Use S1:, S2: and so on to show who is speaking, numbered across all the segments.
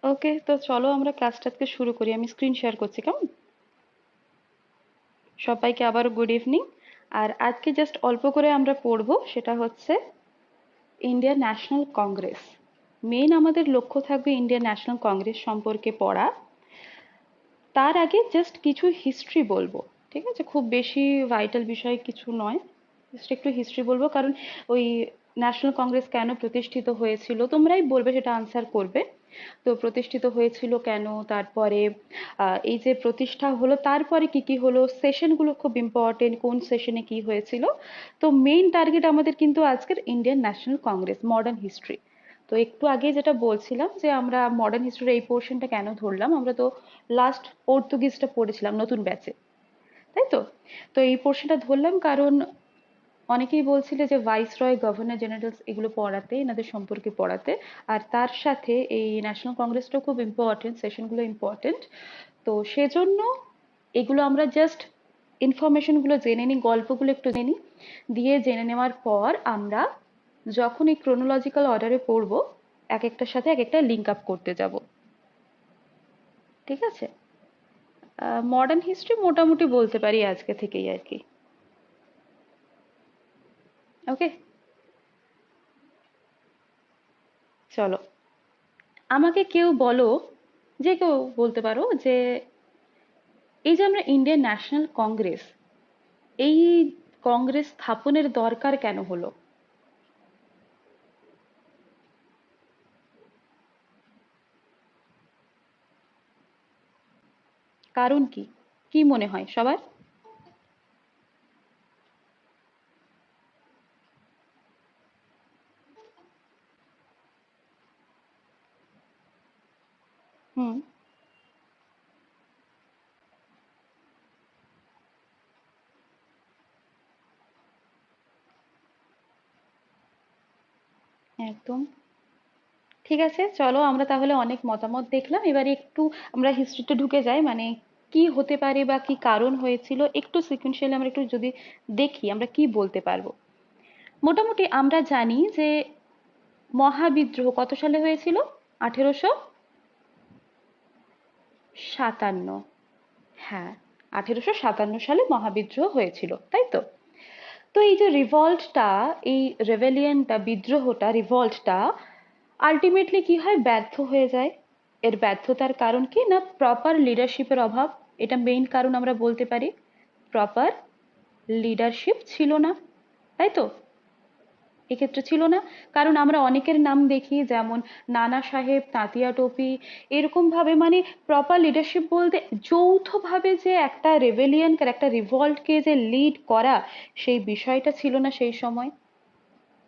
S1: ওকে, তো চলো আমরা ক্লাসটা আজকে শুরু করি। আমি স্ক্রিন শেয়ার করছি, কেমন? সবাইকে আবার গুড ইভিনিং। আর আজকে জাস্ট অল্প করে আমরা পড়বো, সেটা হচ্ছে ইন্ডিয়ান ন্যাশনাল কংগ্রেস। মেন আমাদের লক্ষ্য থাকবে ইন্ডিয়ান ন্যাশনাল কংগ্রেস সম্পর্কে পড়া। তার আগে জাস্ট কিছু হিস্ট্রি বলবো, ঠিক আছে? খুব বেশি ভাইটাল বিষয় কিছু নয়, জাস্ট একটু হিস্ট্রি বলবো। কারণ ওই ন্যাশনাল কংগ্রেস কেন প্রতিষ্ঠিত হয়েছিল তোমরাই বলবে, সেটা আনসার করবে। তো প্রতিষ্ঠিত হয়েছিল কেন, তারপরে এই যে প্রতিষ্ঠা হলো তারপরে কি কি হলো, সেশনগুলো খুব ইম্পর্টেন্ট, কোন সেশনে কি হয়েছিল। তো মেইন টার্গেট আমাদের কিন্তু আজকের Indian national Congress modern history. তো একটু আগে যেটা বলছিলাম যে আমরা মডার্ন হিস্ট্রির এই পোর্শনটা কেন ধরলাম, আমরা তো লাস্ট পর্তুগিজটা পড়েছিলাম নতুন ব্যাচে, তাই তো? তো এই পোর্শনটা ধরলাম কারণ অনেকেই বলছিলে যে ভাইসরয়, গভর্নর জেনারেলস এগুলো পড়াতে, এনাদের সম্পর্কে পড়াতে। আর তার সাথে এই ন্যাশনাল কংগ্রেসটাও খুব ইম্পর্টেন্ট, সেশনগুলো ইম্পর্টেন্ট। তো সেজন্য এগুলো আমরা জাস্ট ইনফরমেশনগুলো জেনে নিই, গল্পগুলো একটু জেনে নিই। দিয়ে জেনে নেওয়ার পর আমরা যখন এই ক্রোনোলজিক্যাল অর্ডারে পড়বো, এক একটার সাথে এক একটা লিঙ্ক আপ করতে যাব, ঠিক আছে? মডার্ন হিস্ট্রি মোটামুটি বলতে পারি আজকে থেকেই আর কি। ওকে, চলো। আমাকে কেউ বলো, যে কেউ বলতে পারো যে এই যে আমরা ইন্ডিয়ান ন্যাশনাল কংগ্রেস, এই কংগ্রেস স্থাপনের দরকার কেন হলো? কারণ কি? কি মনে হয় সবার? হুম। একদম ঠিক আছে, চলো আমরা তাহলে অনেক মতামত দেখলাম, এবারে একটু আমরা হিস্ট্রিতে ঢুকে যাই। মানে কি হতে পারে বা কি কারণ হয়েছিল, একটু সিকুয়েন্সিয়ালি আমরা একটু যদি দেখি আমরা কি বলতে পারবো। মোটামুটি আমরা জানি যে মহাবিদ্রোহ কত সালে হয়েছিল? 1857। হ্যাঁ, 1857 সালে মহাবিদ্রোহ হয়েছিল, তাই তো? তো এই যে রিভল্টটা, এই রেভেলিয়নটা, বিদ্রোহটা, রিভল্টটা আলটিমেটলি কি হয়, ব্যর্থ হয়ে যায়। এর ব্যর্থতার কারণ কি না, প্রপার লিডারশিপের অভাব। এটা মেইন কারণ আমরা বলতে পারি। প্রপার লিডারশিপ ছিল না, তাই তো? এক্ষেত্রে ছিল না। কারণ আমরা অনেকের নাম দেখি, যেমন নানা সাহেব, তাঁতিয়া টোপি, এরকম ভাবে মানে প্রপার লিডারশিপ বলতে যৌথভাবে যে একটা রেভেলিয়ন, একটা রিভল্টকে যে লিড করা, সেই বিষয়টা ছিল না সেই সময়,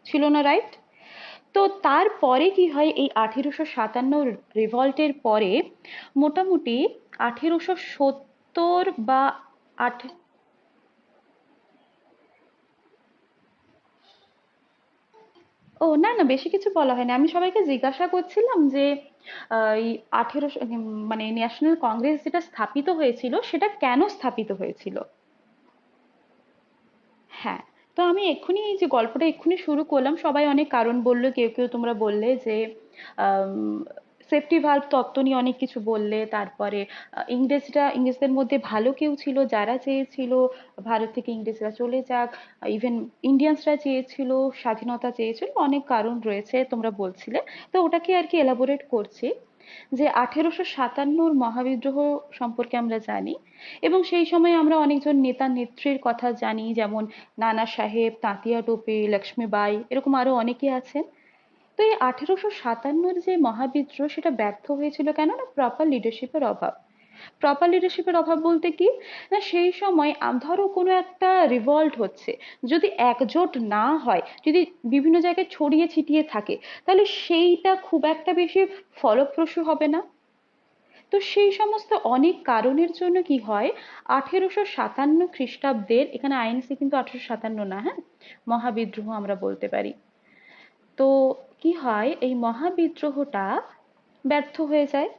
S1: ছিল না, রাইট? তো তারপরে কি হয়, এই 1857 রিভল্টের পরে মোটামুটি 1870 বা আট, ও না না, বেশি কিছু বলা হয়নি। আমি সবাইকে জিজ্ঞাসা করছিলাম যে এই 1800 মানে ন্যাশনাল কংগ্রেস যেটা স্থাপিত হয়েছিল সেটা কেন স্থাপিত হয়েছিল। হ্যাঁ, তো আমি এক্ষুনি এই যে গল্পটা এক্ষুনি শুরু করলাম, সবাই অনেক কারণ বললো, কেউ কেউ তোমরা বললে যে সেফটি ভাল্ভ তত্ত্ব নিয়ে অনেক কিছু বললে। তারপরে ইংরেজদের মধ্যে ভালো কেউ ছিল যারা চেয়েছিল ভারত থেকে ইংরেজরা চলে যাক, ইভেন ইন্ডিয়ানসরা চেয়েছিল, স্বাধীনতা চেয়েছিল, অনেক কারণ রয়েছে তোমরা বলছিলে। তো ওটাকে আর কি এলাবোরেট করছি, যে 1857 মহাবিদ্রোহ সম্পর্কে আমরা জানি। এবং সেই সময় আমরা অনেকজন নেতা নেত্রীর কথা জানি, যেমন নানা সাহেব, তাঁতিয়া টোপে, লক্ষ্মীবাই, এরকম আরো অনেকে আছেন। তো এই 1857 যে মহাবিদ্রোহ সেটা ব্যর্থ হয়েছিল কেন, না প্রপার লিডারশিপের অভাব। প্রপার লিডারশিপের অভাব বলতে কি, না সেই সময় ধরো কোনো একটা রিভল্ট হচ্ছে, যদি একজোট না হয়, যদি বিভিন্ন জায়গায় ছড়িয়ে ছিটিয়ে থাকে, তাহলে সেইটা খুব একটা বেশি ফলপ্রসূ হবে না। তো সেই সমস্ত অনেক কারণের জন্য কি হয়, 1857 এখানে আইএনসি কিন্তু 1857 না, হ্যাঁ, মহাবিদ্রোহ আমরা বলতে পারি। তো কি হয়, এই মহাবিদ্রোহটা ব্যর্থ হয়ে যায়।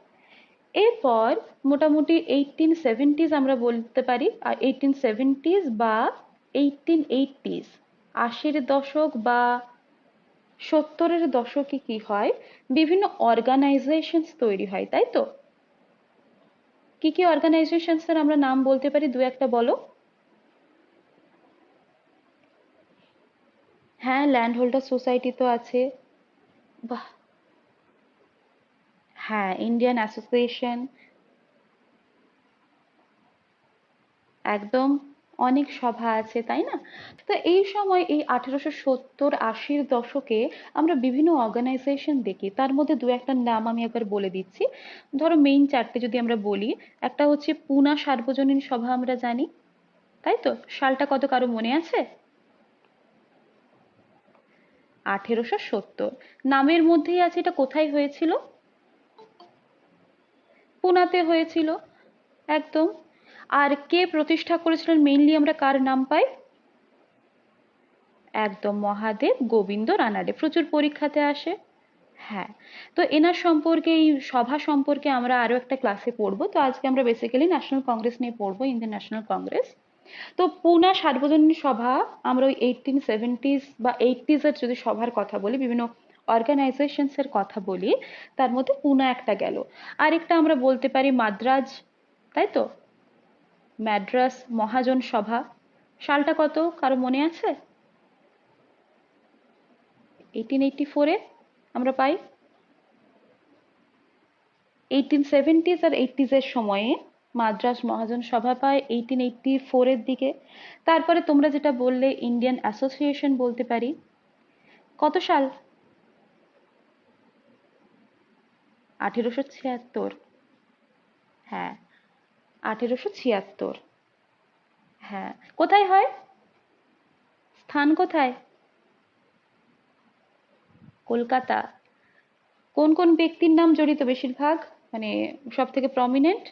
S1: এরপর মোটামুটি 1870s আমরা বলতে পারি, আর 1870s বা 1880s, 80-এর দশক বা সত্তরের দশকে কি হয়, বিভিন্ন অর্গানাইজেশনস তৈরি হয়, তাই তো? কি কি অর্গানাইজেশনস এর আমরা নাম বলতে পারি, দু একটা বলো। হ্যাঁ, ল্যান্ড হোল্ডার সোসাইটি তো আছে। বাহ। হ্যাঁ, ইন্ডিয়ান অ্যাসোসিয়েশন। একদম। অনেক সভা আছে, তাই না? তো এই সময় এই 1870-80-র দশকে আমরা বিভিন্ন অর্গানাইজেশন দেখি, তার মধ্যে দু একটা নাম আমি একবার বলে দিচ্ছি। ধরো মেইন চারটে যদি আমরা বলি, একটা হচ্ছে পুনা সার্বজনীন সভা, আমরা জানি, তাই তো? সালটা কত কারো মনে আছে? 1870। নামের মধ্যেই আছে এটা কোথায় হয়েছিল। পুনাতে হয়েছিল। একদম। আর কে প্রতিষ্ঠা করেছিলেন, মেইনলি আমরা কার নাম পাই? একদম, মহাদেব গোবিন্দ রানাডে, প্রচুর পরীক্ষাতে আসে। হ্যাঁ। তো এনার সম্পর্কে, এই সভা সম্পর্কে আমরা আরো একটা ক্লাসে পড়বো, তো আজকে আমরা বেসিক্যালি ন্যাশনাল কংগ্রেস নিয়ে পড়বো, ইন্ডিয়ান ন্যাশনাল কংগ্রেস। তো পুনা সার্বজনীন সভা, আমরা ওই 1870s বা 80s এর যদি সভার কথা বলি, বিভিন্ন অর্গানাইজেশনস এর কথা বলি, তার মধ্যে পুনা একটা গেল। আরেকটা আমরা বলতে পারি মাদ্রাজ, তাই তো? ম্যাড্রাস মহাজন সভা। সালটা কত কারো মনে আছে? 1884-এ আমরা পাই। 1870s আর 80s এর সময়ে মাদ্রাজ মহাজন সভা পায় 1884-এর দিকে। তারপরে তোমরা যেটা বললে ইন্ডিয়ান অ্যাসোসিয়েশন বলতে পারি। কত সাল? 1876। হ্যাঁ, 1876। হ্যাঁ। কোথায় হয়? স্থান কোথায়? কলকাতা। কোন কোন ব্যক্তির নাম জড়িত বেশিরভাগ, মানে সব থেকে প্রমিনেন্ট?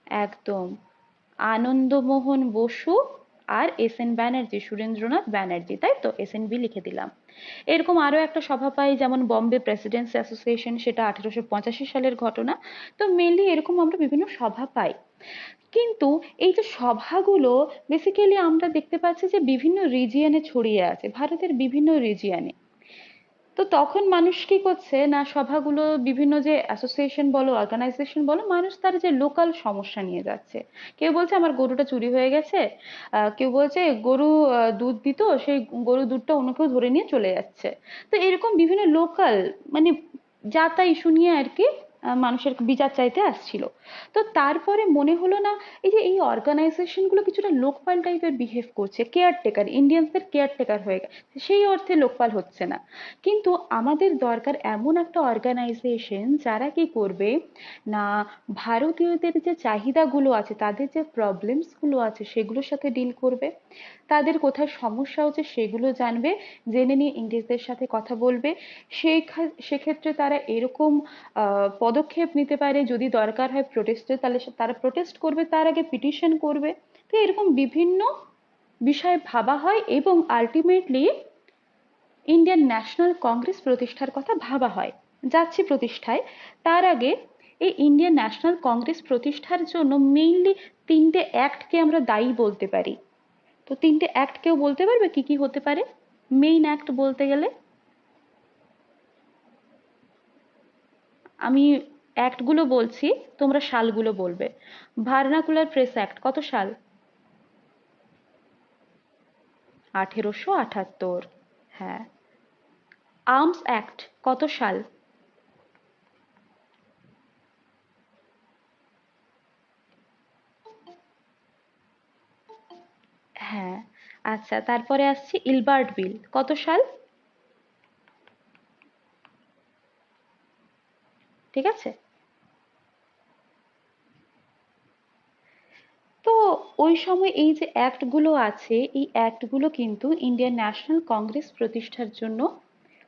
S1: একদম, আনন্দমোহন বসু আর এস এন ব্যানার্জি, সুরেন্দ্রনাথ ব্যানার্জি, তাই তো? এস এন বি লিখে দিলাম। এরকম আরো একটা সভা পাই, যেমন বম্বে প্রেসিডেন্টস অ্যাসোসিয়েশন, সেটা 1885 সালের ঘটনা। তো মেনলি এরকম আমরা বিভিন্ন সভা পাই। কিন্তু এই যে সভাগুলো, বেসিক্যালি আমরা দেখতে পাচ্ছি যে বিভিন্ন রিজিয়নে ছড়িয়ে আছে, ভারতের বিভিন্ন রিজিয়নে। তো তখন মানুষ কি করছে না, সভাগুলো বিভিন্ন যে অ্যাসোসিয়েশন বলো, অর্গানাইজেশন বলো, মানুষ তার যে লোকাল সমস্যা নিয়ে যাচ্ছে। কেউ বলছে আমার গরুটা চুরি হয়ে গেছে, কেউ বলছে গরু দুধ দিত, সেই গরু দুধটা অন্য কেউ ধরে নিয়ে চলে যাচ্ছে। তো এরকম বিভিন্ন লোকাল, মানে যা তা ইস্যু নিয়ে আর কি মানুষের বিচার চাইতে আসছিল। তো তারপরে মনে হলো না, এই যে এই অর্গানাইজেশন গুলো কিছুটা লোকপাল টাইপের বিহেভ করছে, কেয়ারটেকার, ইন্ডিয়ানসদের কেয়ারটেকার হয়ে গেছে, সেই অর্থে লোকপাল হচ্ছে না। কিন্তু আমাদের দরকার এমন একটা অর্গানাইজেশন যারা কি করবে না, ভারতীয়দের যে চাহিদাগুলো আছে, তাদের যে প্রবলেমস গুলো আছে সেগুলোর সাথে ডিল করবে, তাদের কোথায় সমস্যা হচ্ছে সেগুলো জানবে, জেনে নিয়ে ইংরেজদের সাথে কথা বলবে। সেক্ষেত্রে তারা এরকম পদক্ষেপ নিতে পারে, যদি দরকার হয় প্রোটেস্টের, তাহলে তারা প্রোটেস্ট করবে, তার আগে পিটিশন করবে। তো এরকম বিভিন্ন বিষয় ভাবা হয় এবং আলটিমেটলি ইন্ডিয়ান ন্যাশনাল কংগ্রেস প্রতিষ্ঠার কথা ভাবা হয়। যাচ্ছি প্রতিষ্ঠায়, তার আগে এই ইন্ডিয়ান ন্যাশনাল কংগ্রেস প্রতিষ্ঠার জন্য মেইনলি তিনটে অ্যাক্টকে আমরা দায়ী বলতে পারি। তো তিনটে অ্যাক্ট কেউ বলতে পারবে কি কি হতে পারে মেইন অ্যাক্ট বলতে গেলে? আমি অ্যাক্টগুলো বলছি, তোমরা সালগুলো বলবে। ভার্নাকুলার প্রেস অ্যাক্ট কত সাল? 1878। হ্যাঁ। আর্মস অ্যাক্ট কত সাল? হ্যাঁ। আচ্ছা, তারপরে আসছি ইলবার্ট বিল কত সাল? ঠিক আছে। তো ওই সময় এই যে অ্যাক্টগুলো আছে, এই অ্যাক্টগুলো কিন্তু ইন্ডিয়ান ন্যাশনাল কংগ্রেস প্রতিষ্ঠার জন্য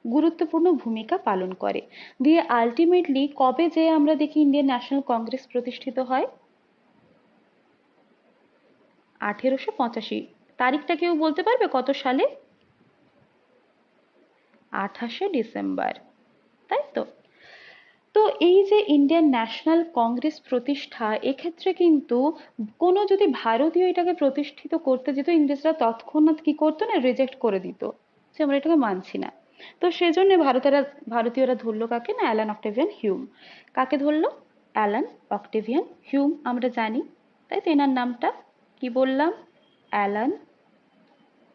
S1: গুরুত্বপূর্ণ ভূমিকা পালন করে। দিয়ে আলটিমেটলি কবে যে আমরা দেখি ইন্ডিয়ান ন্যাশনাল কংগ্রেস প্রতিষ্ঠিত হয়? 1885। তারিখটা কেউ বলতে পারবে কত সালে? 28শে ডিসেম্বর, তাই তো? তো এই যে ইন্ডিয়ান ন্যাশনাল কংগ্রেস প্রতিষ্ঠা, এক্ষেত্রে কিন্তু কোনো যদি ভারতীয় এটাকে প্রতিষ্ঠিত করতে যেত, ইংরেজরা তৎক্ষণাৎ কি করতো না, রিজেক্ট করে দিত যে আমরা এটাকে মানছি না। তো সেজন্য ভারতীয়রা ধরলো কাকে না, অ্যালান অক্টেভিয়ান হিউম। কাকে ধরলো? অ্যালান অক্টেভিয়ান হিউম, আমরা জানি তাই তো এনার নামটা কি বললাম, অ্যালান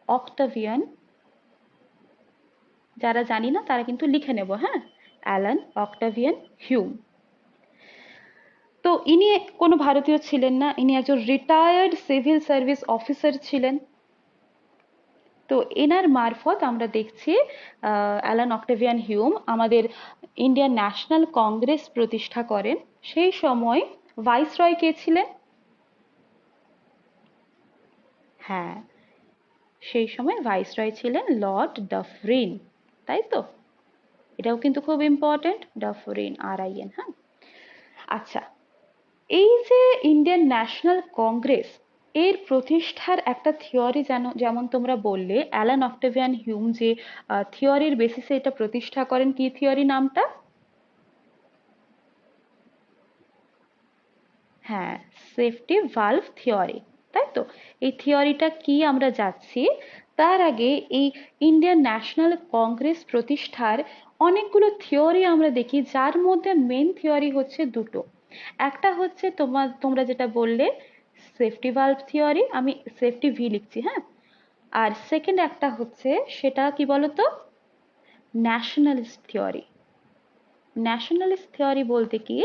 S1: অক্টাভিয়ান। যারা জানি না তারা কিন্তু লিখে নেব, হ্যাঁ, অ্যালান অক্টাভিয়ান হিউম। তো ইনি কোনো ভারতীয় ছিলেন না, ইনি একজন রিটায়ার্ড সিভিল সার্ভিস অফিসার ছিলেন। তো এনার মারফত আমরা দেখছি অ্যালান অক্টেভিয়ান হিউম আমাদের ইন্ডিয়ান ন্যাশনাল কংগ্রেস প্রতিষ্ঠা করেন। সেই সময় ভাইসরয় কে ছিলেন? হ্যাঁ, সেই সময় ভাইসরয় ছিলেন লর্ড ডাফরিন, তাই তো? এটাও কিন্তু খুব ইম্পর্টেন্ট, ডাফরিন, RIN, হ্যাঁ। আচ্ছা, এই যে ইন্ডিয়ান ন্যাশনাল কংগ্রেস, এর প্রতিষ্ঠার একটা থিওরি যেমন তোমরা বললে, অ্যালান অক্টেভিয়ান হিউম যে থিওরির বেসিসে এটা প্রতিষ্ঠা করেন, কি থিওরি নামটা? হ্যাঁ, সেফটি ভালভ থিওরি, তাই তো? এই থিওরিটা কি আমরা যাচ্ছি, তার আগে এই ইন্ডিয়ান ন্যাশনাল কংগ্রেস প্রতিষ্ঠার অনেকগুলো থিওরি আমরা দেখি, যার মধ্যে মেন থিওরি হচ্ছে দুটো। একটা হচ্ছে তোমরা যেটা বললে সেফটি ভালভ থিওরি, আমি সেফটি ভি লিখছি, হ্যাঁ। আর সেকেন্ড একটা হচ্ছে, সেটা কি বলতো, ন্যাশনালিস্ট থিওরি। ন্যাশনালিস্ট থিওরি বলতে কি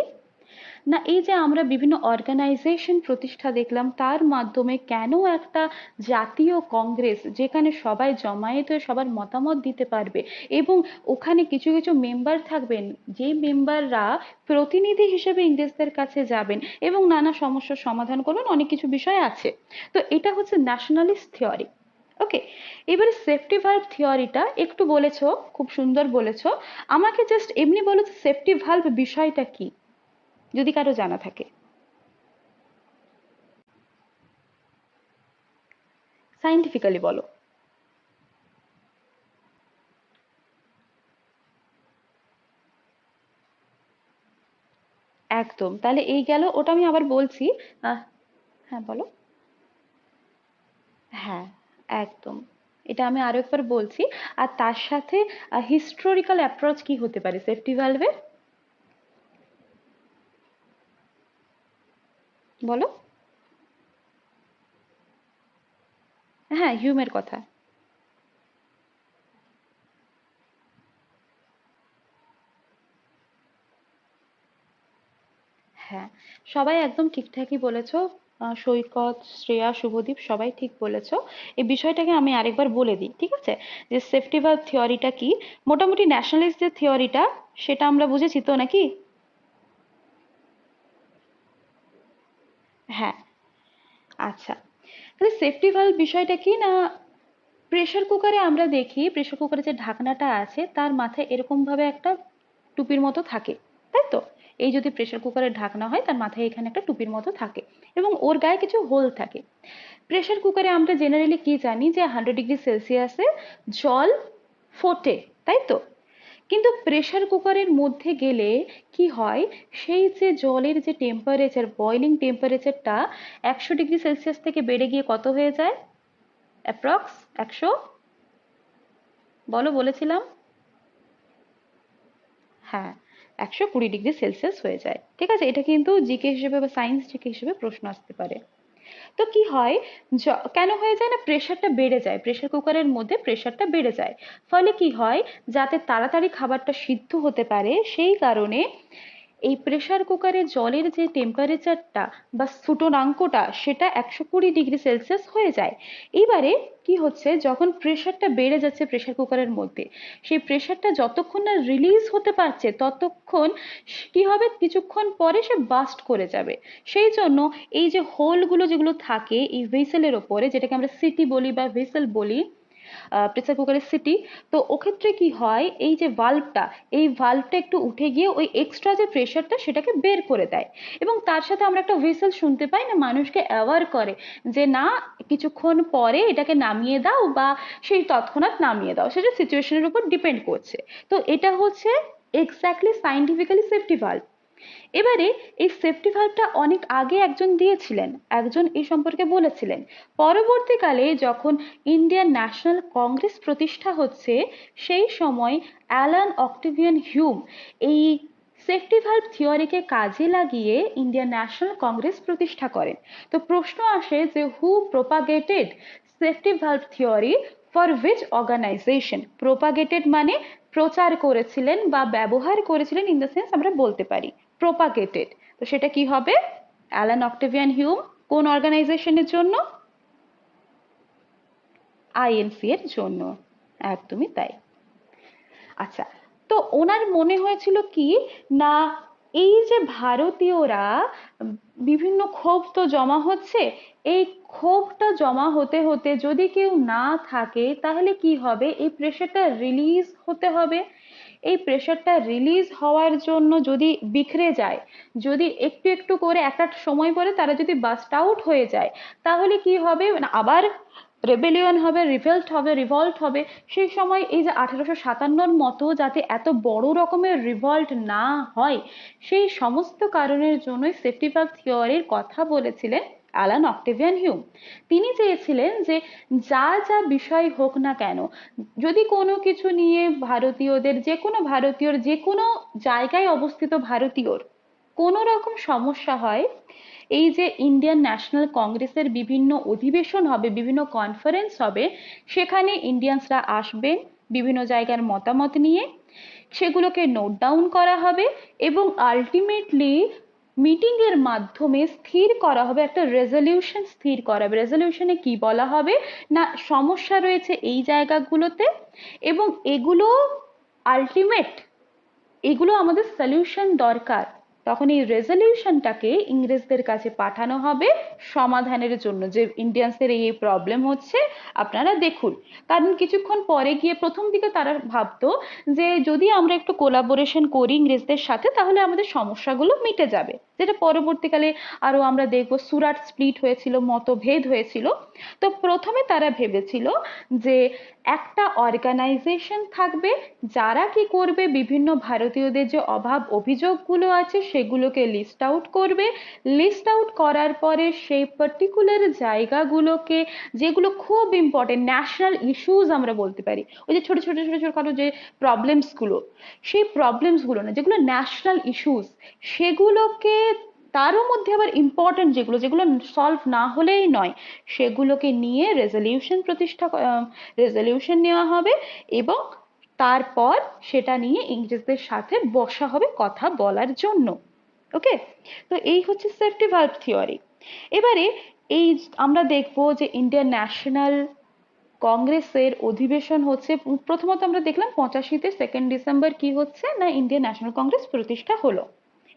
S1: না, এই যে আমরা বিভিন্ন অর্গানাইজেশন প্রতিষ্ঠা দেখলাম, তার মাধ্যমে কেন একটা জাতীয় কংগ্রেস, যেখানে সবাই জমায়েত হয়ে সবার মতামত দিতে পারবে, এবং ওখানে কিছু কিছু মেম্বার থাকবেন, যে মেম্বাররা প্রতিনিধি হিসেবে ইংরেজদের কাছে যাবেন এবং নানা সমস্যার সমাধান করবেন, অনেক কিছু বিষয় আছে। তো এটা হচ্ছে ন্যাশনালিস্ট থিওরি। ওকে, এবারে সেফটি ভালভ থিওরিটা একটু বলেছো, খুব সুন্দর বলেছো। আমাকে জাস্ট এমনি বলো, সেফটি ভালভ বিষয়টা কি, যদি কারো জানা থাকে। সাইন্টিফিক্যালি বলো। একদম, তাহলে এই গেল, ওটা আমি আবার বলছি। হ্যাঁ বলো। হ্যাঁ, একদম, এটা আমি আরো একবার বলছি। আর তার সাথে হিস্টোরিক্যাল অ্যাপ্রোচ কি হতে পারে সেফটি ভ্যালভের, বলো। হ্যাঁ, হিউমের কথা। হ্যাঁ, সবাই একদম ঠিকঠাকই বলেছো। সৈকত, শ্রেয়া, শুভদীপ সবাই ঠিক বলেছো। এই বিষয়টাকে আমি আরেকবার বলে দিই, ঠিক আছে? যে সেফটি ভালভ থিওরিটা কি, মোটামুটি ন্যাশনালিস্ট যে থিওরিটা, সেটা আমরা বুঝেছি তো নাকি? হ্যাঁ, আচ্ছা, তাহলে সেফটি ভালভ বিষয়টা কি না, প্রেসার কুকারে আমরা দেখি, প্রেসার কুকারে যে ঢাকনাটা আছে তার মাথায় এরকম ভাবে একটা টুপির মতো থাকে, তাই তো? এই যদি প্রেসার কুকারের ঢাকনা হয়, তার মাথায় এখানে একটা টুপির মতো থাকে এবং ওর গায়ে কিছু হোল থাকে। প্রেসার কুকারে আমরা জেনারেলি কি জানি, যে 100 ডিগ্রি সেলসিয়াসে জল ফোটে, তাই তো? কিন্তু প্রেসার কুকারের মধ্যে গেলে কি হয়, সেই যে জলের যে টেম্পারেচার, বয়লিং টেম্পারেচারটা 100 ডিগ্রি সেলসিয়াস থেকে বেড়ে গিয়ে কত হয়ে যায়? অ্যাপ্রক্স 100, বলো, বলেছিলাম। হ্যাঁ, 120 ডিগ্রি সেলসিয়াস হয়ে যায়, ঠিক আছে? এটা কিন্তু জিকে হিসেবে বা সায়েন্স জিকে হিসেবে প্রশ্ন আসতে পারে। তো কি হয়, কেন হয়ে যায় না, প্রেশারটা বেড়ে যায়, প্রেশার কুকারের মধ্যে প্রেশারটা বেড়ে যায়। ফলে কি হয়, যাতে তাড়াতাড়ি খাবারটা সিদ্ধ হতে পারে, সেই কারণে এই প্রেসার কুকারে জলের যে টেম্পারেচারটা বা ফুটনাঙ্কটা, সেটা 120 ডিগ্রি সেলসিয়াস হয়ে যায়। এবারে কি হচ্ছে, যখন প্রেসারটা বেড়ে যাচ্ছে প্রেসার কুকারের মধ্যে, সেই প্রেসারটা যতক্ষণ না রিলিজ হতে পারছে, ততক্ষণ কি হবে, কিছুক্ষণ পরে সে বাস্ট করে যাবে। সেই জন্য এই যে হোলগুলো যেগুলো থাকে এই ভেসেলের ওপরে, যেটাকে আমরা সিটি বলি বা ভেসেল বলি, প্রেসার কুকারের সিটি, তো ওক্ষেত্রে কি হয়, এই যে ভালভটা, এই ভালভটা একটু উঠে গিয়ে ওই এক্সট্রা যে প্রেসারটা সেটাকে বের করে দেয়। এবং তার সাথে আমরা একটা হুইসেল শুনতে পাই না, মানুষকে অ্যাওয়ার করে যে না, কিছুক্ষণ পরে এটাকে নামিয়ে দাও, বা সেই তৎক্ষণাৎ নামিয়ে দাও, সেটা সিচুয়েশনের উপর ডিপেন্ড করছে। তো এটা হচ্ছে এক্স্যাক্টলি, সাইন্টিফিক্যালি সেফটি ভালভ। এবারে এই সেফটি ভালভটা অনেক আগে একজন দিয়েছিলেন, একজন এই সম্পর্কে বলেছিলেন। পরবর্তীকালে যখন ইন্ডিয়ান ন্যাশনাল কংগ্রেস প্রতিষ্ঠা হচ্ছে, সেই সময় অ্যালান অক্টেভিয়ান হিউম এই সেফটি ভালভ থিওরিকে কাজে লাগিয়ে ইন্ডিয়ান ন্যাশনাল কংগ্রেস প্রতিষ্ঠা করেন। তো প্রশ্ন আসে যে who propagated safety valve theory for which organization? Propagated মানে প্রচার করেছিলেন বা ব্যবহার করেছিলেন, ইন দ্য সেন্স আমরা বলতে পারি প্রোপাগেটেড। তো সেটা কি হবে? Allan Octavian Hume. কোন অর্গানাইজেশনের জন্য? আইএনসি এর জন্য। একদমই তাই। আচ্ছা, তো ওনার মনে হয়েছিল কি না, এই যে ভারতীয়রা বিভিন্ন ক্ষোভ তো জমা হচ্ছে, এই ক্ষোভটা জমা হতে হতে যদি কেউ না থাকে তাহলে কি হবে, এই প্রেশারটা রিলিজ হতে হবে। এই প্রেশারটা রিলিজ হওয়ার জন্য যদি বিখরে যায়, যদি একটু একটু করে একটা সময় পরে তারা যদি বাস্ট আউট হয়ে যায়, তাহলে কি হবে, আবার রেবেলিয়ন হবে, রিভল্ট হবে। সেই সময় এই যে 1857-র মতো যাতে এত বড় রকমের রিভল্ট না হয়, সেই সমস্ত কারণের জন্যই সেফটি ভালভ থিওরির কথা বলেছিলেন অ্যালান অক্টেভিয়ান হিউম। তিনি চেয়েছিলেন যে যা যা বিষয় হোক না কেন, যদি কোনো কিছু নিয়ে ভারতীয়দের, যে কোনো ভারতীয়র, যে কোনো জায়গায় অবস্থিত ভারতীয়র কোনো রকম সমস্যা হয়, এই যে ইন্ডিয়ান ন্যাশনাল কংগ্রেসের বিভিন্ন অধিবেশন হবে, বিভিন্ন কনফারেন্স হবে, সেখানে ইন্ডিয়ানসরা আসবেন বিভিন্ন জায়গার মতামত নিয়ে, সেগুলোকে নোট ডাউন করা হবে এবং আলটিমেটলি মিটিং এর মাধ্যমে স্থির করা হবে, একটা রেজলিউশন স্থির করা হবে। রেজলিউশনে কি বলা হবে না, সমস্যা রয়েছে এই জায়গাগুলোতে এবং এগুলো আলটিমেট, এগুলো আমাদের সলিউশন দরকার। তখন এই রেজলিউশনটাকে ইংরেজদের কাছে পাঠানো হবে সমাধানের জন্য, যে ইন্ডিয়ান্সের এই প্রবলেম হচ্ছে, আপনারা দেখুন। কারণ কিছুক্ষণ পরে গিয়ে প্রথম দিকে তারা ভাবতো যে যদি আমরা একটু কোলাবোরেশন করি ইংরেজদের সাথে তাহলে আমাদের সমস্যাগুলো মিটে যাবে, যেটা পরবর্তীকালে আরো আমরা দেখবো সুরাট স্প্লিট হয়েছিল, মতভেদ হয়েছিল। তো প্রথমে তারা ভেবেছিল যে একটা অর্গানাইজেশন থাকবে, যারা কি করবে, বিভিন্ন ভারতীয়দের যে অভাব অভিযোগগুলো আছে সেগুলোকে লিস্ট আউট করবে। লিস্ট আউট করার পরে সেই পার্টিকুলার জায়গাগুলোকে, যেগুলো খুব ইম্পর্টেন্ট ন্যাশনাল ইস্যুজ আমরা বলতে পারি, ওই যে ছোট ছোট ছোট ছোটখাটো যে প্রবলেমসগুলো, সেই প্রবলেমসগুলো না, যেগুলো ন্যাশনাল ইস্যুজ, সেগুলোকে, তারও মধ্যে আবার ইম্পর্টেন্ট যেগুলো, যেগুলো সলভ না হলেই নয়, সেগুলোকে নিয়ে রেজলিউশন নেওয়া হবে এবং তারপর সেটা নিয়ে ইংরেজদের সাথে বসা হবে কথা বলার জন্য। ওকে, তো এই হচ্ছে সেফটি ভালভ থিওরি। এবারে এই আমরা দেখবো যে ইন্ডিয়ান ন্যাশনাল কংগ্রেসের অধিবেশন হচ্ছে, প্রথমত আমরা দেখলাম 85-তে 2 ডিসেম্বর কি হচ্ছে না, ইন্ডিয়ান ন্যাশনাল কংগ্রেস প্রতিষ্ঠা হলো।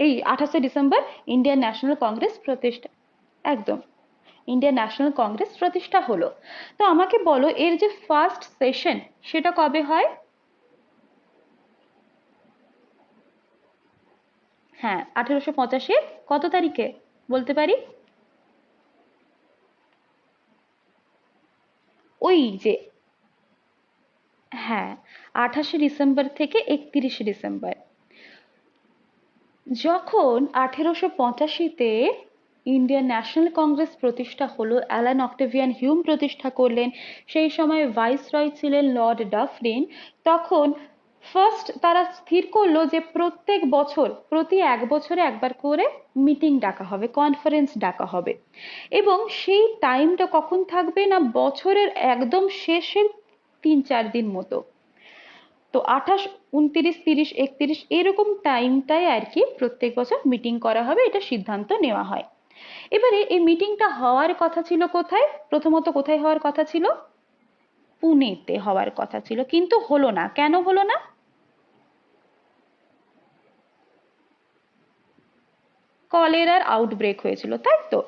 S1: এই 28 ডিসেম্বর ইন্ডিয়ান ন্যাশনাল কংগ্রেস প্রতিষ্ঠা, একদম, ইন্ডিয়ান ন্যাশনাল কংগ্রেস প্রতিষ্ঠা হলো। তো আমাকে বলো এর যে ফার্স্ট সেশন সেটা কবে হয়? হ্যাঁ, 1885 কত তারিখে বলতে পারি? ওই যে, হ্যাঁ, 28 ডিসেম্বর থেকে 31 ডিসেম্বর। যখন 1885-তে ইন্ডিয়ান ন্যাশনাল কংগ্রেস প্রতিষ্ঠা হলো, অ্যালান অক্টেভিয়ান হিউম প্রতিষ্ঠা করলেন, সেই সময় ভাইসরয় ছিলেন লর্ড ডাফরিন। তখন ফার্স্ট তারা স্থির করলো যে প্রত্যেক বছর, প্রতি 1 বছরে একবার করে মিটিং ডাকা হবে, কনফারেন্স ডাকা হবে। এবং সেই টাইমটা কখন থাকবে না, বছরের একদম শেষের 3-4 দিন মতো। তো 28, 29, 30, 31 এরকম টাইমটায় আর কি প্রত্যেক বছর মিটিং করা হবে, এটা সিদ্ধান্ত নেওয়া হয়। এবারে এই মিটিংটা হওয়ার কথা ছিল কোথায়? প্রথমত কোথায় হওয়ার কথা ছিল? পুনেতে হওয়ার কথা ছিল, কিন্তু হলো না। কেন হলো না? কলেরার আউটব্রেক হয়েছিল, তাই তো।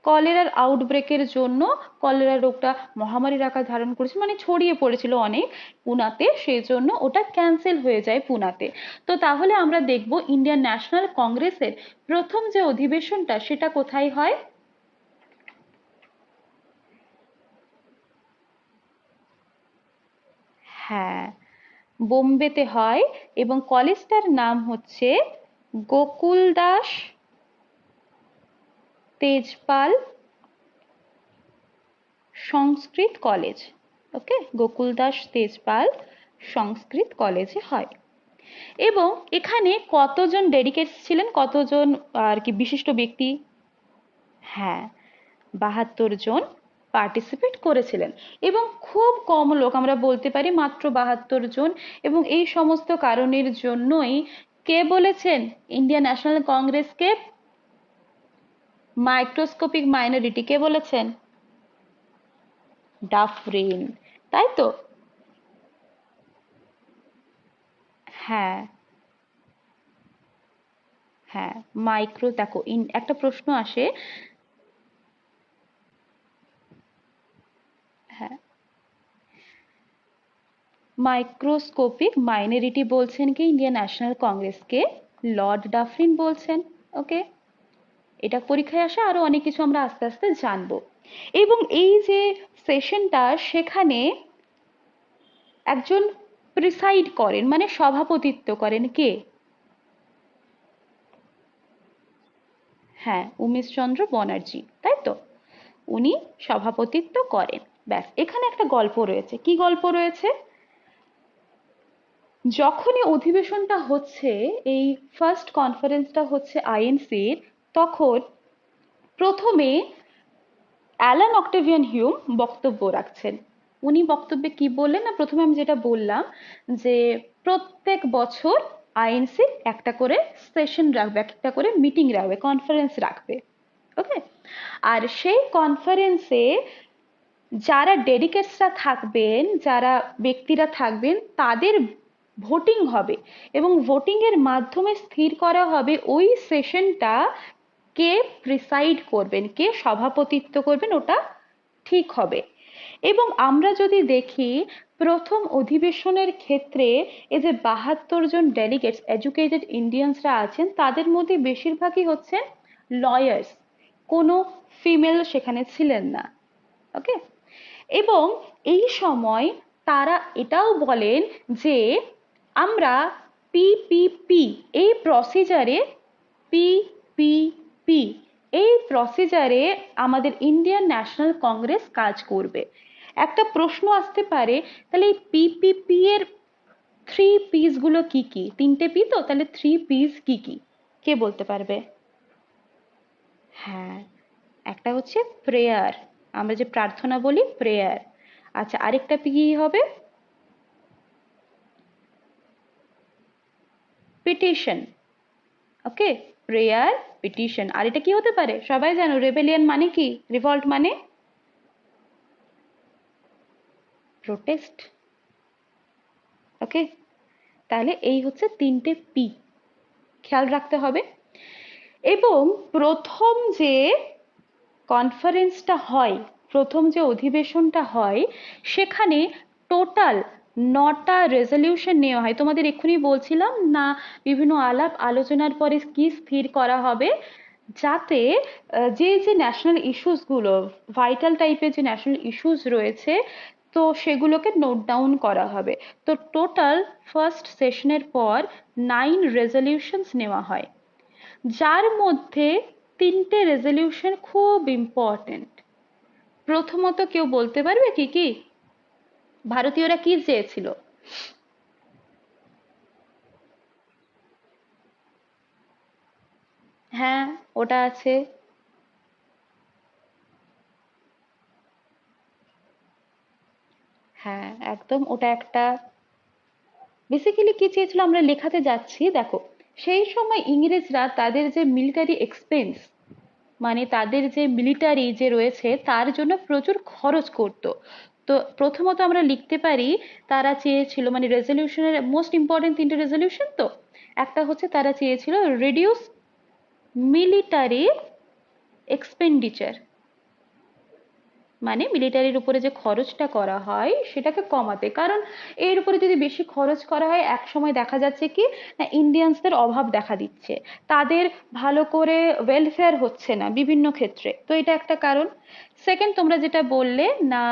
S1: কলেরার আউটব্রেকের জন্য, কলেরা রোগটা মহামারীর আকার ধারণ করেছিল, মানে ছড়িয়ে পড়েছিল অনেক পুনাতে, সেই জন্য ওটা ক্যান্সেল হয়ে যায় পুনাতে। তো তাহলে আমরা দেখব ইন্ডিয়ান ন্যাশনাল কংগ্রেসের প্রথম যে অধিবেশনটা সেটা কোথায় হয়? হ্যাঁ, বোম্বেতে হয় এবং কলেজটার নাম হচ্ছে গোকুল দাস তেজপাল সংস্কৃত কলেজ। ওকে, গোকুল দাস তেজপাল সংস্কৃত কলেজে হয়। এবং এখানে কতজন ডেডিকেটস ছিলেন, কতজন আর কি বিশিষ্ট ব্যক্তি? হ্যাঁ, ৭২ জন পার্টিসিপেট করেছিলেন। এবং খুব কম লোক, আমরা বলতে পারি মাত্র ৭২ জন। এবং এই সমস্ত কারণের জন্যই কে বলেছেন ইন্ডিয়ান ন্যাশনাল কংগ্রেসকে মাইক্রোস্কোপিক মাইনরিটি? কে বলেছেন? ডাফরিন, তাই তো? হ্যাঁ হ্যাঁ, মাইক্রো, দেখো একটা প্রশ্ন আসে। হ্যাঁ, মাইক্রোস্কোপিক মাইনরিটি বলছেন কি ইন্ডিয়ান ন্যাশনাল কংগ্রেসকে? লর্ড ডাফরিন বলছেন। ওকে, এটা পরীক্ষায় আসে, আরো অনেক কিছু আমরা আস্তে আস্তে জানবো। এবং এই যে সেশনটা, সেখানে একজন প্রিসাইড করেন, মানে সভাপতিত্ব করেন কে? হ্যাঁ, উমেশচন্দ্র ব্যানার্জি, তাই তো? উনি সভাপতিত্ব করেন। ব্যাস, এখানে একটা গল্প রয়েছে। কি গল্প রয়েছে? যখনই অধিবেশনটা হচ্ছে, এই ফার্স্ট কনফারেন্সটা হচ্ছে আইএনসির, তখন প্রথমে অ্যালান অক্টেভিয়ান হিউম বক্তব্য রাখছেন। উনি বক্তব্যে কি বললেন না, প্রথমে আমি যেটা বললাম যে প্রত্যেক বছর আইএনসি একটা করে সেশন রাখবে, একটা করে মিটিং রাখবে, কনফারেন্স রাখবে। ওকে, আর সেই কনফারেন্সে যারা ডেডিকেটসরা থাকবেন, যারা ব্যক্তিরা থাকবেন, তাদের ভোটিং হবে এবং ভোটিং এর মাধ্যমে স্থির করা হবে ওই সেশনটা কে প্রিসাইড করবেন, কে সভাপতিত্ব করবেন, ওটা ঠিক হবে। এবং আমরা যদি দেখি প্রথম অধিবেশনের ক্ষেত্রে এই যে ৭২ জন ডেলিগেটস এডুকেটেড ইন্ডিয়ানসরা আছেন, তাদের মধ্যে বেশিরভাগই হচ্ছেন লয়ার্স, কোনো ফিমেল সেখানে ছিলেন না। ওকে, এবং এই সময় তারা এটাও বলেন যে আমরা পিপিপি এই প্রসিজারে, পিপিপি এই প্রসিজারে আমাদের ইন্ডিয়ান ন্যাশনাল কংগ্রেস কাজ করবে। একটা প্রশ্ন আসতে পারে, তাহলে এই পিপিপি এর থ্রি পিস গুলো কি কি? তিনটে পি তো, তাহলে থ্রি পিস কি কি? কে বলতে পারবে? হ্যাঁ, একটা হচ্ছে প্রেয়ার, আমরা যে প্রার্থনা বলি, প্রেয়ার। আচ্ছা, আরেকটা কি হবে? পিটিশন। ওকে, প্রেয়ার, পিটিশন। আর এটা কি হতে পারে? সবাই জানো রেবেলিয়ন মানে কি? রিভল্ট মানে প্রোটেস্ট। ওকে, তাহলে এই হচ্ছে তিনটে পি, খেয়াল রাখতে হবে। এবং প্রথম যে কনফারেন্সটা হয়, প্রথম যে অধিবেশনটা হয়, সেখানে টোটাল ৯টা রেজলিউশন নেওয়া হয়। তোমাদের এক্ষুনি বলছিলাম না, বিভিন্ন আলাপ আলোচনার পরে কি স্থির করা হবে, যাতে যে যে ন্যাশনাল ইস্যুসগুলো, ভাইটাল টাইপের যে ন্যাশনাল ইস্যুস রয়েছে, তো সেগুলোকে নোট ডাউন করা হবে। তো টোটাল ফার্স্ট সেশনের পর 9 রেজলিউশনস নেওয়া হয়, যার মধ্যে তিনটে রেজলিউশন খুব ইম্পর্টেন্ট। প্রথমত কেউ বলতে পারবে কি কি ভারতীয়রা কি চেয়েছিল? হ্যাঁ, ওটা আছে। হ্যাঁ, একদম, ওটা একটা বেসিক্যালি কি চেয়েছিল, আমরা লেখাতে যাচ্ছি, দেখো। সেই সময় ইংরেজরা তাদের যে মিলিটারি এক্সপেন্স, মানে তাদের যে মিলিটারি যে রয়েছে, তার জন্য প্রচুর খরচ করত। তো প্রথমত আমরা লিখতে পারি তারা চেয়েছিল, মানে রেজলিউশনের মোস্ট ইম্পর্টেন্ট তিনটে রেজলিউশন তো, একটা হচ্ছে তারা চেয়েছিল রিডিউস মিলিটারি এক্সপেন্ডিচার, মানে মিলিটারির উপরে যে খরচটা করা হয় সেটাকে কমাতে। কারণ এর উপরে যদি বেশি খরচ করা হয়, এক সময় দেখা যাচ্ছে কি না, ইন্ডিয়ানসদের অভাব দেখা দিচ্ছে, তাদের ভালো করে ওয়েলফেয়ার হচ্ছে না বিভিন্ন ক্ষেত্রে, তো এটা একটা কারণ। সেকেন্ড, তোমরা যেটা বললে না,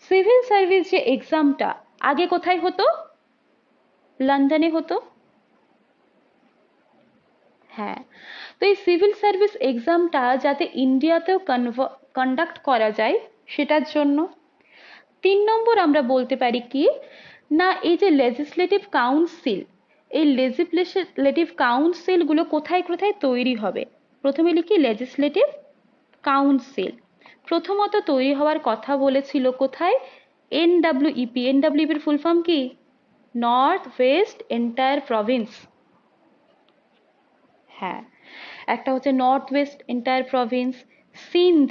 S1: সিভিল সার্ভিস যে এক্সামটা আগে কোথায় হতো? লন্ডনে হতো। হ্যাঁ, তো এই সিভিল সার্ভিস এক্সামটা যাতে ইন্ডিয়াতেও কন্ডাক্ট করা যায় সেটার জন্য। 3 নম্বর আমরা বলতে পারি কি না, এই যে লেজিসলেটিভ কাউন্সিল, এই লেজিসলেটিভ কাউন্সিল গুলো কোথায় কোথায় তৈরি হবে। প্রথমে লিখি লেজিসলেটিভ কাউন্সিল প্রথমত তৈরি হওয়ার কথা বলেছিল কোথায়, এনডব্লিউইপি। এনডব্লিউইপির ফুল ফর্ম কি, নর্থ ওয়েস্ট এন্টায়ার প্রভিন্স। হ্যাঁ, একটা হচ্ছে north west frontier Province, Sindh,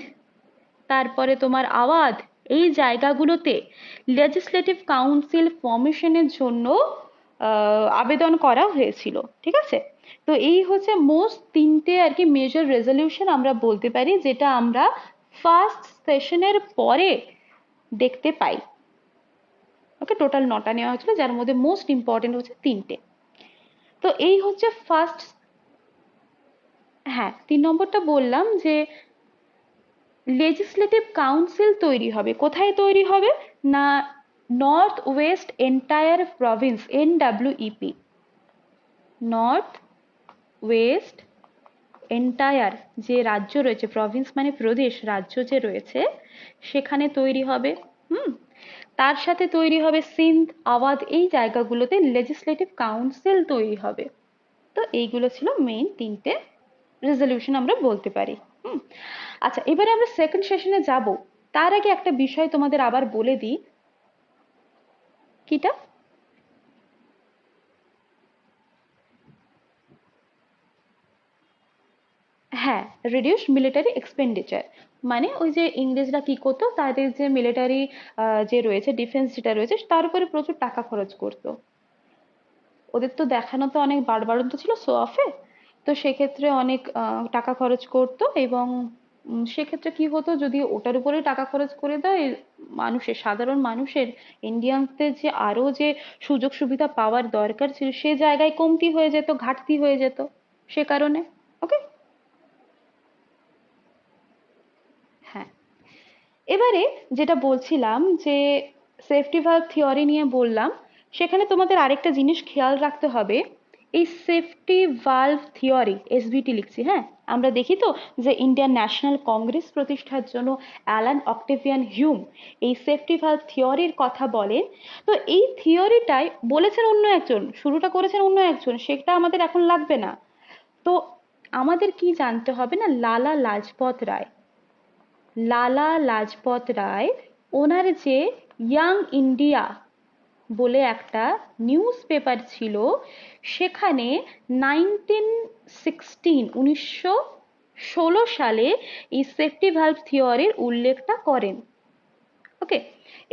S1: তারপরে তোমার আওয়াধ, এই জায়গাগুলোতে লেজিসলেটিভ কাউন্সিল ফর্মেশনের জন্য আবেদন করা হয়েছিল। ঠিক আছে, তো এই হচ্ছে মোস্ট 3টে আর কি মেজর রেজলিউশন আমরা বলতে পারি, যেটা আমরা ফার্স্ট সেশনের পরে দেখতে পাই। ওকে, টোটাল 9টা নেওয়া হয়েছিল, যার মধ্যে মোস্ট ইম্পর্টেন্ট হচ্ছে 3টে। তো এই হচ্ছে ফার্স্ট। হ্যাঁ, 3 নম্বরটা বললাম যে লেজিসলেটিভ কাউন্সিল তৈরি হবে। কোথায় তৈরি হবে না, north west frontier province, NWFP, north west frontier যে রাজ্য রয়েছে, প্রভিন্স মানে প্রদেশ, রাজ্য যে রয়েছে সেখানে তৈরি হবে। তার সাথে তৈরি হবে সিন্ধ, আওয়াধ, এই জায়গাগুলোতে লেজিসলেটিভ কাউন্সিল তৈরি হবে। তো এইগুলো ছিল মেইন 3টে রেজলিউশন আমরা বলতে পারি। আচ্ছা, এবারে আমরা সেকেন্ড সেশনে যাব, তার আগে একটা বিষয় তোমাদের আবার বলে দিই। কিটা, হ্যাঁ, রিডিউসড মিলিটারি এক্সপেন্ডিচার, মানে ওই যে ইংরেজরা কি করতো, তাদের যে মিলিটারি যে রয়েছে, ডিফেন্স যেটা রয়েছে তার উপরে প্রচুর টাকা খরচ করতো। ওদের তো দেখানো তো অনেক বাড়বাড়ন্ত ছিল, শো অফে। তো সেক্ষেত্রে অনেক টাকা খরচ করতো, এবং সেক্ষেত্রে কি হতো, যদি ওটার উপরে টাকা খরচ করে দেয়, মানুষের, সাধারণ মানুষের, ইন্ডিয়ানসদের যে আরো যে সুযোগ সুবিধা পাওয়ার দরকার ছিল সে জায়গায় কমতি হয়ে যেত, ঘাটতি হয়ে যেত, সে কারণে। ওকে, হ্যাঁ, এবারে যেটা বলছিলাম যে সেফটি ভালভ থিওরি নিয়ে বললাম, সেখানে তোমাদের আরেকটা জিনিস খেয়াল রাখতে হবে। এই সেফটি ভালভ থিওরি, এসভিটি লিখছি, হ্যাঁ, আমরা দেখি তো যে ইন্ডিয়ান ন্যাশনাল কংগ্রেস প্রতিষ্ঠার জন্য অ্যালান অক্টেভিয়ান হিউম এই সেফটি ভালভ থিওরির কথা বলেন। তো এই থিওরিটাই বলেছেন অন্য একজন, শুরুটা করেছেন অন্য একজন, সেটা আমাদের এখন লাগবে না। তো আমাদের কি জানতে হবে না, লালা লাজপত রায়, লালা লাজপত রায়, ওনার যে ইয়াং ইন্ডিয়া বলে একটা নিউজ পেপার ছিল, সেখানে 1916 সালে এই সেফটি ভালভ থিওরির উল্লেখটা করেন। ওকে,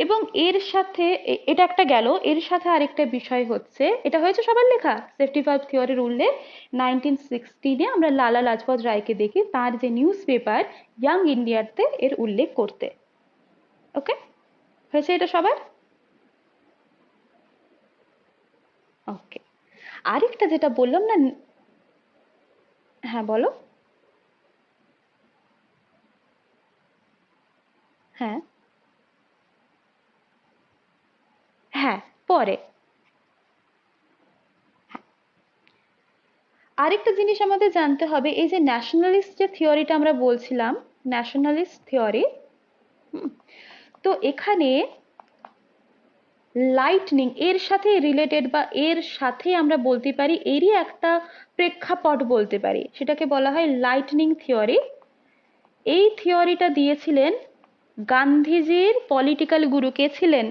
S1: এবং এর সাথে এটা একটা গেল, এর সাথে আরেকটা বিষয় হচ্ছে, এটা হয়েছে সবার লেখা সেফটি ভালভ থিওরির উল্লেখ 1916-এ আমরা লালা লাজপত রায়কে দেখি তার যে নিউজ পেপার ইয়াং ইন্ডিয়াতে এর উল্লেখ করতে। ওকে, হয়েছে এটা সবার? ওকে, আরেকটা যেটা বললাম না, হ্যাঁ বলো। হ্যাঁ, হ্যাঁ, পরে। আরেকটা জিনিস আমাদের জানতে হবে, এই যে ন্যাশনালিস্ট যে থিওরিটা আমরা বলছিলাম, ন্যাশনালিস্ট থিওরি, তো এখানে লাইটনিং এর সাথে রিলেটেড, বা এর সাথে আমরা বলতে পারি এরই একটা প্রেক্ষাপট বলতে পারি, সেটাকে বলা হয় লাইটনিং থিওরি। এই থিওরিটা দিয়েছিলেন গান্ধীজির পলিটিক্যাল গুরু, কে ছিলেন?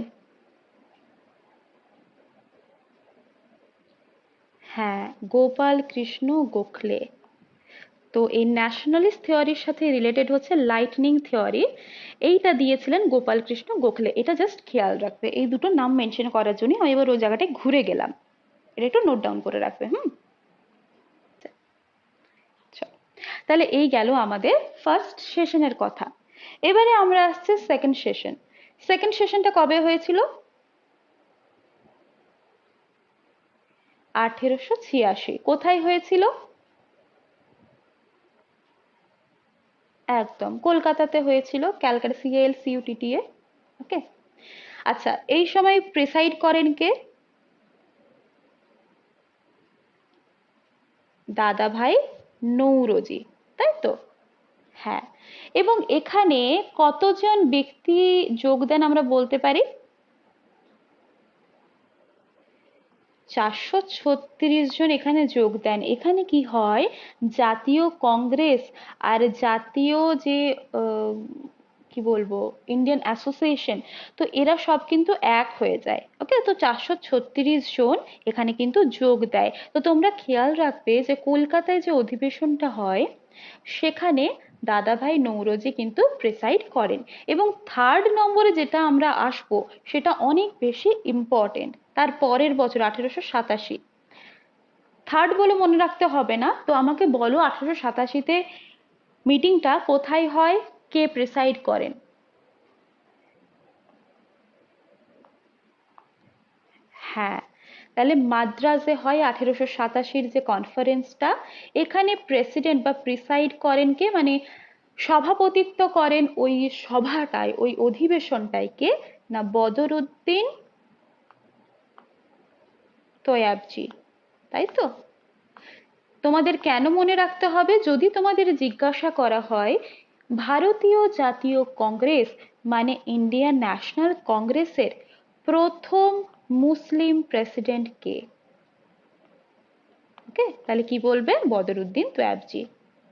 S1: হ্যাঁ, গোপাল কৃষ্ণ গোখলে। তো এই ন্যাশনালিস্ট থিওরির সাথে রিলেটেড হচ্ছে লাইটনিং থিওরি, এইটা দিয়েছিলেন গোপাল কৃষ্ণ গোখলে। এটা জাস্ট খেয়াল রাখবে, এই দুটো নাম মেনশন করার জন্য আমি এবার ওই জায়গাটায় ঘুরে গেলাম, এটা একটু নোট ডাউন করে রাখবে। চলো, তাহলে এই গেল আমাদের ফার্স্ট সেশনের কথা। এবারে আমরা আসছে সেকেন্ড সেশন। সেকেন্ড সেশনটা কবে হয়েছিল? 1886। কোথায় হয়েছিল? একদম কলকাতাতে হয়েছিল, ক্যালকাটা CALCUTTA। ওকে, আচ্ছা, এই সময় প্রেসাইড করেন কে? দাদাভাই নৌরোজি, তাই তো? হ্যাঁ, এবং এখানে কতজন ব্যক্তি যোগ দেন আমরা বলতে পারি? 436 জন এখানে যোগ দেন। এখানে কি হয়, জাতীয় কংগ্রেস আর জাতীয় যে আহ, কি বলবো, ইন্ডিয়ান অ্যাসোসিয়েশন, তো এরা সব কিন্তু এক হয়ে যায়। ওকে, তো 436 জন এখানে কিন্তু যোগ দেয়। তো তোমরা খেয়াল রাখবে যে কলকাতায় যে অধিবেশনটা হয় সেখানে দাদাভাই নৌরোজি কিন্তু প্রেসাইড করেন। এবং থার্ড নম্বরে যেটা আমরা আসবো সেটা অনেক বেশি ইম্পর্টেন্ট, তার পরের বছর 1887। থার্ড বলে মনে রাখতে হবে না, তো আমাকে বলো 1887-তে মিটিংটা কোথায় হয়, কে প্রেসাইড করেন? হ্যাঁ, তাহলে মাদ্রাজে হয় 1887-র যে কনফারেন্সটা। এখানে প্রেসিডেন্ট বা প্রিসাইড করেন কে, মানে সভাপতিত্ব করেন ওই সভাটায়, ওই অধিবেশনটায় কে? না, বদরুদ্দিন তৈয়াবজি, তাই তো? তোমাদের কেন মনে রাখতে হবে, যদি তোমাদের জিজ্ঞাসা করা হয় ভারতীয় জাতীয় কংগ্রেস মানে ইন্ডিয়ান ন্যাশনাল কংগ্রেসের প্রথম মুসলিম প্রেসিডেন্ট কে? ওকে, তাহলে কি বলবে? বদরুদ্দিন তৈয়াবজি।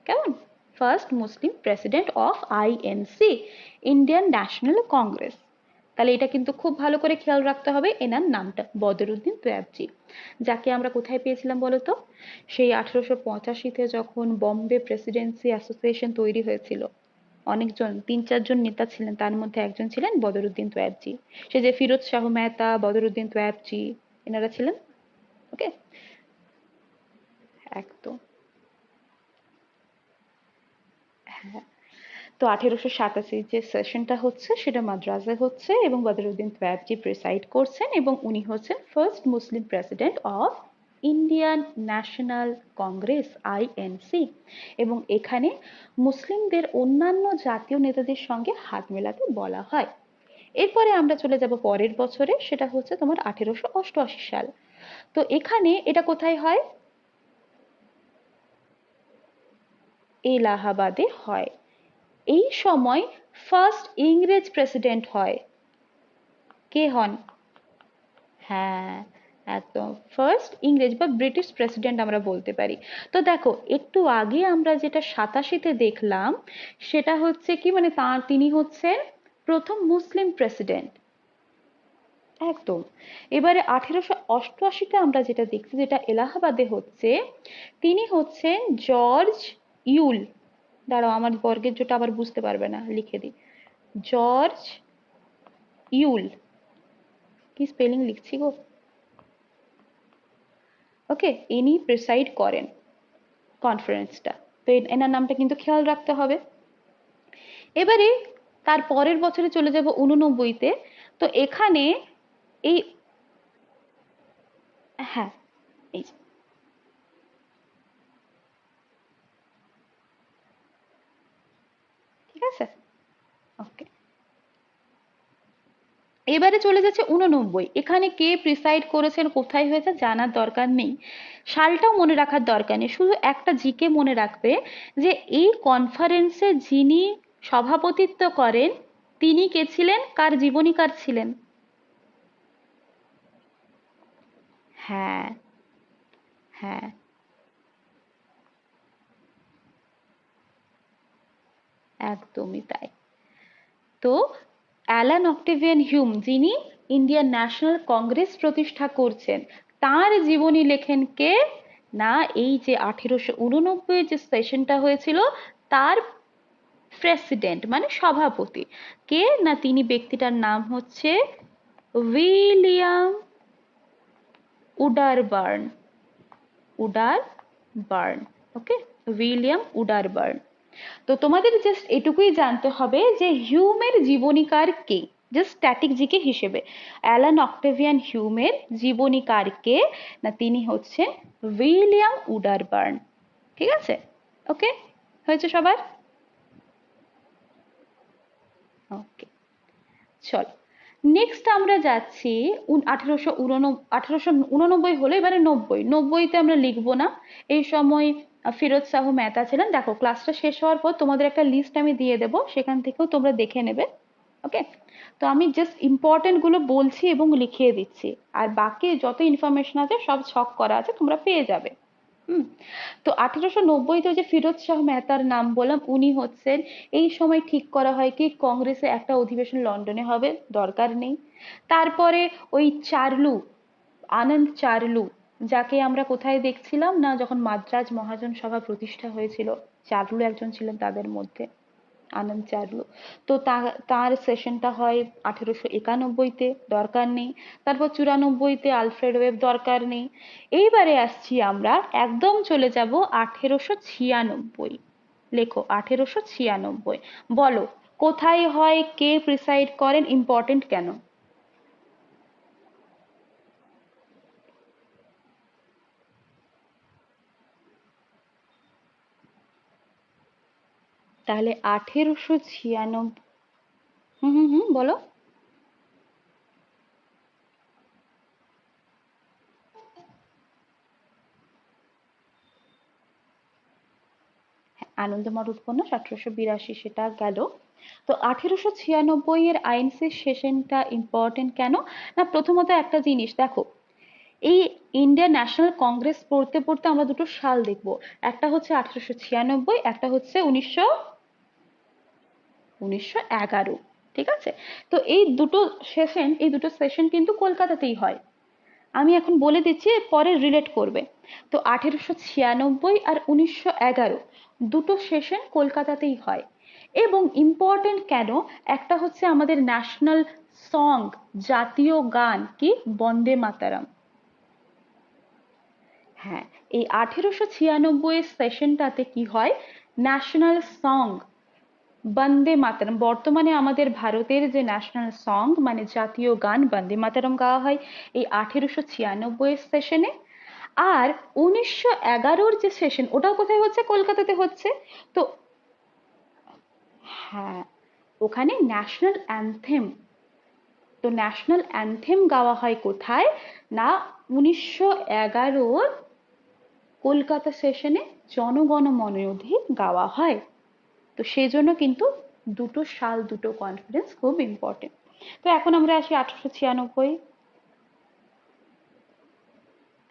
S1: কেমন? First Muslim president of INC, Indian national Congress. তাহলে এটা কিন্তু খুব ভালো করে খেয়াল রাখতে হবে, এনার নামটা বদরুদ্দিন তৈয়াবজি, যাকে আমরা কোথায় পেয়েছিলাম বলতো? সেই 1885-তে যখন বম্বে প্রেসিডেন্সি অ্যাসোসিয়েশন তৈরি হয়েছিল। অনেকজন, 3-4 জন নেতা ছিলেন, তার মধ্যে একজন ছিলেন বদরুদ্দিন তৈয়াবজি। সে যে ফিরোজ শাহ মেহতা, বদরুদ্দিন তৈয়াবজি, এনারা ছিলেন। ওকে, একদম। হ্যাঁ, তো 1887 যে সেশনটা হচ্ছে সেটা মাদ্রাজে হচ্ছে এবং বদরুদ্দিন তৈয়াবজি প্রিসাইড করছেন এবং উনি হচ্ছেন first Muslim president of Indian national Congress INC. এবং এখানে মুসলিমদের অন্যান্য জাতীয় নেতাদের সঙ্গে হাত মেলাতে বলা হয়। এরপরে আমরা চলে যাব পরের বছরে, সেটা হচ্ছে তোমার 1888 সাল। তো এখানে এটা কোথায় হয়? এলাহাবাদে হয়। এই সময় ফার্স্ট ইংরেজ প্রেসিডেন্ট হয়। কে হন? হ্যাঁ, একদম ফার্স্ট ইংরেজ বা ব্রিটিশ প্রেসিডেন্ট আমরা বলতে পারি। তো দেখো, একটু আগে আমরা যেটা 87-তে দেখলাম সেটা হচ্ছে কি, মানে তিনি হচ্ছেন প্রথম মুসলিম প্রেসিডেন্ট। একদম। এবারে 1888-তে আমরা যেটা দেখছি, যেটা এলাহাবাদে হচ্ছে, তিনি হচ্ছেন জর্জ ইউল। দাঁড়াও, আমার বর্গের জোটা আবার বুঝতে পারবে না, লিখে দিই। জর্জ ইউল। কি স্পেলিং লিখছি গো। ওকে, ইনি প্রিসাইড করেন কনফারেন্সটা। তো এনার নামটা কিন্তু খেয়াল রাখতে হবে। এবারে তার পরের বছরে চলে যাব 89-তে। তো এখানে এই, হ্যাঁ, এই যে, ঠিক আছে, ওকে। এবারে চলে যাচ্ছে 89। এখানে কে প্রিসাইড করেছেন, কোথায় হয়েছে জানার দরকার নেই, সালটাও মনে রাখার দরকার নেই, শুধু একটা জিকে মনে রাখবে যে এই কনফারেন্সে যিনি সভাপতিত্ব করেন তিনি কে ছিলেন, কার জীবনীকার ছিলেন? হ্যাঁ, হ্যাঁ, একদমই তাই। তো অ্যালান অক্টেভিয়ান হিউম, যিনি ইন্ডিয়ান ন্যাশনাল কংগ্রেস প্রতিষ্ঠা করছেন, তার জীবনী লেখেন কে? না, এই যে 1889 যে সেশনটা হয়েছিল তার প্রেসিডেন্ট মানে সভাপতি কে? না, তিনি ব্যক্তিটার নাম হচ্ছে উইলিয়াম উডারবার্ন। উডারবার্ন, ওকে, উইলিয়াম উডারবার্ন। তো তোমাদের জাস্ট এটুকুই জানতে হবে যে হিউমের জীবনীকার কে, জাস্ট স্ট্যাটিক জিকে হিসেবে। অ্যালান অক্টেভিয়ান হিউমের জীবনীকার কে? না, তিনি হচ্ছেন উইলিয়াম উডারবার্ন। ঠিক আছে, ওকে, হয়েছে সবার? ওকে, চল। নেক্সট আমরা যাচ্ছি 1889 হলো, এবারে নব্বইতে আমরা লিখবো না, এই সময় ফিরোজ শাহ মেহতা ছিলেন। দেখো ক্লাসটা শেষ হওয়ার পর তোমাদের একটা লিস্ট আমি দিয়ে দেবো, সেখান থেকেও তোমরা দেখে নেবে। ওকে, তো আমি জাস্ট ইম্পর্টেন্ট গুলো বলছি এবং লিখিয়ে দিচ্ছি, আর বাকি যত ইনফরমেশন আছে সব ছক করা আছে, তোমরা পেয়ে যাবে। হুম। তো 1890-তে যে ফিরোজ শাহ মেহতার নাম বললাম, উনি হচ্ছেন, এই সময় ঠিক করা হয় কি কংগ্রেসে একটা অধিবেশন লন্ডনে হবে, দরকার নেই। তারপরে ওই চার্লু, আনন্দ চার্লু, যাকে আমরা কোথায় দেখছিলাম না, যখন মাদ্রাজ মহাজন সভা প্রতিষ্ঠা হয়েছিল, চার্লু একজন ছিলেন তাদের মধ্যে, আনন্দ চার্লু। তো তার সেশনটা হয় 1891-তে, দরকার নেই। তারপর 94-তে আলফ্রেড ওয়েব, দরকার নেই। এইবারে আসছি আমরা, একদম চলে যাব 1896। লেখো 1896। বলো কোথায় হয়, কে প্রিসাইড করেন, ইম্পর্টেন্ট কেন? তাহলে 1896। হুম হুম হুম, বলো। আনন্দমঠ উপন্যাস 1882, সেটা গেল। তো 1896 এর আইনসির সেশনটা ইম্পর্টেন্ট কেন? না প্রথমত একটা জিনিস দেখো, এই ইন্ডিয়ান ন্যাশনাল কংগ্রেস পড়তে পড়তে আমরা দুটো সাল দেখবো, একটা হচ্ছে 1896, একটা হচ্ছে 1911। ঠিক আছে, তো এই দুটো সেশন কিন্তু কলকাতাতেই হয়। আমি এখন বলে দিচ্ছি, পরে রিলেট করবে। তো 1896 আর 1911 দুটো সেশন কলকাতাতেই হয়। এবং ইম্পর্টেন্ট কেন, একটা হচ্ছে আমাদের ন্যাশনাল সং, জাতীয় গান কি, বন্দে মাতারাম। হ্যাঁ, এই 1896 সেশনটাতে কি হয়, ন্যাশনাল সং বন্দে মাতরম, বর্তমানে আমাদের ভারতের যে ন্যাশনাল সং মানে জাতীয় গান বন্দে মাতরম গাওয়া হয় এই 1896 সেশনে। আর 1911 যে সেশন, ওটাও কোথায় হচ্ছে, কলকাতাতে হচ্ছে। তো হ্যাঁ, ওখানে ন্যাশনাল অ্যানথেম, তো ন্যাশনাল অ্যানথেম গাওয়া হয় কোথায় না, 1911 কলকাতা সেশনে জনগণ মন অধি গাওয়া হয়। তো সেজন্য কিন্তু দুটো সাল, দুটো কনফারেন্স খুব ইম্পর্টেন্ট। তো এখন আমরা আসি 1896।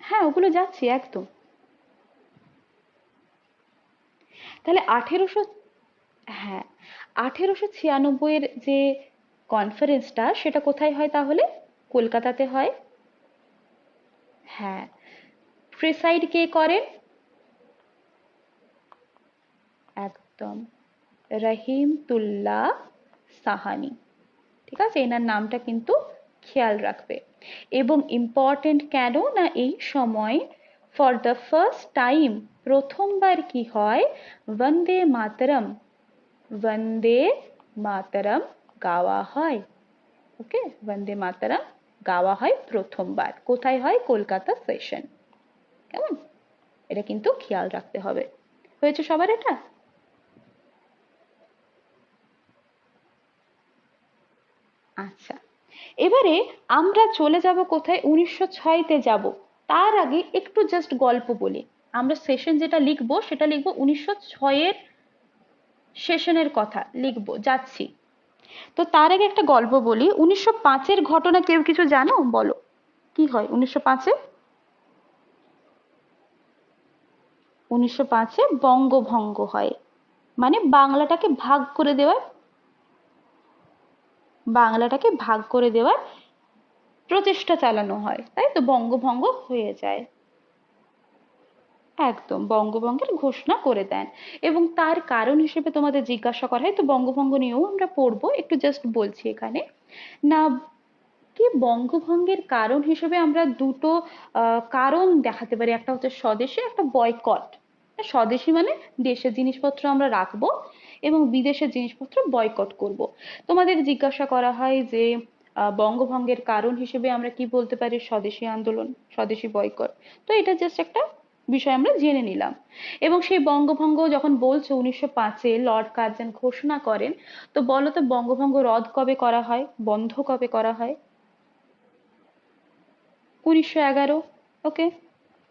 S1: হ্যাঁ, ওগুলো যাচ্ছি একদম। তাহলে 1800, হ্যাঁ, 1896 এর যে কনফারেন্সটা, সেটা কোথায় হয় তাহলে, কলকাতাতে হয়। হ্যাঁ, প্রেসাইড কে করেন, একদম রহিমতুল্লাহ সাহানি। ঠিক আছে, এনার নামটা কিন্তু খেয়াল রাখবে। এবং ইম্পর্টেন্ট কেন না, এই সময় ফর দ্য ফার্স্ট টাইম, প্রথমবার কি হয়, বন্দে মাতরম, বন্দে মাতরম গাওয়া হয়। ওকে, বন্দে মাতরম গাওয়া হয় প্রথমবার, কোথায় হয়, কলকাতা সেশন। কেমন, এটা কিন্তু খেয়াল রাখতে হবে। হয়েছে সবার এটা? আচ্ছা, এবারে আমরা চলে যাব কোথায়, 1906-তে যাব। তার আগে একটু জাস্ট গল্প বলি। আমরা সেশন যেটা লিখবো সেটা লিখবো 1906-এর সেশনের কথা লিখবো যাচ্ছি। তো তার আগে একটা গল্প বলি, 1905-এর ঘটনা কেউ কিছু জানো, বলো কি হয় 1905-এ। 1905-এ বঙ্গভঙ্গ হয়, মানে বাংলাটাকে ভাগ করে দেওয়ার প্রচেষ্টা চালানো হয়, তাই তো, বঙ্গভঙ্গ হয়ে যায়। একদম বঙ্গভঙ্গের ঘোষণা করে দেন। এবং তার কারণ হিসেবে তোমাদের জিজ্ঞাসা করা হয়, তো বঙ্গভঙ্গ নিয়েও আমরা পড়বো, একটু জাস্ট বলছি এখানে না, কি বঙ্গভঙ্গের কারণ হিসেবে আমরা দুটো কারণ দেখাতে পারি, একটা হচ্ছে স্বদেশী, একটা বয়কট। স্বদেশী মানে দেশের জিনিসপত্র আমরা রাখবো এবং বিদেশের জিনিসপত্র বয়কট করব। তোমাদের জিজ্ঞাসা করা হয় যে বঙ্গভঙ্গের কারণ হিসেবে আমরা কি বলতে পারি, স্বদেশী আন্দোলন, স্বদেশী বয়কট। তো এটা জাস্ট একটা বিষয় আমরা জেনে নিলাম। এবং সেই বঙ্গভঙ্গ যখন বলছো 1905-এ লর্ড কার্জন ঘোষণা করেন, তো বলো তো বঙ্গভঙ্গ রদ কবে করা হয়, বন্ধ কবে করা হয়? 1911। ওকে,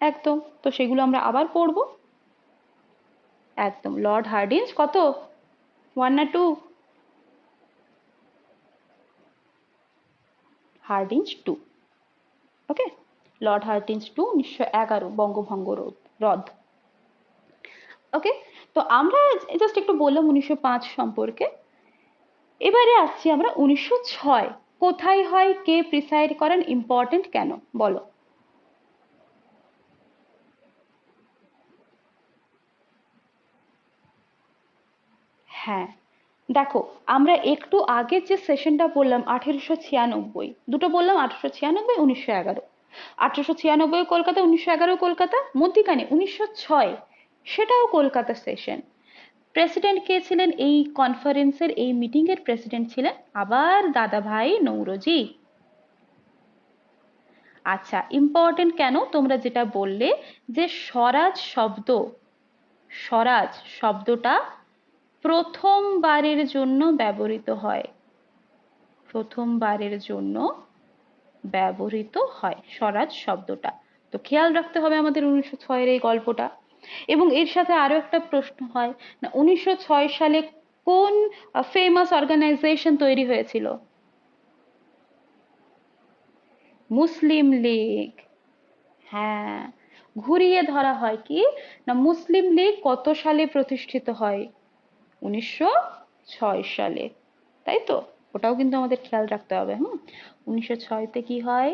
S1: একদম। তো সেগুলো আমরা আবার পড়বো। একদম, লর্ড হার্ডিঞ্জ কত, 1 না 2? হার্ডিঞ্জ 2। ওকে, লর্ড হার্ডিঞ্জ 2, 1911 বঙ্গভঙ্গ রদ। ওকে, তো আমরা জাস্ট একটু বললাম 1905 সম্পর্কে। এবারে আসছি আমরা 1906। কোথায় হয়, কে প্রিসাইড করেন, ইম্পর্টেন্ট কেন, বলো? হ্যাঁ, দেখো, আমরা একটু আগের যে সেশনটা বললাম 1896, দুটো বললাম, 1896, 1911। 1896 কলকাতা, 1911 কলকাতা, মধ্যিখানে 1906 সেটাও কলকাতা সেশন। প্রেসিডেন্ট কে ছিলেন এই কনফারেন্সের, এই মিটিং এর প্রেসিডেন্ট ছিলেন আবার দাদাভাই নৌরোজি। আচ্ছা, ইম্পর্টেন্ট কেন, তোমরা যেটা বললে যে স্বরাজ শব্দটা প্রথমবারের জন্য ব্যবহৃত হয়, প্রথমবারের জন্য ব্যবহৃত হয় স্বরাজ শব্দটা। তো খেয়াল রাখতে হবে আমাদের 1906-এর এই গল্পটা। এবং এর সাথে আরো একটা প্রশ্ন হয় না, 1906 সালে কোন ফেমাস অর্গানাইজেশন তৈরি হয়েছিল? মুসলিম লীগ। হ্যাঁ, ঘুরিয়ে ধরা হয় কি না, মুসলিম লীগ কত সালে প্রতিষ্ঠিত হয়? 1906 সালে, তাই তো? ওটাও কিন্তু আমাদের খেয়াল রাখতে হবে। 1906-তে কি হয়,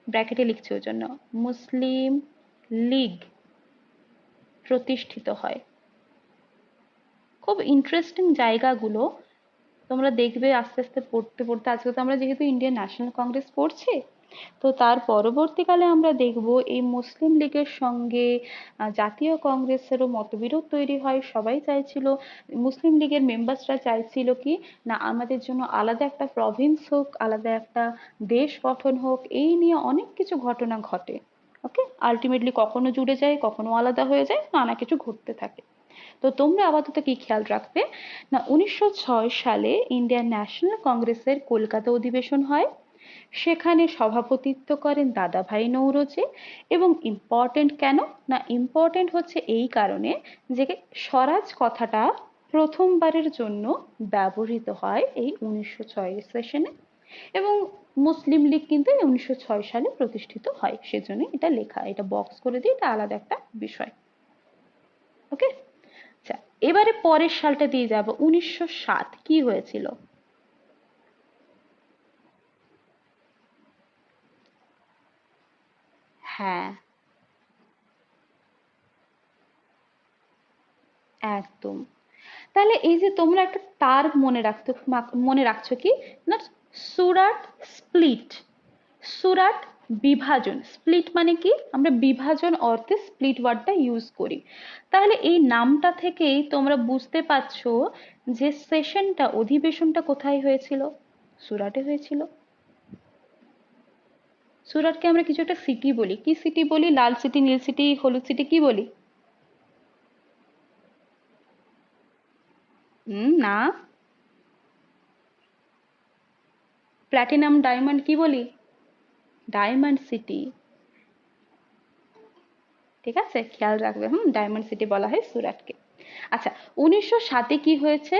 S1: ব্র্যাকেটে লিখছি ওর জন্য, মুসলিম লীগ প্রতিষ্ঠিত হয়। খুব ইন্টারেস্টিং জায়গাগুলো তোমরা দেখবে আস্তে আস্তে পড়তে পড়তে। আজকে তো আমরা যেহেতু ইন্ডিয়ান ন্যাশনাল কংগ্রেস পড়ছি, তো তার পরবর্তীকালে আমরা দেখব এই মুসলিম লীগের সঙ্গে জাতীয় কংগ্রেসেরও মতবিরোধ তৈরি হয়। সবাই চাইছিল, মুসলিম লীগের মেম্বার্সরা চাইছিল কি না, আমাদের জন্য আলাদা একটা প্রভিন্স হোক, আলাদা একটা দেশ গঠন হোক, এই নিয়ে অনেক কিছু ঘটনা ঘটে। ওকে, আলটিমেটলি কখনো জুড়ে যায়, কখনো আলাদা হয়ে যায়, নানা কিছু ঘটতে থাকে। তো তোমরা আপাতত কি খেয়াল রাখবে না, 1906 সালে ইন্ডিয়ান ন্যাশনাল কংগ্রেসের কলকাতা অধিবেশন হয়। সেখানে সভাপতিত্ব করেন দাদাভাই নৌরোজি। এবং ইম্পর্টেন্ট কেন না, ইম্পর্টেন্ট হচ্ছে এই কারণে যে স্বরাজ কথাটা প্রথমবারের জন্য ব্যবহৃত হয় এই 1906 সেশনে। এবং মুসলিম লীগ কিন্তু 1906 সালে প্রতিষ্ঠিত হয়, সেজন্য এটা লেখা, এটা বক্স করে দিয়ে, এটা আলাদা একটা বিষয়। ওকে, আচ্ছা, এবারে পরের সালটা দিয়ে যাব, 1907 কি হয়েছিল? হ্যাঁ, একদম। তাহলে এই যে তোমরা একটা টার্ম মনে রাখছো কি না, সুরাট স্প্লিট। সুরাট বিভাজন, স্প্লিট মানে কি, আমরা বিভাজন অর্থে স্প্লিট ওয়ার্ডটা ইউজ করি। তাহলে এই নামটা থেকেই তোমরা বুঝতে পারছো যে সেশনটা, অধিবেশনটা কোথায় হয়েছিল? সুরাটে হয়েছিল। সুরাটকে আমরা কিছু একটা সিটি বলি, কি সিটি বলি? লাল সিটি, নীল সিটি, হলুদ সিটি, কি বলি? না, প্ল্যাটিনাম ডায়মন্ড কি বলি? Diamond city. ঠিক আছে, খেয়াল রাখবে। ডায়মন্ড সিটি বলা হয় সুরাটকে। আচ্ছা, 1907-এ কি হয়েছে,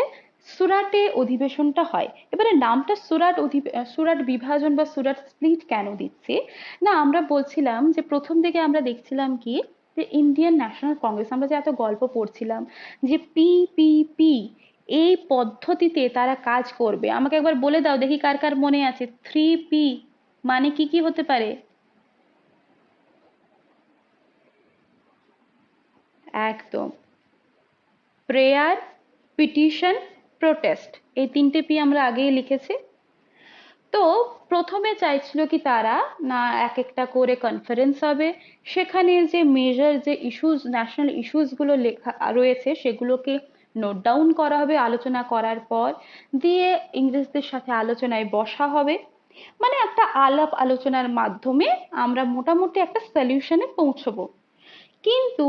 S1: সুরাটে অধিবেশনটা হয়। এবারে নামটা সুরাট বিভাজন বা সুরাট স্প্লিট কেন দিচ্ছে না, আমরা বলছিলাম যে প্রথম দিকে আমরা দেখছিলাম কি যে ইন্ডিয়ান ন্যাশনাল কংগ্রেস, আমরা যে এত গল্প পড়ছিলাম যে পিপিপি, এই পদ্ধতিতে তারা কাজ করবে। আমাকে একবার বলে দাও দেখি কার কার মনে আছে 3P মানে কি কি হতে পারে? একদম, প্রেয়ার, পিটিশন, প্রোটেস্ট, এই 3টে P আমরা আগেই লিখেছি। তো প্রথমে চাইছিল কি তারা না, এক একটা করে কনফারেন্স হবে, সেখানে যে মেজর যে ইস্যুস, ন্যাশনাল ইস্যুস গুলো লেখা রয়েছে সেগুলোকে নোট ডাউন করা হবে আলোচনা করার পর, দিয়ে ইংরেজদের সাথে আলোচনায় বসা হবে। মানে একটা আলাপ আলোচনার মাধ্যমে আমরা মোটামুটি একটা সলিউশনে পৌঁছবো। কিন্তু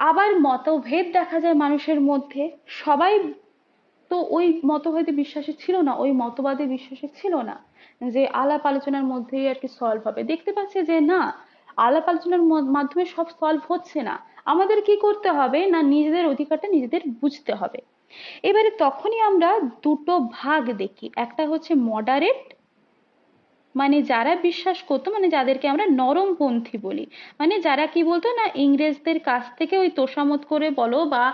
S1: আবার মতভেদ দেখা যায় মানুষের মধ্যে। সবাই তো ওই মতভেদে বিশ্বাসী ছিল না, ওই মতবাদে বিশ্বাসী ছিল না যে আলাপ আলোচনার মধ্যেই আর কি সলভ হবে। দেখতে পাচ্ছে যে না, আলাপ আলোচনার মাধ্যমে সব সলভ হচ্ছে না, আমাদের কি করতে হবে না, নিজেদের অধিকারটা নিজেদের বুঝতে হবে। এবারে তখনই আমরা দুটো ভাগ দেখি, একটা হচ্ছে মডারেট, মানে যারা বিশ্বাস করতো, মানে যাদেরকে আমরা নরমপন্থী বলি, মানে যারা কি বলতো না, ইংরেজদের কাছ থেকে ওই তোষামোদ করে বলো বা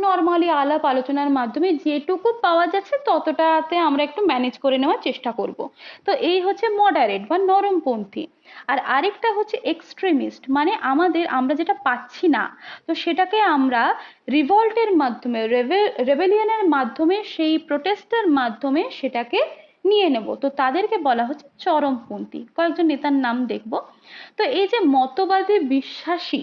S1: নর্মালি আলাপ আলোচনার মাধ্যমে যেটুকু পাওয়া যাচ্ছে ততটাতে আমরা একটু ম্যানেজ করে নেওয়ার চেষ্টা করব। তো এই হচ্ছে মডারেট বা নরমপন্থী। আর আরেকটা হচ্ছে এক্সট্রিমিস্ট, মানে আমরা যেটা পাচ্ছি না, তো সেটাকে আমরা রিভল্টের মাধ্যমে, রেবেলিয়নের মাধ্যমে, সেই প্রোটেস্টের মাধ্যমে সেটাকে নিয়ে নেব, তো তাদেরকে বলা হচ্ছে চরমপন্থী। কয়েকজন নেতার নাম দেখব। তো এই যে মতবাদে বিশ্বাসী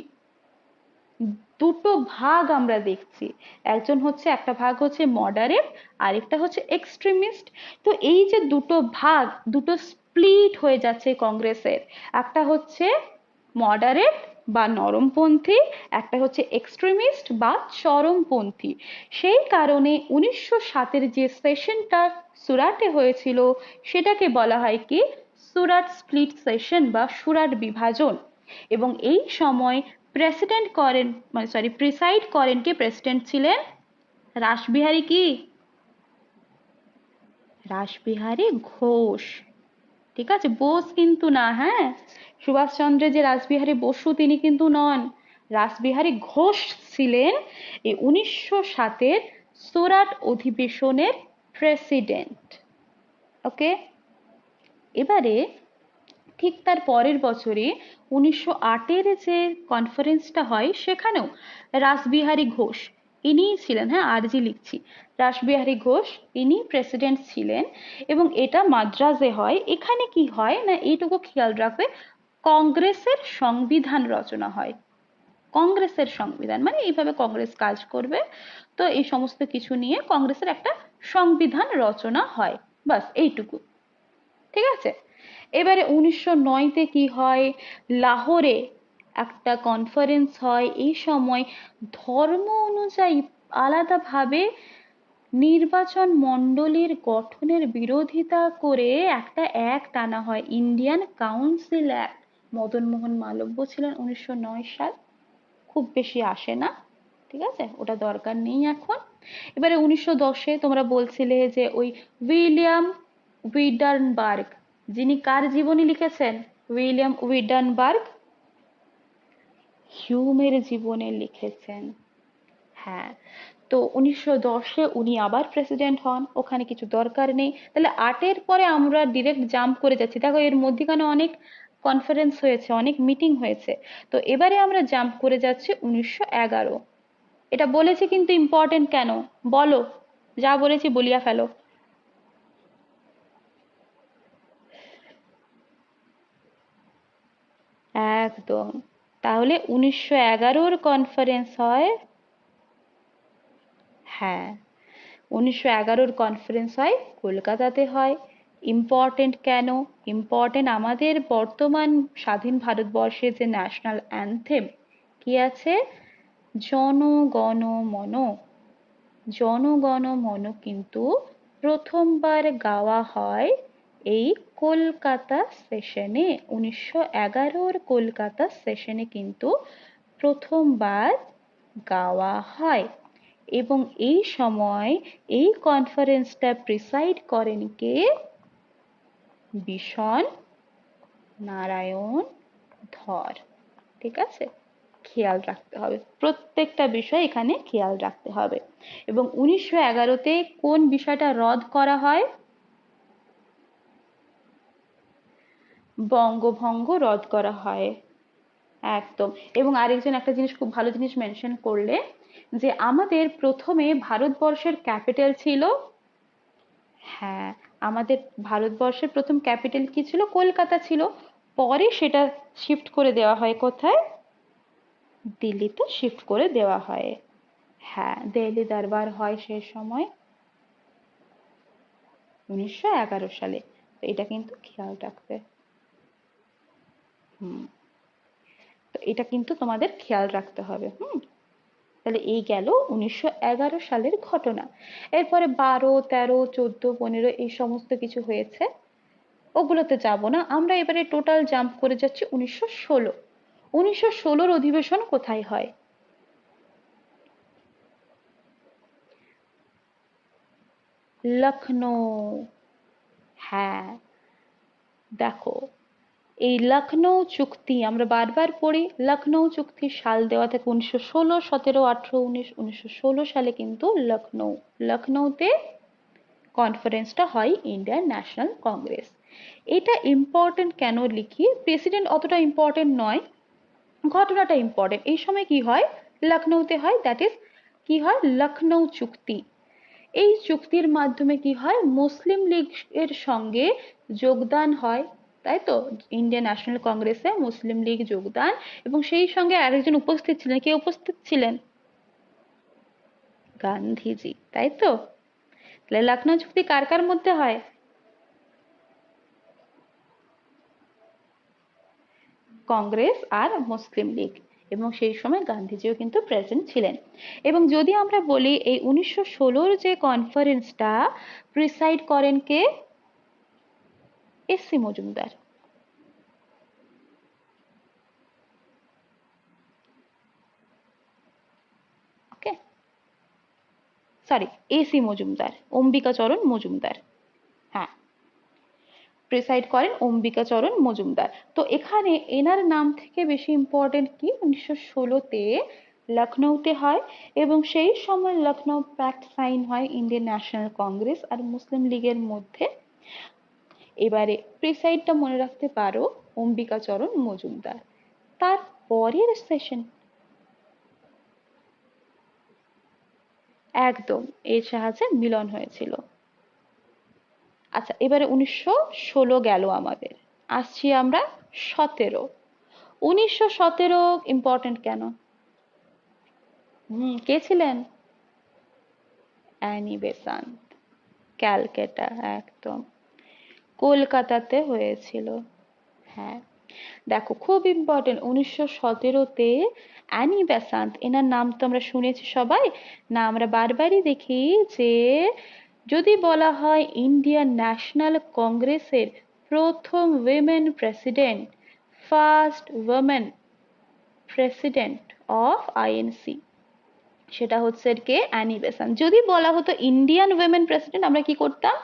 S1: দুটো ভাগ আমরা দেখছি, একজন হচ্ছে, একটা ভাগ হচ্ছে মডারেট, আরেকটা হচ্ছে এক্সট্রিমিস্ট। তো এই যে দুটো ভাগ, দুটো স্প্লিট হয়ে যাচ্ছে কংগ্রেসের, একটা হচ্ছে মডারেট বা নরমপন্থী, একটা হচ্ছে এক্সট্রিমিস্ট বা চরমপন্থী। সেই কারণে 1907-এর যে সেশনটা সুরাটে হয়েছিল সেটাকে বলা হয় কি, সুরাট স্প্লিট সেশন বা সুরাট বিভাজন। এবং এই সময় প্রেসিডেন্ট করেন, মানে সরি, প্রিসাইড করেন কে, প্রেসিডেন্ট ছিলেন রাসবিহারী কি, রাসবিহারী ঘোষ। ঠিক আছে, বোস কিন্তু না, হ্যাঁ, সুভাষচন্দ্রের যে রাসবিহারী বসু তিনি কিন্তু নন, রাসবিহারী ঘোষ ছিলেন এই 1907-এর সুরাট অধিবেশনের প্রেসিডেন্ট। ওকে, এবারে ঠিক তার পরের বছরে 1908-এর যে কনফারেন্সটা হয় সেখানেও রাসবিহারী ঘোষ ইনিই ছিলেন, হ্যাঁ আরজি লিখছি, রাসবিহারী ঘোষ ইনি প্রেসিডেন্ট ছিলেন। এবং এটা মাদ্রাজে হয়। এখানে কি হয় না, এইটুকু খেয়াল রাখবে, কংগ্রেসের সংবিধান রচনা হয়। কংগ্রেসের সংবিধান মানে এইভাবে কংগ্রেস কাজ করবে, তো এই সমস্ত কিছু নিয়ে কংগ্রেসের একটা সংবিধান রচনা হয়, বাস এইটুকু। ঠিক আছে, এবারে 1909-তে কি হয়, লাহোরে একটা কনফারেন্স হয়। এই সময় ধর্ম অনুযায়ী আলাদাভাবে নির্বাচন মণ্ডলীর গঠনের বিরোধিতা করে একটা অ্যাক্ট আনা হয়, Indian council act. Madan Mohan Malviya ছিলেন 1909 সাল, খুব বেশি আসে না, ঠিক আছে, ওটা দরকার নেই এখন। এবারে 1910-এ তোমরা বলছিলে যে ওই উইলিয়াম উইডার্নবার্গ, যিনি কার জীবনী লিখেছেন, উইলিয়াম উইডার্নবার্গ হিউমের জীবনে লিখেছেন। হ্যাঁ, তো 1910-এ উনি আবার প্রেসিডেন্ট হন, ওখানে কিছু দরকার নেই। তাহলে 8-এর পরে আমরা ডিরেক্ট জাম্প করে যাচ্ছি, দেখো এর মধ্যেখানে অনেক কনফারেন্স হয়েছে, অনেক মিটিং হয়েছে। তো এবারে আমরা জাম্প করে যাচ্ছি 1911। এটা বলেছি কিন্তু ইম্পর্টেন্ট কেন, বলো, যা বলেছি বলিয়া ফেলো। একদম, তাহলে 1911-র কনফারেন্স হয়, হ্যাঁ 1911-র কনফারেন্স হয় কলকাতাতে হয়। ইম্পর্টেন্ট কেন, ইম্পর্টেন্ট আমাদের বর্তমান স্বাধীন ভারতবর্ষের যে ন্যাশনাল অ্যানথেম কি আছে, জনগণ মন। জনগণ মন কিন্তু প্রথমবার গাওয়া হয় এই কলকাতা সেশনে, 1911-র কলকাতা সেশনে কিন্তু প্রথমবার গাওয়া হয়। এবং এই সময় এই কনফারেন্সটা প্রিসাইড করেন কে, বিষণ নারায়ণ ধর। ঠিক আছে, খেয়াল রাখতে হবে, প্রত্যেকটা বিষয় এখানে খেয়াল রাখতে হবে। এবং 1911-তে কোন বিষয়টা রদ করা হয়, বঙ্গভঙ্গ রদ করা হয়, একদম। এবং আরেকজন একটা জিনিস, খুব ভালো জিনিস মেনশন করলে, যে আমাদের প্রথমে ভারতবর্ষের ক্যাপিটাল ছিল, হ্যাঁ আমাদের ভারতবর্ষের প্রথম ক্যাপিটাল কি ছিল, কলকাতা ছিল, পরে সেটা শিফট করে দেওয়া হয় কোথায়, দিল্লিতে শিফট করে দেওয়া হয়। হ্যাঁ, দিল্লি দরবার হয় সে সময় 1911 সালে, তো এটা কিন্তু খেয়াল রাখবে। হুম, তো এটা কিন্তু তোমাদের খেয়াল রাখতে হবে। তাহলে এই গেল 1911 সালের ঘটনা। এরপরে 12, 13, 14, 15 এই সমস্ত কিছু হয়েছে, ওগুলোতে যাব না। আমরা এবারে টোটাল জাম্প করে যাচ্ছি 1916। 1916 অধিবেশন কোথায় হয়? লখনৌ। হ্যাঁ, দেখো এই লখনৌ চুক্তি আমরা বারবার পড়ি, লখনৌ চুক্তির সাল দেওয়া থাকে 1916, 17, 18, 19। 1916 সালে কিন্তু লখনৌতে কনফারেন্সটা হয় ইন্ডিয়ান ন্যাশনাল কংগ্রেস। এটা ইম্পর্টেন্ট কেন লিখি? প্রেসিডেন্ট অতটা ইম্পর্টেন্ট নয়, ঘটনাটা ইম্পর্টেন্ট। এই সময় কি হয়? লখনৌতে হয়, দ্যাট ইজ কি হয়? লখনৌ চুক্তি। এই চুক্তির মাধ্যমে কি হয়? মুসলিম লীগের সঙ্গে যোগদান হয়, তাই তো? ইন্ডিয়ান ন্যাশনাল কংগ্রেসে মুসলিম লীগ যোগদান, এবং সেই সঙ্গে আরেকজন উপস্থিত ছিলেন। কে উপস্থিত ছিলেন? গান্ধীজি, তাই তো? তাহলে লখনৌ চুক্তি কার কার মধ্যে হয়? কংগ্রেস আর মুসলিম লীগ, এবং সেই সময় গান্ধীজিও কিন্তু প্রেজেন্ট ছিলেন। এবং যদি আমরা বলি এই 1916 যে কনফারেন্সটা প্রিসাইড করেন কে? S C Majumdar. Okay, sorry, AC Majumdar, Ambikacharan Majumdar. হ্যাঁ, প্রিসাইড করেন অম্বিকাচরণ মজুমদার। তো এখানে এনার নাম থেকে বেশি ইম্পর্টেন্ট কি? 1916-তে লখনৌতে হয়, এবং সেই সময় লখনৌ প্যাক্ট সাইন হয় ইন্ডিয়ান ন্যাশনাল কংগ্রেস আর মুসলিম লীগের মধ্যে। এবারে প্রিসাইডটা মনে রাখতে পারো, অম্বিকাচরণ মজুমদার। তার পরের সেশন, একদম এর সাহায্যে মিলন হয়েছিল। আচ্ছা, এবারে 1916 গেল আমাদের, আসছি আমরা 17। 1917 ইম্পর্টেন্ট কেন? কে ছিলেন? অ্যানি বেসান্ট, ক্যালকাটা, একদম কলকাতাতে হয়েছিল। হ্যাঁ, দেখো খুব ইম্পর্টেন্ট, 1917-তে অ্যানি বেসান্ট, এনার নাম তো আমরা শুনেছি সবাই না? আমরা বারবারই দেখি যে যদি বলা হয় ইন্ডিয়ান ন্যাশনাল কংগ্রেসের প্রথম women president, first women president of INC, সেটা হচ্ছে কে? Annie Besant. যদি বলা হতো ইন্ডিয়ান উইমেন প্রেসিডেন্ট, আমরা কি করতাম?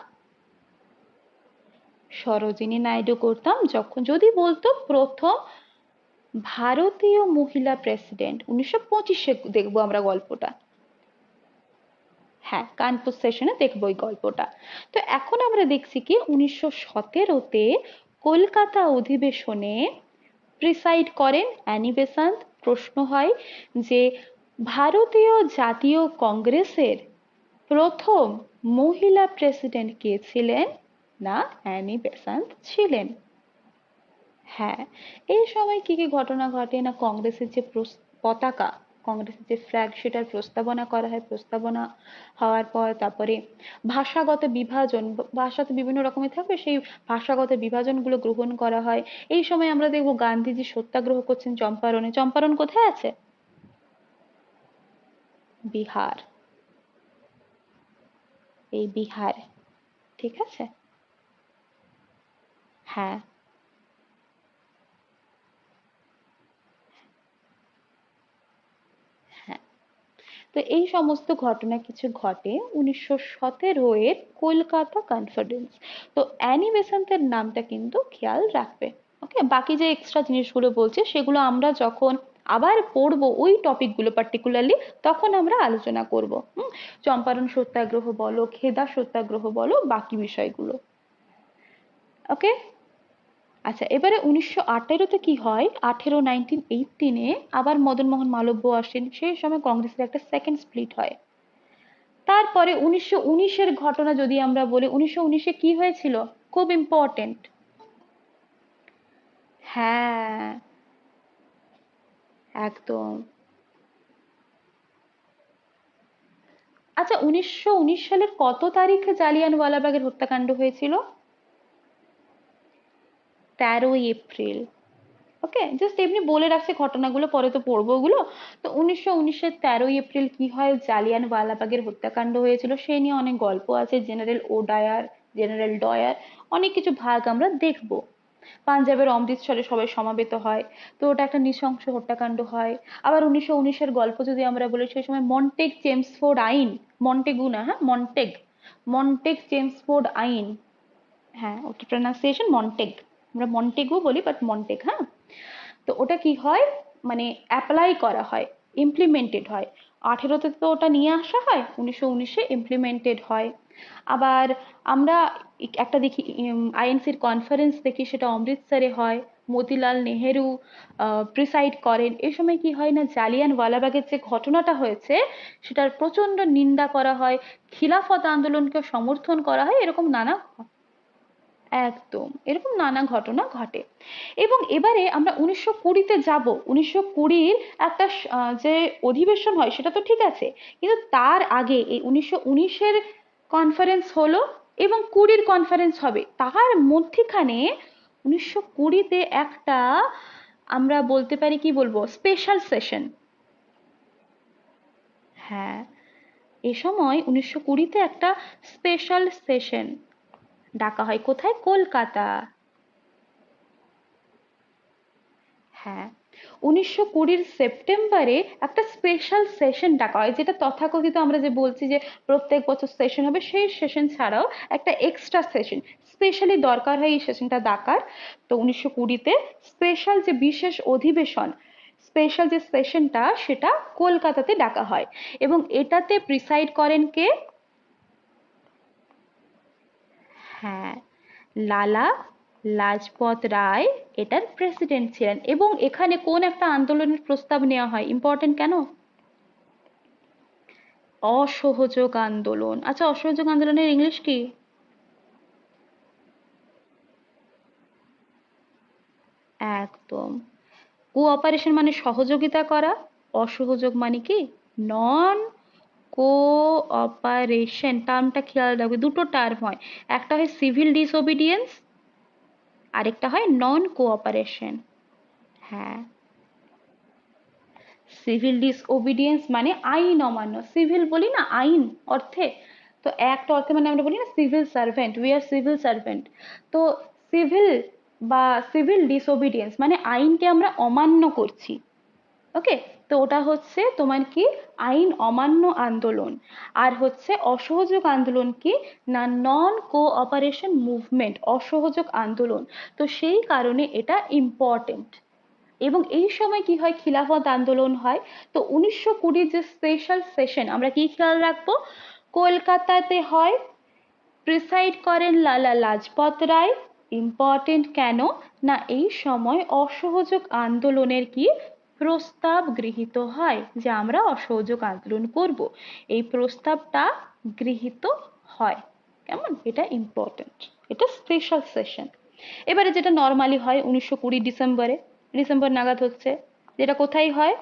S1: সরোজিনী নাইডু করতাম। যখন যদি বলতো প্রথম ভারতীয় মহিলা প্রেসিডেন্ট, 1925-এ দেখবো আমরা গল্পটা। হ্যাঁ, কানপুর সেশনে দেখবো এই গল্পটা। তো এখন আমরা দেখছি কি 1917-তে কলকাতা অধিবেশনে প্রিসাইড করেন অ্যানি বেসান্ট। প্রশ্ন হয় যে ভারতীয় জাতীয় কংগ্রেসের প্রথম মহিলা প্রেসিডেন্ট কে ছিলেন? না, অ্যানি বেসান্ট ছিলেন। হ্যাঁ, এই সময় কি কি ঘটনা ঘটে না? কংগ্রেসের যে পতাকা, কংগ্রেসের যে ফ্ল্যাগ, সেটার প্রস্তাবনা করা হয়। প্রস্তাবনা হওয়ার পর তারপরে ভাষাগত বিভাজন, ভাষা তো বিভিন্ন রকমের থাকবে, সেই ভাষাগত বিভাজনগুলো গ্রহণ করা হয়। এই সময় আমরা দেখবো গান্ধীজি সত্যাগ্রহ করছেন চম্পারণে। চম্পারণ কোথায় আছে? বিহার, এই বিহার, ঠিক আছে। হ্যাঁ, হ্যাঁ। তো এই সমস্ত ঘটনা কিছু ঘটে 1917 এর কলকাতা কনফারেন্স। তো অ্যানি বেসান্তের নামটা কিন্তু খেয়াল রাখবে। ওকে, বাকি যে এক্সট্রা জিনিসগুলো বলছে সেগুলো আমরা যখন আবার পড়বো ওই টপিকগুলো পার্টিকুলারলি, তখন আমরা আলোচনা করব। চম্পারণ সত্যাগ্রহ বলো, খেদা সত্যাগ্রহ বলো, বাকি বিষয়গুলো। ওকে। আচ্ছা, এবারে 1918-তে কি হয়? 1918 আবার মদন মোহন মালব্য আসেন। সেই সময় কংগ্রেসের একটা সেকেন্ড স্প্লিট হয়। তারপরে 1919-এর ঘটনা যদি আমরা বলি, 1919-এ কি হয়েছিল? খুব ইম্পর্টেন্ট। হ্যাঁ, একদম। আচ্ছা, 1919 সালের কত তারিখে জালিয়ানওয়ালাবাগের হত্যাকাণ্ড হয়েছিল? 13 এপ্রিল। ওকে, জাস্ট এমনি বলে রাখছি ঘটনাগুলো, পরে তো পড়বো ওগুলো। তো 1919-এর 13ই এপ্রিল কি হয়, জালিয়ানওয়ালাবাগের হত্যাকাণ্ড হয়েছিল, সে নিয়ে অনেক গল্প আছে, জেনারেল ওডায়ার, জেনারেল ডয়ার, অনেক কিছু ভাগ আমরা দেখবো। পাঞ্জাবের অমৃতসরে সবাই সমাবেত হয়, তো ওটা একটা নৃশংস হত্যাকাণ্ড হয়। আবার 1919-এর গল্প যদি আমরা বলি, সেই সময় মন্টেগ চেমসফোর্ড আইন, মন্টেগু না, হ্যাঁ মন্টেগ, মন্টেগ চেমসফোর্ড আইন, হ্যাঁ ওটা প্রনাউন্সিয়েশন মন্টেগ, আমরা মন্টেগু বলি বাট মন্টেগ, হ্যাঁ। তো ওটা কি হয়, মানে অ্যাপ্লাই করা হয়, ইমপ্লিমেন্টেড হয়। 18তে তো ওটা নিয়ে আসা হয়, 1919-এ ইমপ্লিমেন্টেড হয়। আবার আমরা একটা দেখি, আইএনসির কনফারেন্স দেখি, সেটা অমৃতসরে হয়, মতিলাল নেহেরু প্রিসাইড করেন। এই সময় কি হয় না, জালিয়ানওয়ালাবাগের যে ঘটনাটা হয়েছে সেটার প্রচন্ড নিন্দা করা হয়, খিলাফত আন্দোলনকে সমর্থন করা হয়, এরকম নানা, একদম এরকম নানা ঘটনা ঘটে। এবং এবারে আমরা 1920-তে যাব। 1920-র একটা যে অধিবেশন হয় সেটা তো ঠিক আছে, কিন্তু তার আগে এই 1919-এর কনফারেন্স হলো এবং 20-র কনফারেন্স হবে, তার মধ্যিখানে 1920-তে একটা, আমরা বলতে পারি কি বলবো, স্পেশাল সেশন। হ্যাঁ, এ সময় 1920-তে একটা স্পেশাল সেশন ডাকা হয়, কোথায়, কলকাতা। হ্যাঁ, 1920-র সেপ্টেম্বরে একটা স্পেশাল সেশন ডাকা হয়, যেটা তথাকথিত আমরা যে বলছি যে প্রত্যেক বছর সেশন হবে, সেই সেশন ছাড়াও একটা এক্সট্রা সেশন স্পেশালি দরকার হয় এই সেশনটা ডাকার। তো 1920-তে স্পেশাল যে বিশেষ অধিবেশন, স্পেশাল যে সেশনটা, সেটা কলকাতাতে ডাকা হয়। এবং এটাতে প্রিসাইড করেন কে, হ্যাঁ, লালা লাজপত রায় এটার প্রেসিডেন্ট ছিলেন। এবং এখানে কোন একটা আন্দোলনের প্রস্তাব নেওয়া হয়, ইম্পর্টেন্ট কেন, অসহযোগ আন্দোলন। আচ্ছা, অসহযোগ আন্দোলনের ইংলিশ কি? একদম, কোঅপারেশন মানে সহযোগিতা করা, অসহযোগ মানে কি, নন কোঅপারেশন। টার্মটা খেয়াল রাখবে, দুটো টার্ম হয়, একটা হয় সিভিল ডিসওবিডিয়েন্স, আরেকটা হয় নন কোঅপারেশন। হ্যাঁ, সিভিল ডিসওবিডিয়েন্স মানে আইন অমান্য, সিভিল বলি না আইন অর্থে, তো অ্যাক্ট অর্থে মানে আমরা বলি না civil servant, we are civil servant. তো সিভিল বা সিভিল ডিসওবিডিয়েন্স মানে আইনকে আমরা অমান্য করছি, ওকে। তো ওটা হচ্ছে তোমার কি, আইন অমান্য আন্দোলন। আর হচ্ছে অসহযোগ আন্দোলন কি না, নন কোঅপারেশন মুভমেন্ট, অসহযোগ আন্দোলন। তো সেই কারণে এটা ইম্পর্টেন্ট। এবং এই সময় কি হয়, খিলাফত আন্দোলন হয়। তো 1920 যে স্পেশাল সেশন, আমরা কি খেয়াল রাখবো, কলকাতাতে হয়, প্রিসাইড করেন লালা লাজপত রায়। ইম্পর্টেন্ট কেন না, এই সময় অসহযোগ আন্দোলনের কি প্রস্তাব গৃহীত হয়, যে আমরা অসহযোগ আন্দোলন করব, এই প্রস্তাবটা গৃহীত হয়। কেমন, এটা ইম্পর্টেন্ট, এটা স্পেশাল সেশন। এবারে যেটা নর্মালি হয় 1920 ডিসেম্বরে, ডিসেম্বর নাগাদ হচ্ছে, যেটা কোথায় হয়,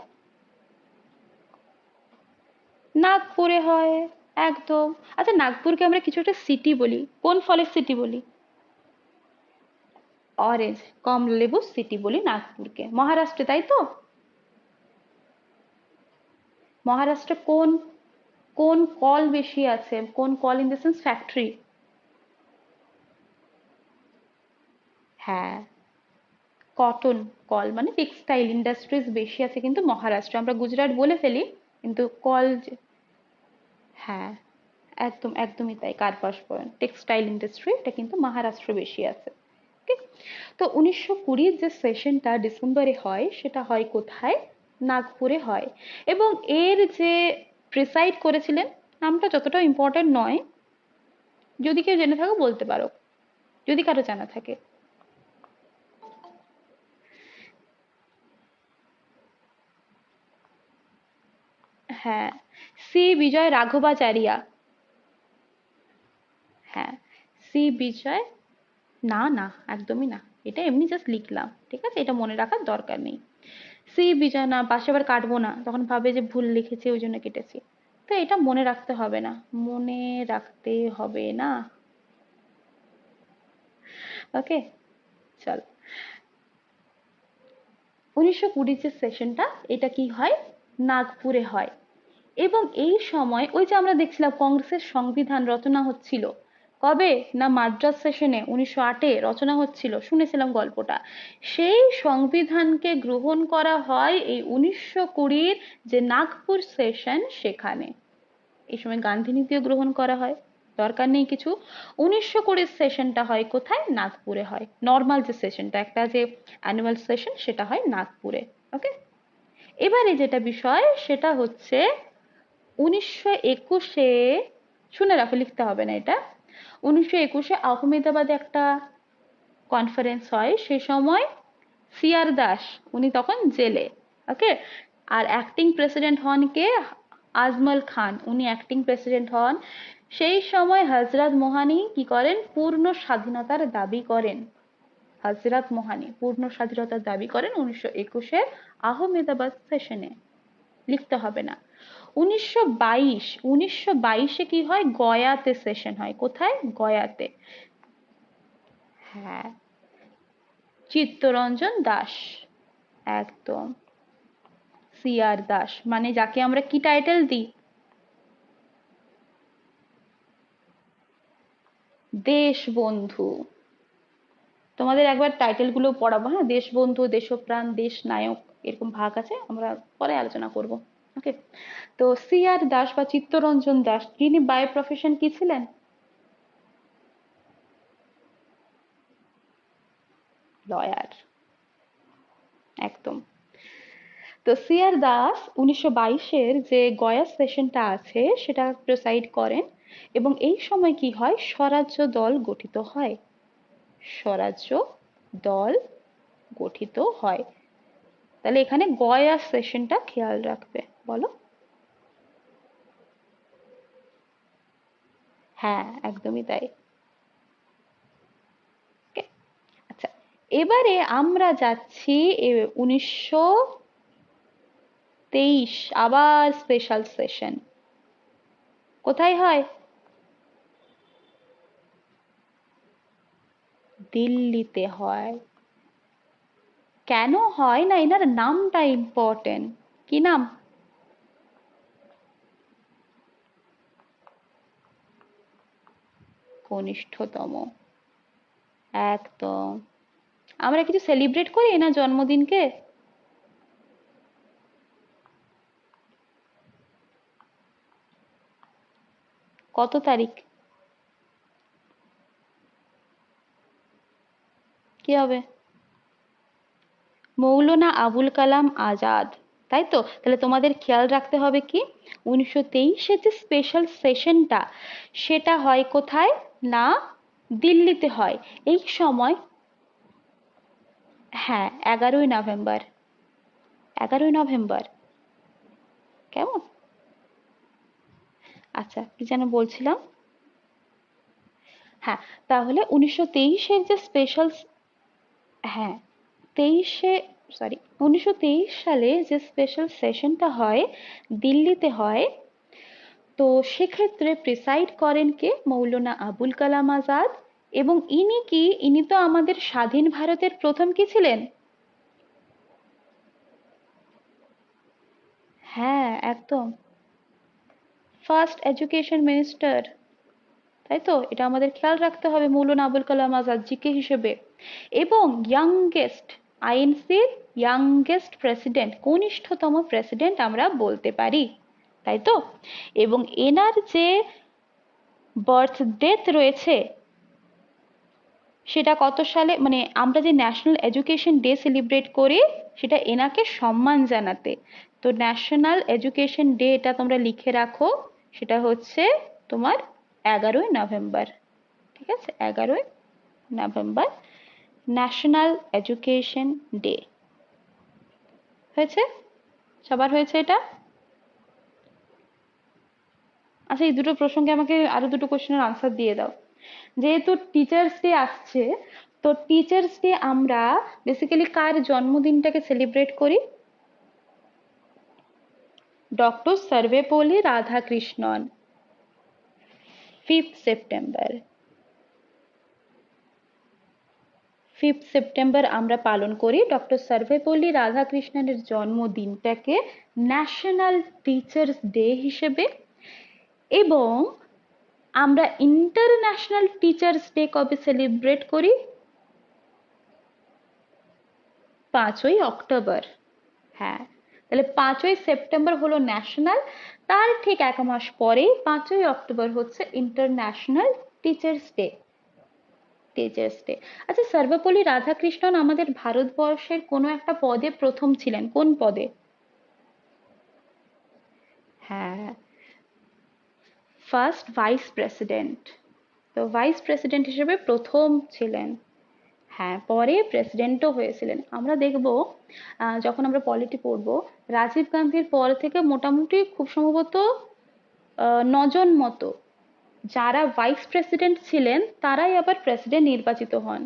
S1: নাগপুরে হয়। একদম। আচ্ছা, নাগপুরকে আমরা কিছু একটা সিটি বলি, কোন ফলের সিটি বলি, অরেঞ্জ, কমলা লেবু সিটি বলি নাগপুরকে, মহারাষ্ট্রে, তাই তো? মহারাষ্ট্রে কোন কোন কল বেশি আছে, কোন call in the sense factory, হ্যাঁ, কটন কল মানে টেক্সটাইল ইন্ডাস্ট্রিজ বেশি আছে কিন্তু মহারাষ্ট্রে, আমরা গুজরাট বলে ফেলি কিন্তু কল হ্যাঁ, একদম একদমই তাই, কার্পাস বয়ন টেক্সটাইল ইন্ডাস্ট্রি এটা কিন্তু মহারাষ্ট্র বেশি আছে। ওকে। তো 1920 যে সেশনটা ডিসেম্বরে হয়, সেটা হয় কোথায়, নাগপুরে হয়। এবং এর যে প্রিসাইড করেছিলেন, নামটা যতটা ইম্পর্টেন্ট নয়, যদি কেউ জেনে থাকো বলতে পারো, যদি কারো জানা থাকে। হ্যাঁ, সি বিজয় রাঘবাচারিয়া। হ্যাঁ, সি বিজয়, না না একদমই না, এটা এমনি জাস্ট লিখলাম, ঠিক আছে, এটা মনে রাখার দরকার নেই। সি বিজয় না, পাশে আবার কাটবো না, তখন ভাবে যে ভুল লিখেছি ওই জন্য কেটেছি। তো এটা মনে রাখতে হবে না, মনে রাখতে হবে না। ওকে, চল। 1920 যে সেশনটা, এটা কি হয়, নাগপুরে হয়। এবং এই সময় ওই যে আমরা দেখছিলাম কংগ্রেসের সংবিধান রচনা হচ্ছিল, কবে না মাদ্রাস সেশনে 1908-এ রচনা হচ্ছিল, শুনেছিলাম গল্পটা। সেই সংবিধানকে গ্রহণ করা হয় এই 1920-র যে নাগপুর সেশন সেখানে। এই সময় গান্ধী নীতিও গ্রহণ করা হয়, দরকার নেই কিছু। 1920 সেশনটা হয় কোথায়, নাগপুরে হয়। নর্মাল যে সেশনটা, একটা যে অ্যানুয়াল সেশন, সেটা হয় নাগপুরে। ওকে, এবারে যেটা বিষয় সেটা হচ্ছে 1921-এ, শুনে রাখো, লিখতে হবে না এটা। 1921-এ আহমেদাবাদে একটা কনফারেন্স হয়, সে সময় সিআর দাস, উনি তখন জেলে। ওকে, আর অ্যাক্টিং প্রেসিডেন্ট হন কে, আজমল খান, উনি অ্যাক্টিং প্রেসিডেন্ট হন। সেই সময় হজরত মোহানি কি করেন, পূর্ণ স্বাধীনতার দাবি করেন। হজরত মোহানি পূর্ণ স্বাধীনতার দাবি করেন 1921-এর আহমেদাবাদ সেশনে, লিখতে হবে না। 1922-এ কি হয়, গয়াতে সেশন হয়। কোথায়, গয়াতে। হ্যাঁ, চিত্তরঞ্জন দাস, একদম। সিআর দাস মানে যাকে আমরা কি টাইটেল দিই, দেশবন্ধু। তোমাদের একবার টাইটেল গুলো পড়াবো, হ্যাঁ, দেশবন্ধু, দেশপ্রাণ, দেশ নায়ক, এরকম ভাগ আছে, আমরা পরে আলোচনা করব। ওকে, তো সিআর দাস বা চিত্তরঞ্জন দাস, যিনি বাই প্রফেশন কি ছিলেন, লয়ার, একদম। তো সিআর দাস 1922-এর যে গয়া সেশনটা আছে সেটা প্রেসাইড করেন, এবং এই সময় কি হয়, স্বরাজ্য দল গঠিত হয়। স্বরাজ্য দল গঠিত হয়। তাহলে এখানে গয়া সেশনটা খেয়াল রাখবে, বলো। হ্যাঁ, একদমই তাই। Okay, আচ্ছা, এবারে আমরা যাচ্ছি 1923, আবার স্পেশাল সেশন। কোথায় হয়, দিল্লিতে হয়। কেন হয় না, এনার নামটা ইম্পর্টেন্ট। কি নাম, কনিষ্ঠতম, একদম। আমরা কিছু সেলিব্রেট করি এনার জন্মদিনকে, কত তারিখ, কি হবে, মৌলানা আবুল কালাম আজাদ, তাই তো। তাহলে তোমাদের খেয়াল রাখতে হবে কি, 1923-এর যে স্পেশাল সেশনটা সেটা হয় কোথায়, না দিল্লিতে হয়। এই সময়, হ্যাঁ, 11ই নভেম্বর, 11ই নভেম্বর, কেমন। আচ্ছা, কি যেন বলছিলাম, হ্যাঁ, তাহলে 1923-এর যে স্পেশাল, হ্যাঁ, 23-এ, সরি, 1923 সালে যে স্পেশাল সেশনটা হয় দিল্লিতে হয়, তো সেক্ষেত্রে প্রিসাইড করেন কে, মৌলানা আবুল কালাম আজাদ। এবং ইনি তো আমাদের স্বাধীন ভারতের প্রথম কি ছিলেন, হ্যাঁ, একদম, ফার্স্ট এডুকেশন মিনিস্টার, তাই তো। এটা আমাদের খেয়াল রাখতে হবে মৌলানা আবুল কালাম আজাদ জিকে হিসেবে। এবং ইয়াংগেস্ট, আইএনসির ইয়াংগেস্ট প্রেসিডেন্ট, কনিষ্ঠতম প্রেসিডেন্ট আমরা বলতে পারি, তাই তো। এবং এনার যে বার্থ ডেথ রয়েছে সেটা কত সালে, মানে আমরা যে ন্যাশনাল এডুকেশন ডে সেলিব্রেট করি সেটা এনাকে সম্মান জানাতে। তো ন্যাশনাল এডুকেশন ডে, এটা তোমরা লিখে রাখো, সেটা হচ্ছে তোমার 11ই নভেম্বর, ঠিক আছে, 11ই নভেম্বর ন্যাশনাল এডুকেশন ডে। হয়েছে, সবার হয়েছে এটা। আচ্ছা, এই দুটো প্রসঙ্গে আমাকে আরো দুটো কোশ্চেনের আনসার দিয়ে দাও। যেহেতু টিচার্স ডে আসছে, তো টিচার্স ডে আমরা বেসিক্যালি কার জন্মদিনটাকে সেলিব্রেট করি, doctor Sarvepalli Radhakrishnan, 5th September, 5 September আমরা পালন করি ডক্টর সর্বেপল্লী রাধাকৃষ্ণনের জন্মদিনটাকে ন্যাশনাল টিচার্স ডে হিসেবে। এবং আমরা ইন্টারন্যাশনাল টিচার্স ডে কবে সেলিব্রেট করি? 5ই অক্টোবর। হ্যাঁ, তাহলে 5ই সেপ্টেম্বর হলো ন্যাশনাল, তার ঠিক 1 মাস পরেই 5ই অক্টোবর হচ্ছে international teachers day. Teachers day. আচ্ছা, সর্বপল্লী রাধাকৃষ্ণন আমাদের ভারতবর্ষের কোনো একটা পদে প্রথম ছিলেন, কোন পদে? হ্যাঁ, ফার্স্ট ভাইস প্রেসিডেন্ট। তো ভাইস প্রেসিডেন্ট হিসেবে প্রথম ছিলেন। হ্যাঁ, পরে প্রেসিডেন্টও হয়েছিলেন। আমরা দেখব যখন আমরা পলিটি পড়বো, রাজীব গান্ধীর পর থেকে মোটামুটি খুব সম্ভবত 9 জন মতো যারা ভাইস প্রেসিডেন্ট ছিলেন তারাই আবার প্রেসিডেন্ট নির্বাচিত হন।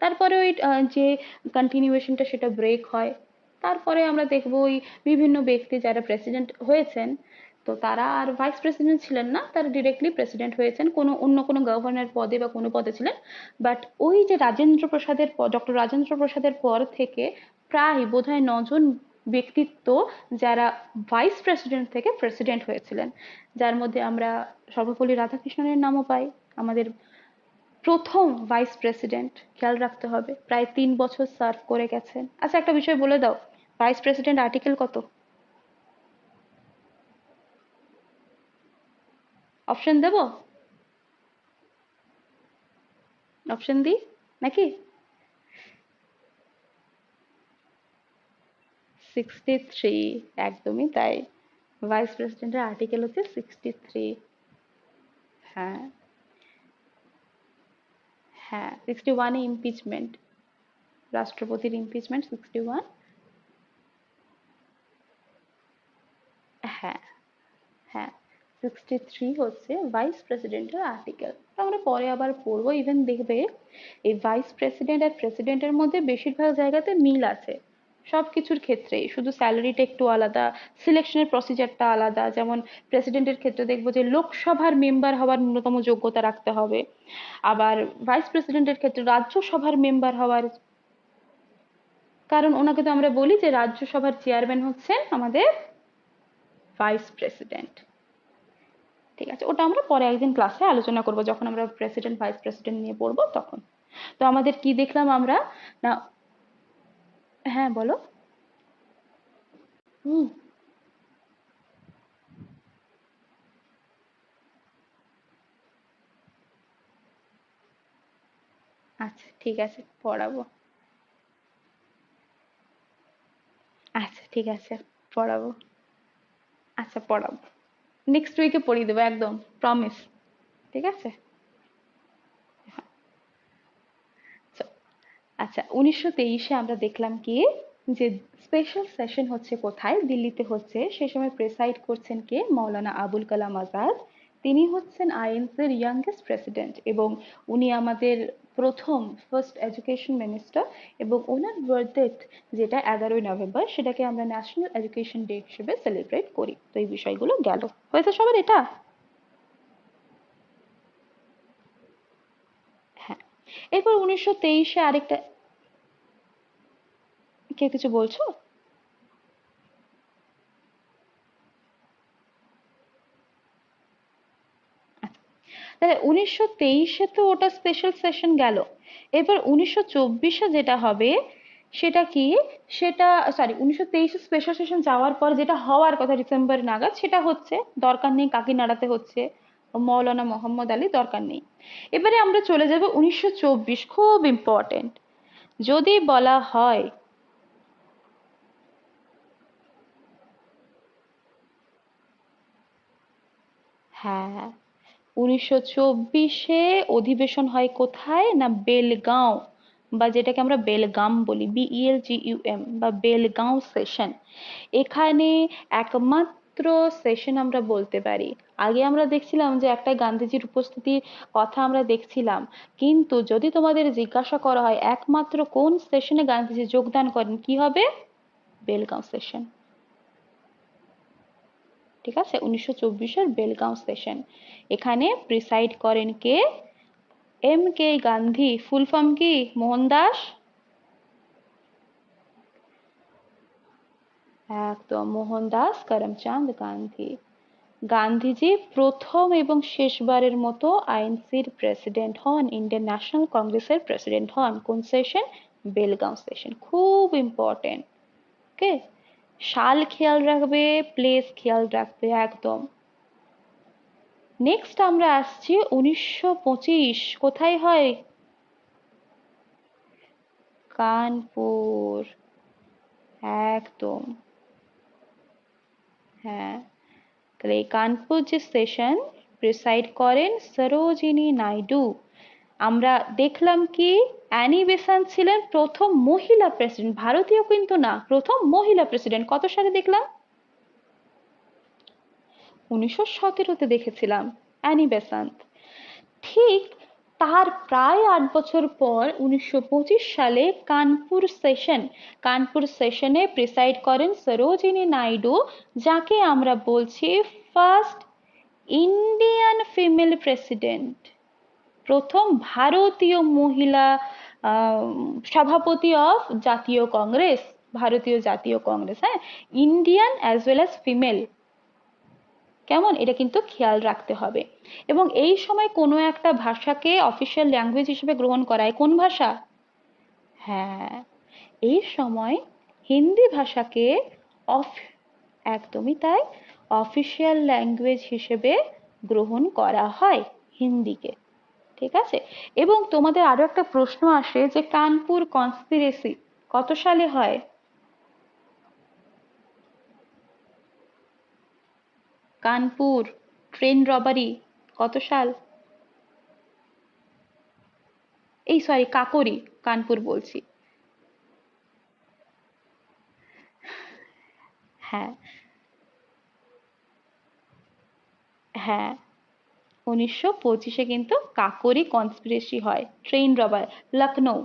S1: তারপরে ওই যে কন্টিনিউয়েশনটা সেটা ব্রেক হয়। তারপরে আমরা দেখবো ওই বিভিন্ন ব্যক্তি যারা প্রেসিডেন্ট হয়েছেন, তো তারা আর ভাইস প্রেসিডেন্ট ছিলেন না, তারা ডিরেক্টলি প্রেসিডেন্ট হয়েছেন, কোনো অন্য কোনো গভর্নর পদে বা কোনো পদে ছিলেন। বাট ওই যে রাজেন্দ্র প্রসাদের পর, ডক্টর রাজেন্দ্র প্রসাদের পর থেকে প্রায় বোধহয় 9 জন ব্যক্তিত্ব যারা ভাইস প্রেসিডেন্ট থেকে প্রেসিডেন্ট হয়েছিলেন, যার মধ্যে আমরা সর্বপল্লী রাধাকৃষ্ণনের নামও পাই, আমাদের প্রথম ভাইস প্রেসিডেন্ট। খেয়াল রাখতে হবে, প্রায় 3 বছর সার্ভ করে গেছেন। আচ্ছা, একটা বিষয় বলে দাও, ভাইস প্রেসিডেন্ট আর্টিকেল কত? অপশন দেব? অপশন দিই নাকি? 63, একদমই তাই। ভাইস প্রেসিডেন্টের আর্টিকেল হচ্ছে 63। হ্যাঁ, হ্যাঁ, 61-এ ইমপিচমেন্ট, রাষ্ট্রপতির ইমপিচমেন্ট 61। হ্যাঁ, হ্যাঁ, 63 হচ্ছে ভাইস প্রেসিডেন্টের আর্টিকেল। আমরা পরে আবার পড়বো। ইভেন দেখবে এই ভাইস প্রেসিডেন্ট আর প্রেসিডেন্টের মধ্যে বেশিরভাগ জায়গাতে মিল আছে সব কিছুর ক্ষেত্রেই, শুধু স্যালারিটা একটু আলাদা, সিলেকশনের প্রসিজারটা আলাদা। যেমন প্রেসিডেন্টের ক্ষেত্রে দেখবো যে লোকসভার মেম্বার হওয়ার ন্যূনতম যোগ্যতা রাখতে হবে, আবার ভাইস প্রেসিডেন্টের ক্ষেত্রে রাজ্যসভার মেম্বার হওয়ার, কারণ ওনাকে তো আমরা বলি যে রাজ্যসভার চেয়ারম্যান হচ্ছেন আমাদের ভাইস প্রেসিডেন্ট। ঠিক আছে, ওটা আমরা পরে একদিন ক্লাসে আলোচনা করব, যখন আমরা প্রেসিডেন্ট ভাইস প্রেসিডেন্ট নিয়ে পড়বো তখন। তো আমাদের কি দেখলাম আমরা? না, হ্যাঁ বলো। হুম। আচ্ছা, ঠিক আছে, পড়াবো। আচ্ছা, ঠিক আছে, পড়াবো। আচ্ছা, পড়াবো। নেক্সট উইকে পড়িয়ে দেবো একদম, প্রমিস। ঠিক আছে। So, আচ্ছা, 1923-এ আমরা দেখলাম কি যে স্পেশাল সেশন হচ্ছে কোথায়? দিল্লিতে হচ্ছে। সে সময় প্রেসাইড করছেন কে? মৌলানা আবুল কালাম আজাদ। তিনি হচ্ছেন আইএনসির ইয়াংগেস্ট প্রেসিডেন্ট এবং উনি আমাদের প্রথম ফার্স্ট এডুকেশন মিনিস্টার। এবং ওনার বার্থডেট যেটা 11ই নভেম্বর, সেটাকে আমরা ন্যাশনাল এডুকেশন ডে হিসেবে সেলিব্রেট করি। তো এই বিষয়গুলো গেল, হয়েছে সবার এটা? হ্যাঁ, এরপর 1923-এ আরেকটা, কেউ কিছু বলছো? তাহলে 1923-এ তো ওটা স্পেশাল সেশন গেল। এবার 1924-এ যেটা হবে সেটা কি? সেটা, সরি, 1923-এ স্পেশাল সেশন যাওয়ার পর যেটা হওয়ার কথা ডিসেম্বর নাগাদ, সেটা হচ্ছে, দরকার নেই কাকিনাড়াতে হচ্ছে, মৌলানা মোহাম্মদ আলী, দরকার নেই। এবারে আমরা চলে যাব 1924, খুব ইম্পর্টেন্ট। যদি বলা হয়, হ্যাঁ, 1924-এ অধিবেশন হয় কোথায়? না বেলগাঁও, বা যেটাকে আমরা বেলগাম বলি, BELGUM, বা বেলগাঁও সেশন। এখানে একমাত্র সেশন আমরা বলতে পারি। আগে আমরা দেখছিলাম যে একটা গান্ধীজির উপস্থিতির কথা আমরা দেখছিলাম, কিন্তু যদি তোমাদের জিজ্ঞাসা করা হয় একমাত্র কোন সেশনে গান্ধীজি যোগদান করেন, কি হবে? বেলগাঁও সেশন। ঠিক আছে, 1924-এর বেলগাঁও সেশন। এখানে প্রিসাইড করেন কে? M K Gandhi full form কি? মোহনদাস, একদম মোহনদাস করমচাঁদ গান্ধী। গান্ধীজি প্রথম এবং শেষবারের মতো আইএনসির প্রেসিডেন্ট হন, ইন্ডিয়ান ন্যাশনাল কংগ্রেসের প্রেসিডেন্ট হন। কোন সেশন? বেলগাঁও সেশন। খুব ইম্পর্টেন্ট। ওকে, সাল খেয়াল রাখবে, প্লেস খেয়াল রাখবে একদম। নেক্সট আমরা আসছি 1925। কোথায় হয়? কানপুর, একদম। হ্যাঁ, তাহলে এই কানপুর যে সেশন প্রিসাইড করেন সরোজিনী নাইডু। আমরা দেখলাম কি অ্যানি বেসান্ট ছিলেন প্রথম মহিলা প্রেসিডেন্ট, ভারতীয় কিন্তু না, প্রথম মহিলা প্রেসিডেন্ট। কত সালে দেখলাম? 1917-তে দেখেছিলাম অ্যানি বেসান্ট। ঠিক তার প্রায় 8 বছর পর 1925 সালে কানপুর সেশনে প্রিসাইড করেন সরোজিনী নাইডু, যাকে আমরা বলছি ফার্স্ট ইন্ডিয়ান ফিমেল প্রেসিডেন্ট, প্রথম ভারতীয় মহিলা সভাপতি অফ জাতীয় কংগ্রেস, ভারতীয় জাতীয় কংগ্রেস। হ্যাঁ, Indian as well as female. কেমন? এটা কিন্তু খেয়াল রাখতে হবে। এবং এই সময় কোনো একটা ভাষাকে অফিসিয়াল ল্যাঙ্গুয়েজ হিসেবে গ্রহণ করায়। কোন ভাষা? হ্যাঁ, এই সময় হিন্দি ভাষাকে অফ একদমই তাই, অফিসিয়াল ল্যাঙ্গুয়েজ হিসেবে গ্রহণ করা হয় হিন্দিকে। ঠিক আছে? এবং তোমাদের আরো একটা প্রশ্ন আসে যে কানপুর কনস্পিরেসি কত সালে হয়? কানপুর ট্রেন রবারি কত সাল? এই সরি, কাকোরি, কানপুর বলছি। হ্যাঁ, হ্যাঁ, 1925-এ কিন্তু কাকোরি কনস্পিরেসি হয়, ট্রেন রবার, লখনৌ,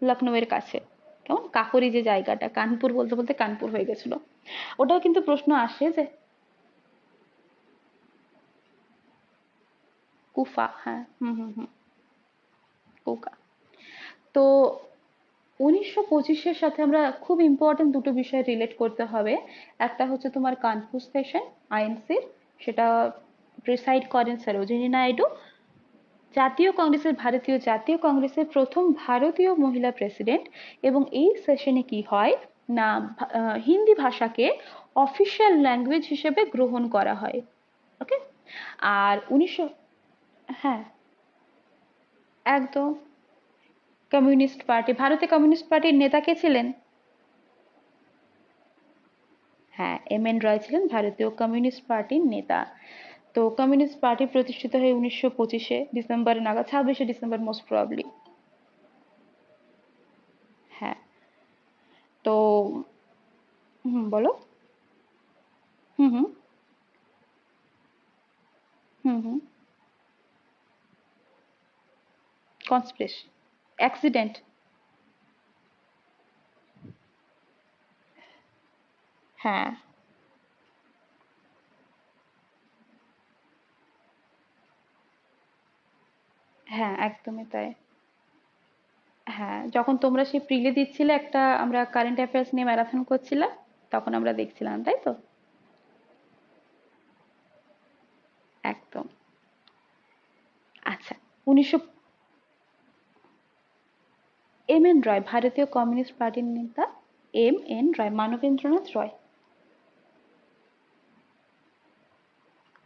S1: লখনৌয়ের কাছে। কেমন? কাকোরি যে জায়গাটা, কানপুর বলতে বলতে কানপুর হয়ে গেছিল। ওটাও কিন্তু প্রশ্ন আসে যে কুফা, হ্যাঁ, হুম হুম হুম, কুকা। তো 1925-এর সাথে আমরা খুব ইম্পর্টেন্ট দুটো বিষয় রিলেট করতে হবে। একটা হচ্ছে তোমার কানপুর সেশন আইএনসির, সেটা প্রিসাইড করেন সরোজিনী নাইডু, ভারতীয় জাতীয় কংগ্রেসের প্রথম ভারতীয় মহিলা প্রেসিডেন্ট। এবং এই সেশনে কি হয় না, হিন্দি ভাষাকে অফিসিয়াল ল্যাঙ্গুয়েজ হিসেবে গ্রহণ করা হয়। ওকে। আর 1900, হ্যাঁ, একদম। কমিউনিস্ট পার্টি, ভারতে কমিউনিস্ট পার্টির নেতা কে ছিলেন? হ্যাঁ, এম এন রয় ছিলেন ভারতীয় কমিউনিস্ট পার্টির নেতা। তো কমিউনিস্ট পার্টি প্রতিষ্ঠিত হয় 1925-এ ডিসেম্বর নাগাদ, 26শে ডিসেম্বর মোস্ট প্রবাবলি। হ্যাঁ। তো হুম, বলো। হুম হুম হুম হুম। Conspiracy, accident. হ্যাঁ, হ্যাঁ, একদমই তাই। হ্যাঁ, যখন তোমরা সেই প্রিলি দিচ্ছিলে, একটা আমরা কারেন্ট অ্যাফেয়ার্স নিয়ে ম্যারাথন করছিলাম, তখন আমরা দেখছিলাম, তাই তো? একদম। আচ্ছা, 1900, এম এন রয় ভারতীয় কমিউনিস্ট পার্টির নেতা, এম এন রয়, মানবেন্দ্রনাথ রয়।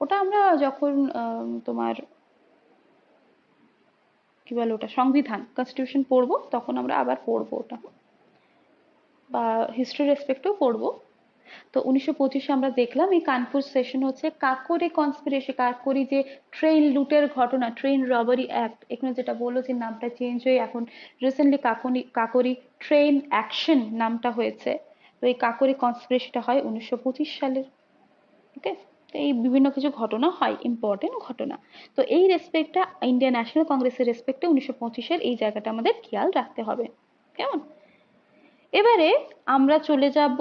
S1: ওটা আমরা যখন তোমার কি বলে ওটা, সংবিধান কনস্টিটিউশন পড়বো, তখন আমরা আবার পড়বো ওটা, বা হিস্ট্রি রেসপেক্টেও পড়বো। তো 1925-এ আমরা দেখলাম এই কানপুর সেশন হচ্ছে কাকোরি কনস্পিরেসি, কাকোরি যে ট্রেন লুটের ঘটনা, ট্রেন রবারি অ্যাক্ট, এখানে যেটা বললো যে নামটা চেঞ্জ হয়ে এখন রিসেন্টলি কাকোরি ট্রেন অ্যাকশন নামটা হয়েছে। তো এই কাকোরি কনস্পিরেসিটা হয় 1925 সালের। ওকে। তো এই বিভিন্ন কিছু ঘটনা হয়, ইম্পর্টেন্ট ঘটনা। তো এই রেসপেক্টটা, ইন্ডিয়ান ন্যাশনাল কংগ্রেসের রেসপেক্টে 1925-এর এই জায়গাটা আমাদের খেয়াল রাখতে হবে। কেমন? এবারে আমরা চলে যাব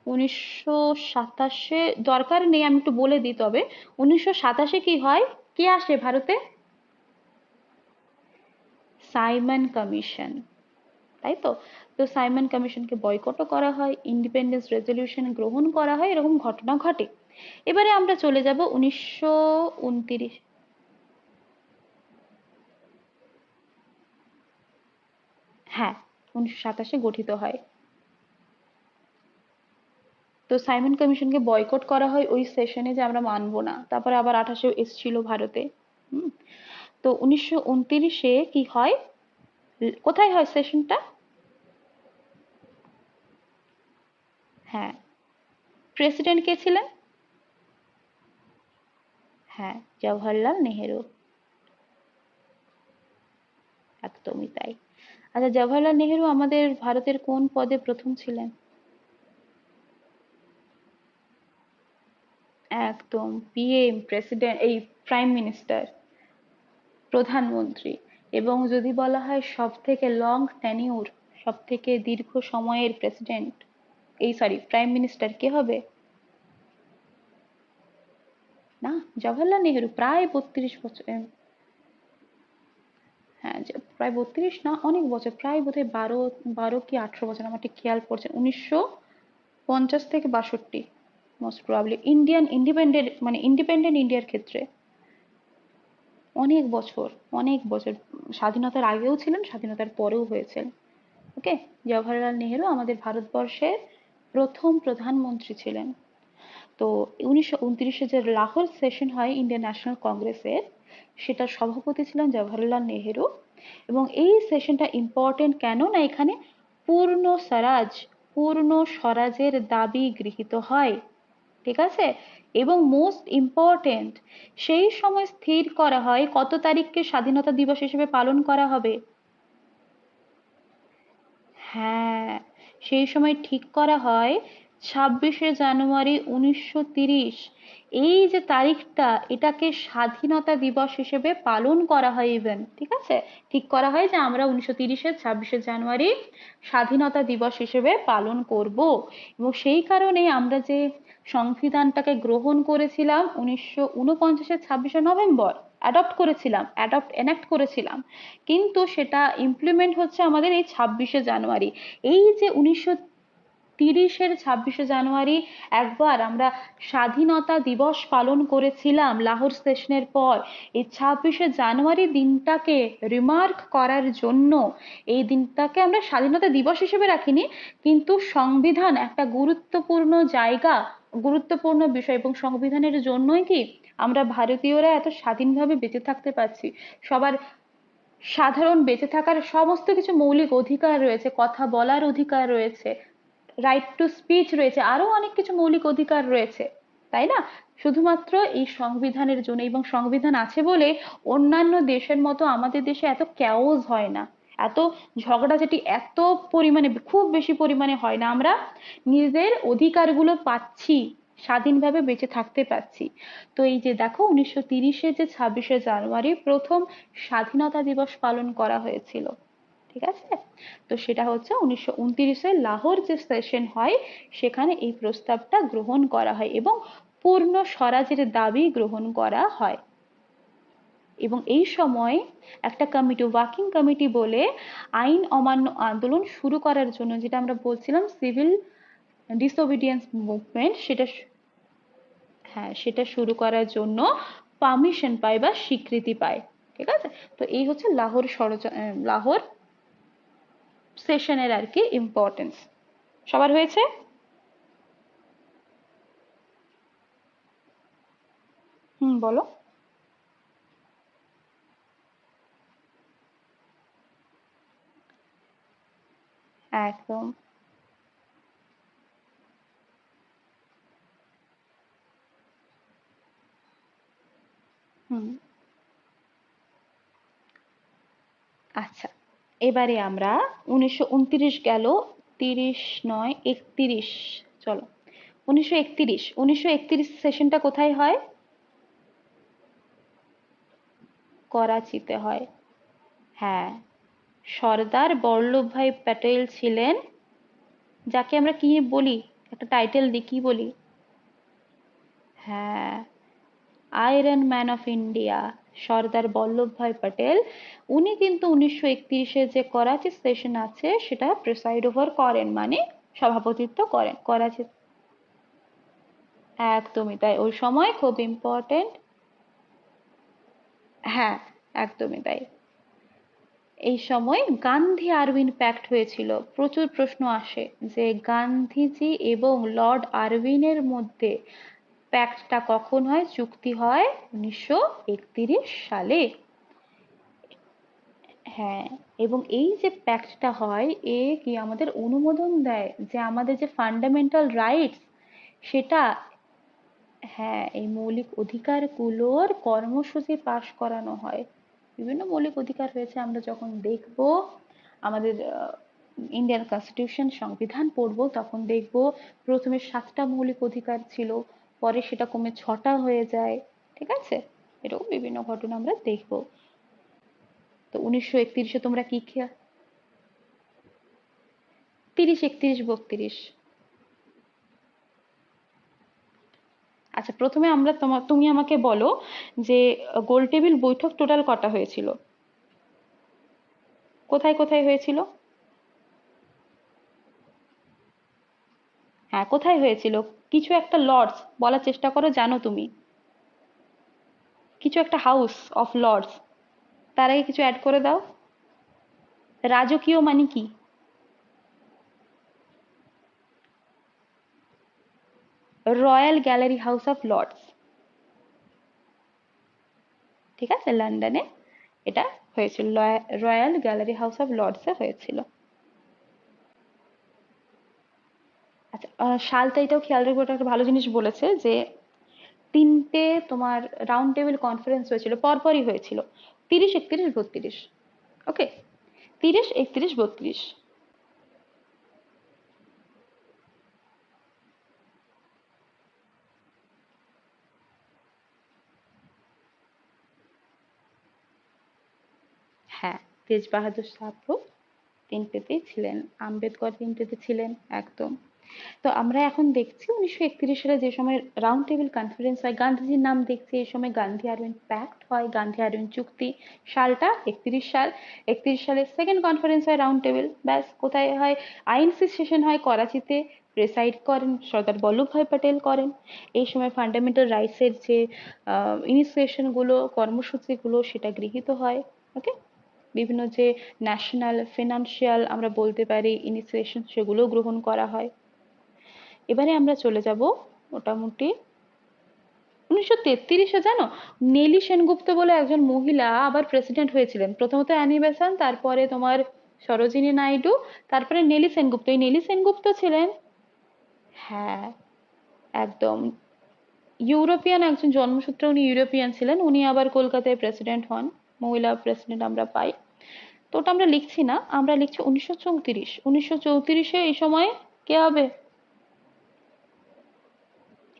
S1: 1927-এ। দরকার নেই, আমি একটু বলে দিই তবে। 1927-এ কি হয়? কে আসে ভারতে? সাইমন কমিশন, তাই তো? তো সাইমন কমিশনকে বয়কটও করা হয়, ইন্ডিপেন্ডেন্স রেজলিউশন গ্রহণ করা হয়, এরকম ঘটনা ঘটে। এবারে আমরা চলে যাব 1929। হ্যাঁ, 1927 গঠিত হয়। তো সাইমন কমিশনকে বয়কট করা হয় ওই সেশনে, যে আমরা মানবো না। তারপরে আবার 28-এ এসছিল ভারতে। হুম। তো 1929-এ কি হয়, কোথায় হয় সেশনটা? হ্যাঁ। প্রেসিডেন্ট কে ছিলেন? হ্যাঁ, জওহরলাল নেহেরু। একদমই তাই। আচ্ছা, জওহরলাল নেহেরু আমাদের ভারতের কোন পদে প্রথম ছিলেন? একদম, পিএম, প্রেসিডেন্ট, এই প্রাইম মিনিস্টার, প্রধানমন্ত্রী। এবং যদি বলা হয় সব থেকে লং টেনিউর, সব থেকে দীর্ঘ সময়ের প্রেসিডেন্ট, এই সরি প্রাইম মিনিস্টার, কে হবে? না, জওহরলাল নেহেরু প্রায় 32 বছর। হ্যাঁ, প্রায় 32 না, অনেক বছর, প্রায় বোধহয় 12 কি 18 বছর, আমার ঠিক খেয়াল পড়ছে, 1950 থেকে 62, মোস্ট প্রবাবলি ইন্ডিয়ান ইন্ডিপেন্ডেন্ট, মানে ইন্ডিপেন্ডেন্ট ইন্ডিয়ার ক্ষেত্রে। অনেক বছর, অনেক বছর। স্বাধীনতার আগেও ছিলেন, স্বাধীনতার পরেও হয়েছেন। ওকে। জওহরলাল নেহেরু আমাদের ভারতবর্ষের প্রথম প্রধানমন্ত্রী ছিলেন। তো 1929-এ যে লাহোর সেশন হয় ইন্ডিয়ান ন্যাশনাল কংগ্রেসের, সেটার সভাপতি ছিলেন জওহরলাল নেহেরু। এবং এই সেশনটা ইম্পর্টেন্ট কেন না, এখানে পূর্ণ স্বরাজ, পূর্ণ স্বরাজের দাবি গৃহীত হয়। ঠিক আছে? এবং মোস্ট ইম্পর্টেন্ট, সেই সময় স্থির করা হয় কত তারিখকে স্বাধীনতা দিবস হিসেবে পালন করা হবে। হ্যাঁ, সেই সময় ঠিক করা হয় 26শে জানুয়ারি 1930। এই যে তারিখটা, এটাকে স্বাধীনতা দিবস হিসেবে পালন করা হয় ইভেন, ঠিক আছে? ঠিক করা হয় যে আমরা 1930-এর 26শে জানুয়ারি স্বাধীনতা দিবস হিসেবে পালন করব। এবং সেই কারণে আমরা যে সংবিধানটাকে গ্রহণ করেছিলাম 1949-এর 26শে নভেম্বর, অ্যাডপ্ট করেছিলাম, এনাক্ট করেছিলাম, কিন্তু সেটা ইমপ্লিমেন্ট হচ্ছে আমাদের এই 26শে জানুয়ারি। এই যে 1930-এর 26শে জানুয়ারি একবার আমরা স্বাধীনতা দিবস পালন করেছিলাম লাহোর সেশনের পর, এই 26শে জানুয়ারি দিনটাকে রিমার্ক করার জন্য, এই দিনটাকে আমরা স্বাধীনতা দিবস হিসেবে রাখিনি, কিন্তু সংবিধান একটা গুরুত্বপূর্ণ জায়গা, গুরুত্বপূর্ণ বিষয়, এবং সংবিধানের জন্যই কি আমরা ভারতীয়রা এত স্বাধীনভাবে বেঁচে থাকতে পারছি। সবার সাধারণ বেঁচে থাকার সমস্ত কিছু মৌলিক অধিকার রয়েছে, কথা বলার অধিকার রয়েছে, রাইট টু স্পিচ রয়েছে, আরো অনেক কিছু মৌলিক অধিকার রয়েছে, তাই না? শুধুমাত্র এই সংবিধানের জন্য, এবং সংবিধান আছে বলে অন্যান্য দেশের মতো আমাদের দেশে এত ক্যাওস হয় না, এত ঝগড়াঝাটি এত পরিমাণে, খুব বেশি পরিমাণে হয় না। আমরা নিজেদের অধিকারগুলো পাচ্ছি, স্বাধীনভাবে বেঁচে থাকতে পারছি। তো এই যে দেখো, 1930-এ যে 26শে জানুয়ারি প্রথম স্বাধীনতা দিবস পালন করা হয়েছিল, ঠিক আছে? তো সেটা হচ্ছে 1929-এ লাহোর যে সেশন হয়, সেখানে এই প্রস্তাবটা গ্রহণ করা হয় এবং পূর্ণ স্বরাজের দাবি গ্রহণ করা হয়। এবং এই সময় একটা কমিটি, ওয়ার্কিং কমিটি বলে, আইন অমান্য আন্দোলন শুরু করার জন্য, যেটা আমরা বলছিলাম সিভিল ডিসওবিডিয়েন্স মুভমেন্ট, সেটা, হ্যাঁ, সেটা শুরু করার জন্য পারমিশন পায় বা স্বীকৃতি পায়। ঠিক আছে? তো এই হচ্ছে লাহোর সেশনের আর কি ইম্পর্টেন্স। সবার হয়েছে? হুম, বলো। একদম। হুম। আচ্ছা, এবারে আমরা 1929 গেল, 30 নয় 31, চলো 1931, 1931 সেশনটা কোথায় হয়? করাচিতে হয়। হ্যাঁ, সর্দার বল্লভভাই প্যাটেল ছিলেন, যাকে আমরা কি বলি, একটা টাইটেল দিই, কি বলি? হ্যাঁ, iron man of India. Sardar Vallabhbhai Patel, উনি কিন্তু 1931-এ যে করাচি সেশন আছে সেটা প্রেসাইড ওভার করেন, মানে সভাপতিত্ব করেন করাচি। একদমই তাই, ওই সময় খুব ইম্পর্টেন্ট। হ্যাঁ, একদমই তাই। এই সময় গান্ধী আরউইন প্যাক্ট হয়েছিল। প্রচুর প্রশ্ন আসে যে গান্ধীজি এবং লর্ড আরউইনের মধ্যে প্যাক্টটা কখন হয়, চুক্তি হয় 1931 সালে। হ্যাঁ, এবং এই যে প্যাক্টটা হয় এ কি আমাদের অনুমোদন দেয় যে আমাদের যে ফান্ডামেন্টাল রাইটস সেটা, হ্যাঁ, এই মৌলিক অধিকারগুলোর কর্মসূচি পাশ করানো হয়। বিভিন্ন মৌলিক অধিকার হয়েছে, আমরা যখন দেখব আমাদের ইন্ডিয়ান কনস্টিটিউশন সংবিধান পড়বো তখন দেখব প্রথমে 7টা মৌলিক অধিকার ছিল, পরে সেটা কমে 6টা হয়ে যায়। ঠিক আছে, এরকম বিভিন্ন ঘটনা আমরা দেখব। তো 1931-এ তোমরা কি খেয়া, 30, 31, 32। আচ্ছা, প্রথমে আমরা তুমি আমাকে বলো যে গোল টেবিল বৈঠক টোটাল কটা হয়েছিল, কোথায় কোথায় হয়েছিল? হ্যাঁ, কোথায় হয়েছিল? কিছু একটা লর্ডস বলার চেষ্টা করো, জানো তুমি? কিছু একটা হাউস অফ লর্ডস, তার আগে কিছু অ্যাড করে দাও। রাজকীয় মানে কি? Royal gallery house of lords. ঠিক আছে, লন্ডনে এটা হয়েছিল, রয়্যাল গ্যালারি হাউস অফ লর্ডসে হয়েছিল। আচ্ছা, সালটা এটাও খেয়াল রাখবো, ওটা একটা ভালো জিনিস বলেছে যে 3টে তোমার রাউন্ড টেবিল কনফারেন্স হয়েছিল, পরপরই হয়েছিল, 30, 31, 32। ওকে, 30, 31, 32। হ্যাঁ, তেজ বাহাদুর শাস্ত্রী 3টেতেই ছিলেন, আম্বেদকর 3টেতে ছিলেন, একদম। তো আমরা এখন দেখছি 1931 সালে যে সময় রাউন্ড টেবিল কনফারেন্স হয়, গান্ধীজির নাম দেখছি, এই সময় গান্ধী আরউইন প্যাক্ট হয়, গান্ধী আরউইন চুক্তি। সালটা 31 সাল। 31 সালে সেকেন্ড কনফারেন্স হয় রাউন্ড টেবিল, ব্যাস। কোথায় হয়? আইএনসি সেশন হয় করাচিতে, প্রেসাইড করেন সর্দার বল্লভভাই প্যাটেল করেন। এই সময় ফান্ডামেন্টাল রাইটসের যে ইনিশিয়েশন গুলো, কর্মসূচিগুলো সেটা গৃহীত হয়। ওকে, বিভিন্ন যে ন্যাশনাল ফিনান্সিয়াল আমরা বলতে পারি ইনিশিয়েশন সেগুলো গ্রহণ করা হয়। এবারে আমরা চলে যাব মোটামুটি 1933-এ, জানো নেলি সেনগুপ্ত বলে একজন মহিলা আবার প্রেসিডেন্ট হয়েছিলেন। প্রথমত অ্যানি বেসান্ট, তারপরে তোমার সরোজিনী নাইডু, তারপরে নেলি সেনগুপ্ত। এই নেলি সেনগুপ্ত ছিলেন, হ্যাঁ, একদম ইউরোপিয়ান একজন, জন্মসূত্রে উনি ইউরোপিয়ান ছিলেন, উনি আবার কলকাতায় প্রেসিডেন্ট হন, মহিলা প্রেসিডেন্ট আমরা পাই। তো ওটা আমরা লিখছি না, আমরা লিখছি 1934। 1934-এ এই সময় কে হবে?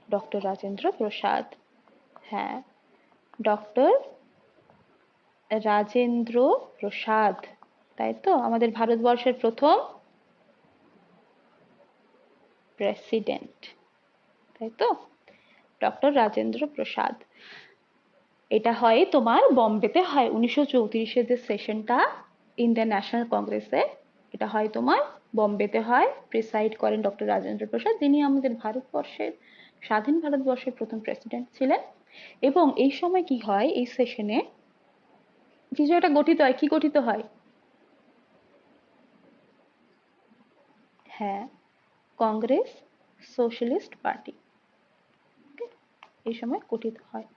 S1: ডক্টর রাজেন্দ্র প্রসাদ। হ্যাঁ, ডক্টর রাজেন্দ্র প্রসাদ, তাই তো, আমাদের ভারতবর্ষের প্রথম প্রেসিডেন্ট, তাই তো, ডক্টর রাজেন্দ্র প্রসাদ। এটা হয় তোমার বম্বেতে হয় 1934-এর যে সেশনটা ইন্ডিয়ান ন্যাশনাল কংগ্রেসে, এটা হয় তোমার বম্বেতে হয়, প্রিসাইড করেন ডক্টর রাজেন্দ্র প্রসাদ, যিনি আমাদের ভারতবর্ষের, স্বাধীন ভারতবর্ষের প্রথম প্রেসিডেন্ট ছিলেন। এবং এই সময় কি হয়, এই সেশনে কিছু একটা গঠিত হয়, কি গঠিত হয়? হ্যাঁ, কংগ্রেস সোশ্যালিস্ট পার্টি, এই সময় গঠিত হয়।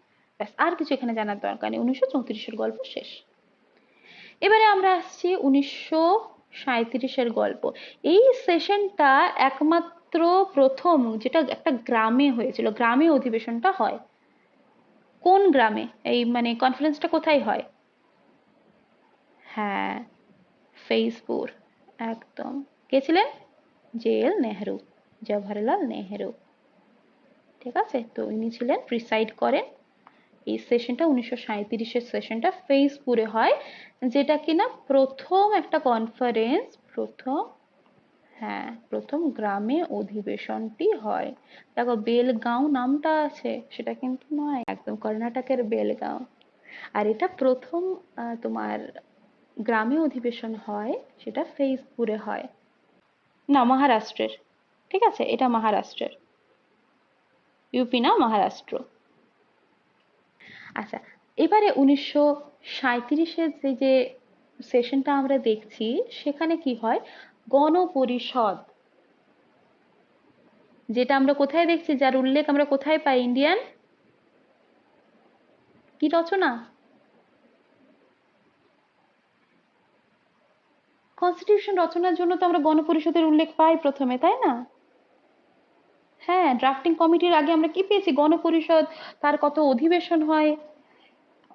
S1: ব্যাস, আর কিছু এখানে জানার দরকার নেই, 1934-এর গল্প শেষ। এবারে আমরা আসছি 1937-এর গল্প। এই সেশনটা একমাত্র প্রথম যেটা একটা গ্রামে হয়েছিল, গ্রামে অধিবেশনটা হয়। কোন গ্রামে এই মানে কনফারেন্সটা কোথায় হয়? হ্যাঁ, ফেইজপুর, একদম। কে ছিলেন? জে.এল. নেহেরু, জওহরলাল নেহেরু। ঠিক আছে, তো ইনি ছিলেন, প্রিসাইড করেন। এই সেশনটা 1937-এর সেশনটা ফেইজপুরে হয়, যেটা কিনা প্রথম একটা কনফারেন্স, প্রথম, হ্যাঁ, প্রথম গ্রামে অধিবেশনটি হয়। দেখো বেলগাঁও নামটা আছে, সেটা কিন্তু নয়, একদম কর্ণাটকের বেলগাঁও। আর এটা প্রথম তোমার গ্রামে অধিবেশন হয়, সেটা ফেইজপুরে হয়। না, মহারাষ্ট্রের। ঠিক আছে, এটা মহারাষ্ট্রের, ইউপি না, মহারাষ্ট্র। আচ্ছা, এবারে 1937-এর যে সেশনটা আমরা দেখছি, সেখানে কি হয়, গণপরিষদ, যেটা আমরা কোথায় দেখছি, যার উল্লেখ আমরা কোথায় পাই, ইন্ডিয়ান কি রচনা, কনস্টিটিউশন রচনার জন্য তো আমরা গণপরিষদের উল্লেখ পাই প্রথমে, তাই না? হ্যাঁ, ড্রাফটিং কমিটির আগে আমরা কি পেয়েছি, গণপরিষদ, তার কত অধিবেশন হয়,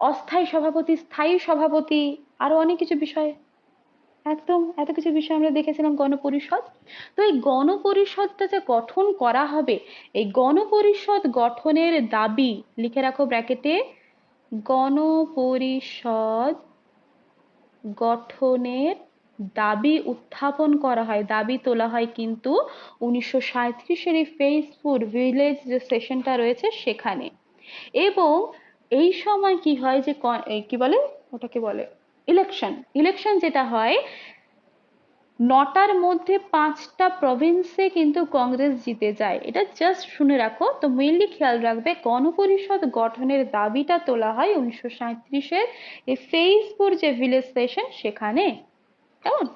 S1: অস্থায়ী সভাপতি, স্থায়ী সভাপতি, আরো অনেক কিছু বিষয়, একদম এত কিছু বিষয় আমরা দেখেছিলাম গণপরিষদ। তো এই গণপরিষদটা যে গঠন করা হবে, এই গণপরিষদ গঠনের দাবি, লিখে রাখো ব্র্যাকেটে, গণপরিষদ গঠনের দাবি উত্থাপন করা হয়, দাবি তোলা হয় কিন্তু 1937-এর এই ফেইজপুর ভিলেজ যে সেশনটা রয়েছে সেখানে। এবং এই সময় কি হয় যে কি বলে ওটাকে, বলে ইলেকশন, ইলেকশন যেটা হয়, 9টার মধ্যে 5টা প্রভিন্সে কিন্তু কংগ্রেস জিতে যায়, এটা জাস্ট শুনে রাখো। তো মেইনলি খেয়াল রাখবে, গণপরিষদ গঠনের দাবিটা তোলা হয় 1937-এর এই ফেইজপুর যে ভিলেজ সেশন সেখানে, কেমন?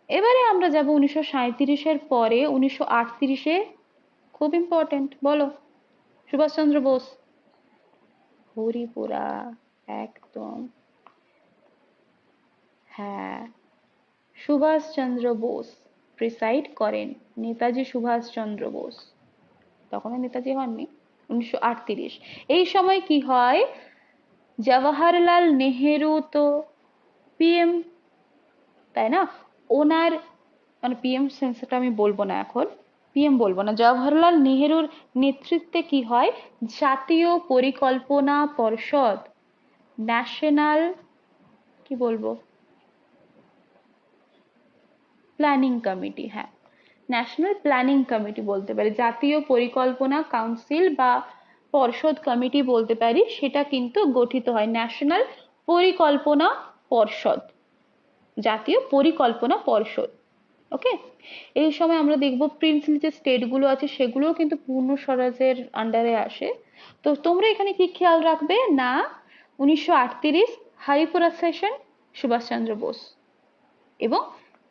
S1: এবারে আমরা যাব 1937-এর পরে 1938-এ, খুব ইম্পর্টেন্ট, বলো, সুভাষচন্দ্র বোস, হরিপুরা, একদম, হ্যাঁ, সুভাষচন্দ্র বোস প্রিসাইড করেন, নেতাজি সুভাষচন্দ্র বোস, তখনও নেতাজি হননি, 1938। এই সময় কি হয়, জওহরলাল নেহেরু তো পিএম, তাই না, ওনার, মানে পিএম সেন্সটা আমি বলবো না এখন, পিএম বলবো না, জওহরলাল নেহেরুর নেতৃত্বে কি হয়, জাতীয় পরিকল্পনা পর্ষদ, ন্যাশনাল, কি বলবো, প্ল্যানিং কমিটি, হ্যাঁ, ন্যাশনাল প্ল্যানিং কমিটি বলতে পারি, জাতীয় পরিকল্পনা কাউন্সিল বা পর্ষদ কমিটি বলতে পারি, সেটা কিন্তু গঠিত হয়, ন্যাশনাল পরিকল্পনা পর্ষদ, জাতীয় পরিকল্পনা পর্ষদ। ওকে, এই সময় আমরা দেখব প্রিন্সলি যে স্টেট গুলো আছে সেগুলোও কিন্তু পূর্ণ স্বরাজের আন্ডারে আসে। তো তোমরা এখানে কি খেয়াল রাখবে না, 1938 হরিপুরা সেশন, সুভাষচন্দ্র বোস, এবং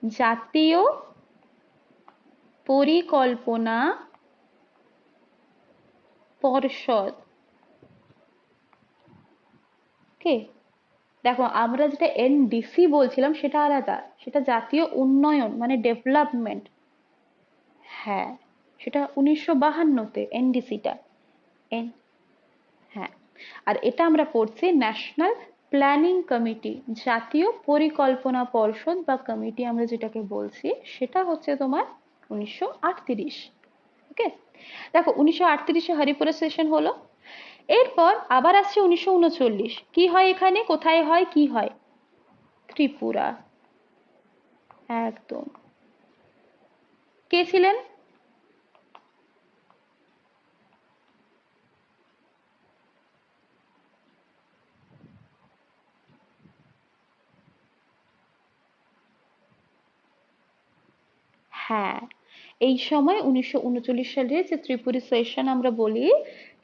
S1: জাতীয় পরিকল্পনা পর্ষদ। ওকে, দেখো আমরা যেটা এনডিসি বলছিলাম সেটা আলাদা, সেটা জাতীয় উন্নয়ন মানে ডেভেলপমেন্ট, হ্যাঁ, সেটা 1952-তে এনডিসিটা, এন, হ্যাঁ, আর এটা আমরা পড়ছি ন্যাশনাল প্ল্যানিং কমিটি, জাতীয় পরিকল্পনা পর্ষদ বা কমিটি আমরা যেটাকে বলছি, সেটা হচ্ছে তোমার 1938। ওকে, দেখো 1938-এ হরিপুরা সেশন হলো, এরপর আবার আসছে 1939, কি হয় এখানে, কোথায় হয়, কি হয়, ত্রিপুরা, একদম, কে ছিলেন, হ্যাঁ, এই সময় 1939 সালে যে ত্রিপুরী সেশন আমরা বলি,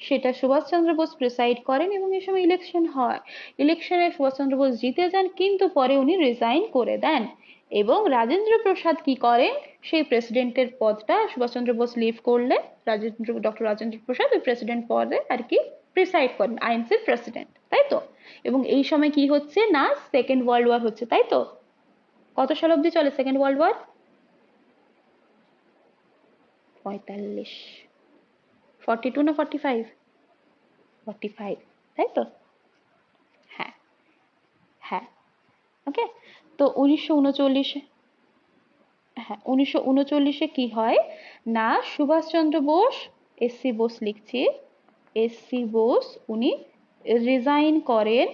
S1: সেটা সুভাষচন্দ্র বোস প্রিসাইড করেন, এবং এই সময় ইলেকশন হয়, ইলেকশনে সুভাষচন্দ্র বোস জিতে যান, কিন্তু পরে উনি রিজাইন করে দেন, এবং রাজেন্দ্র প্রসাদ কি করেন, সেই প্রেসিডেন্টের পদটা সুভাষচন্দ্র বোস লিভ করলে ডক্টর রাজেন্দ্র প্রসাদ ওই প্রেসিডেন্ট পদে আর কি প্রিসাইড করেন, আইএনসির প্রেসিডেন্ট, তাই তো? এবং এই সময় কি হচ্ছে না, সেকেন্ড ওয়ার্ল্ড ওয়ার হচ্ছে, তাই তো? কত সাল অব্দি চলে সেকেন্ড ওয়ার্ল্ড ওয়ার, 45, 42 না 45, 45, তাই তো? হ্যাঁ, হ্যাঁ, ওকে। তো 1939, হ্যাঁ, 1939-এ কি হয় না, সুভাষচন্দ্র বোস, এসসি বোস লিখছি, এসসি বোস উনি রিজাইন করেন,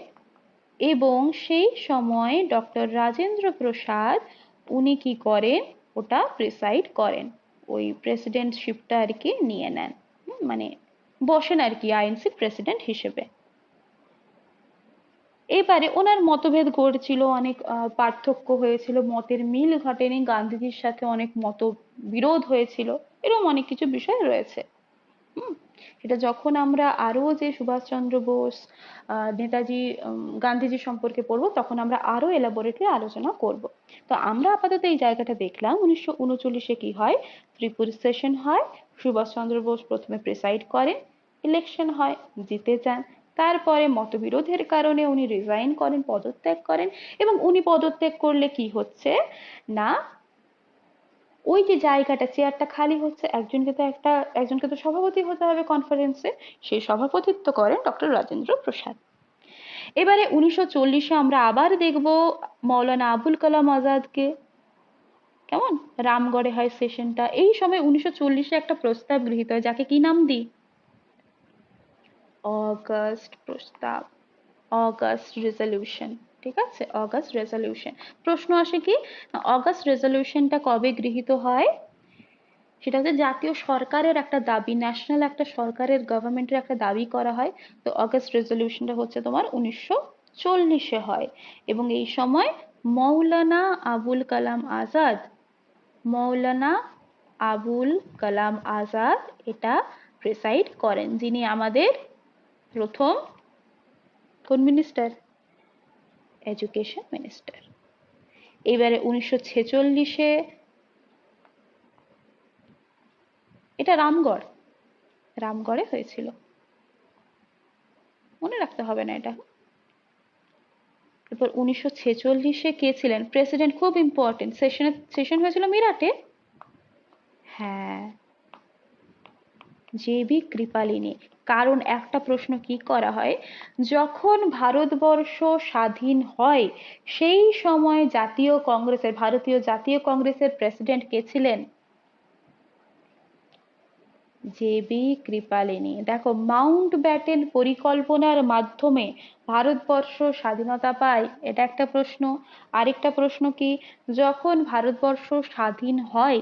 S1: এবং সেই সময় ডক্টর রাজেন্দ্র প্রসাদ উনি কি করেন, ওটা প্রিসাইড করেন, ওই প্রেসিডেন্টশিপটা আর কি নিয়ে নেন, মানে বসেন আর কি আইএনসি প্রেসিডেন্ট হিসেবে। এবারে ওনার মতভেদ ঘটছিল, অনেক পার্থক্য হয়েছিল, মতের মিল ঘটেনি, গান্ধীজির সাথে অনেক মত বিরোধ হয়েছিল, এরকম অনেক কিছু বিষয় রয়েছে। হুম, এটা যখন আমরা আরো যে সুভাষচন্দ্র বোস, নেতাজি, গান্ধীজি সম্পর্কে পড়বো তখন আমরা আরো এলাবোরেটলি আলোচনা করব। তো আমরা আপাতত এই জায়গাটা দেখলাম 1939-এ কি হয়, ত্রিপুরা সেশন হয়, সুভাষচন্দ্র বোস প্রথমে প্রেসাইড করেন, ইলেকশন হয়, জিতে যান, তারপরে মতবিরোধের কারণে উনি রিজাইন করেন, পদত্যাগ করেন, এবং উনি পদত্যাগ করলে কি হচ্ছে না, ওই যে জায়গাটা, চেয়ারটা খালি হচ্ছে, একজনকে তো সভাপতি হতে হবে কনফারেন্সে, সেই সভাপতিত্ব করেন ডক্টর রাজেন্দ্র প্রসাদ। এবারে 1940-এ আমরা আবার দেখব মৌলানা আবুল কালাম আজাদকে, কেমন, রামগড়ে হয় সেশনটা। এই সময় 1940-এ একটা প্রস্তাব গৃহীত হয়, যাকে কি নাম দিই, অগাস্ট প্রস্তাব, অগাস্ট রেজলিউশন। ঠিক আছে, অগাস্ট রেজলিউশন। প্রশ্ন আসে কি, অগাস্ট রেজলিউশনটা কবে গৃহীত হয়, সেটা হচ্ছে জাতীয় সরকারের একটা দাবি, ন্যাশনাল একটা সরকারের, গভর্নমেন্টের একটা দাবি করা হয়। তো অগাস্ট রেজলিউশনটা হচ্ছে তোমার 1940-এ হয়, এবং এই সময় মৌলানা আবুল কালাম আজাদ, মৌলানা আবুল কালাম আজাদ এটা প্রেসাইড করেন, যিনি আমাদের প্রথম কোন মিনিস্টার, এডুকেশন মিনিস্টার। এবারে 1946-এ, এটা রামগড়, রামগড়ে হয়েছিল, মনে রাখতে হবে না এটা। এরপর 1946-এ কে ছিলেন প্রেসিডেন্ট, খুব ইম্পর্টেন্ট, সেশন হয়েছিল মিরাটে, হ্যাঁ, জে.বি. কৃপালিনী। কারণ একটা প্রশ্ন কি করা হয়, যখন ভারতবর্ষ স্বাধীন হয় সেই সময় ভারতীয় জাতীয় কংগ্রেসের প্রেসিডেন্ট কে ছিলেন, জে.বি. কৃপালিনী। দেখো, মাউন্ট ব্যাটেন পরিকল্পনার মাধ্যমে ভারতবর্ষ স্বাধীনতা পায়, এটা একটা প্রশ্ন। আরেকটা প্রশ্ন কি, যখন ভারতবর্ষ স্বাধীন হয়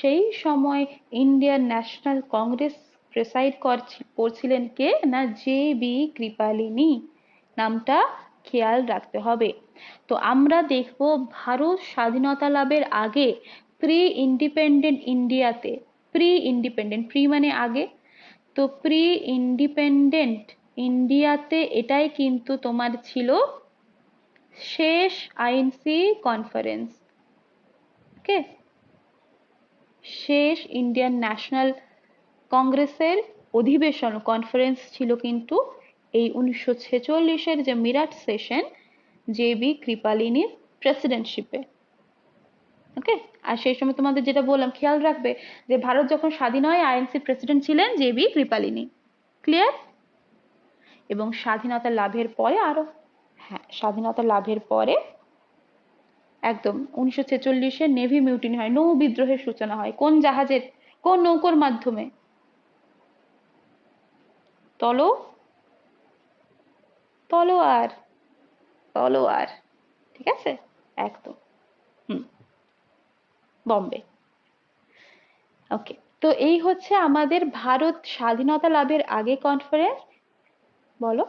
S1: সেই সময় ইন্ডিয়ান ন্যাশনাল কংগ্রেস প্রেসাইড করছিলেন কে না, জে.বি. কৃপালিনী। নামটা খেয়াল রাখতে হবে। তো আমরা দেখব ভারত স্বাধীনতা লাভের আগে, প্রি ইন্ডিপেন্ডেন্ট ইন্ডিয়াতে, প্রি মানে আগে, তো প্রি ইন্ডিপেন্ডেন্ট ইন্ডিয়াতে এটাই কিন্তু তোমার ছিল শেষ আইএনসি কনফারেন্স। ওকে, শেষ ইন্ডিয়ান ন্যাশনাল কংগ্রেসের অধিবেশন, কনফারেন্স ছিল কিন্তু এই 1946-এর যে মিরাট সেশন, জে.বি. কৃপালিনীর প্রেসিডেন্টশিপে। ওকে, আর সেই সময় তোমাদের যেটা বললাম, খেয়াল রাখবে যে ভারত যখন স্বাধীন হয় আইএনসি প্রেসিডেন্ট ছিলেন জে.বি. কৃপালিনী। ক্লিয়ার? এবং স্বাধীনতা লাভের পরে আরো, হ্যাঁ, স্বাধীনতা লাভের পরে একদম 1946-এ নেভি মিউটিনি হয়, নৌ বিদ্রোহের সূচনা হয়। কোন জাহাজের, কোন নৌকোর মাধ্যমে, তলো, তলোয়ার, তলোয়ার। ঠিক আছে, একদম, হুম, বম্বে। ওকে, তো এই হচ্ছে আমাদের ভারত স্বাধীনতা লাভের আগে কনফারেন্স। বলো,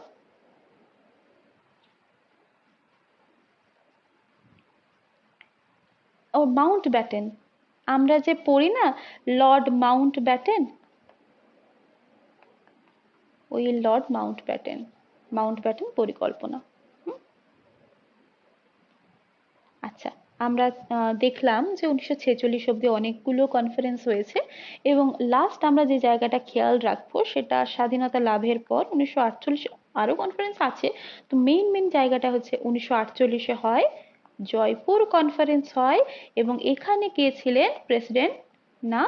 S1: ও মাউন্ট ব্যাটেন, আমরা যে পড়ি না লর্ড মাউন্ট ব্যাটেন, ওই Lord Mount Batten, Mount Batten পরিকল্পনা। আচ্ছা, আমরা দেখলাম যে 1946 অব্দি অনেকগুলো কনফারেন্স হয়েছে, এবং লাস্ট আমরা যে জায়গাটা খেয়াল রাখবো সেটা স্বাধীনতা লাভের পর 1948 আরো কনফারেন্স আছে। তো মেইন জায়গাটা হচ্ছে 1948-এ হয় জয়পুর কনফারেন্স হয়, এবং এখানে কে ছিলেন প্রেসিডেন্ট না,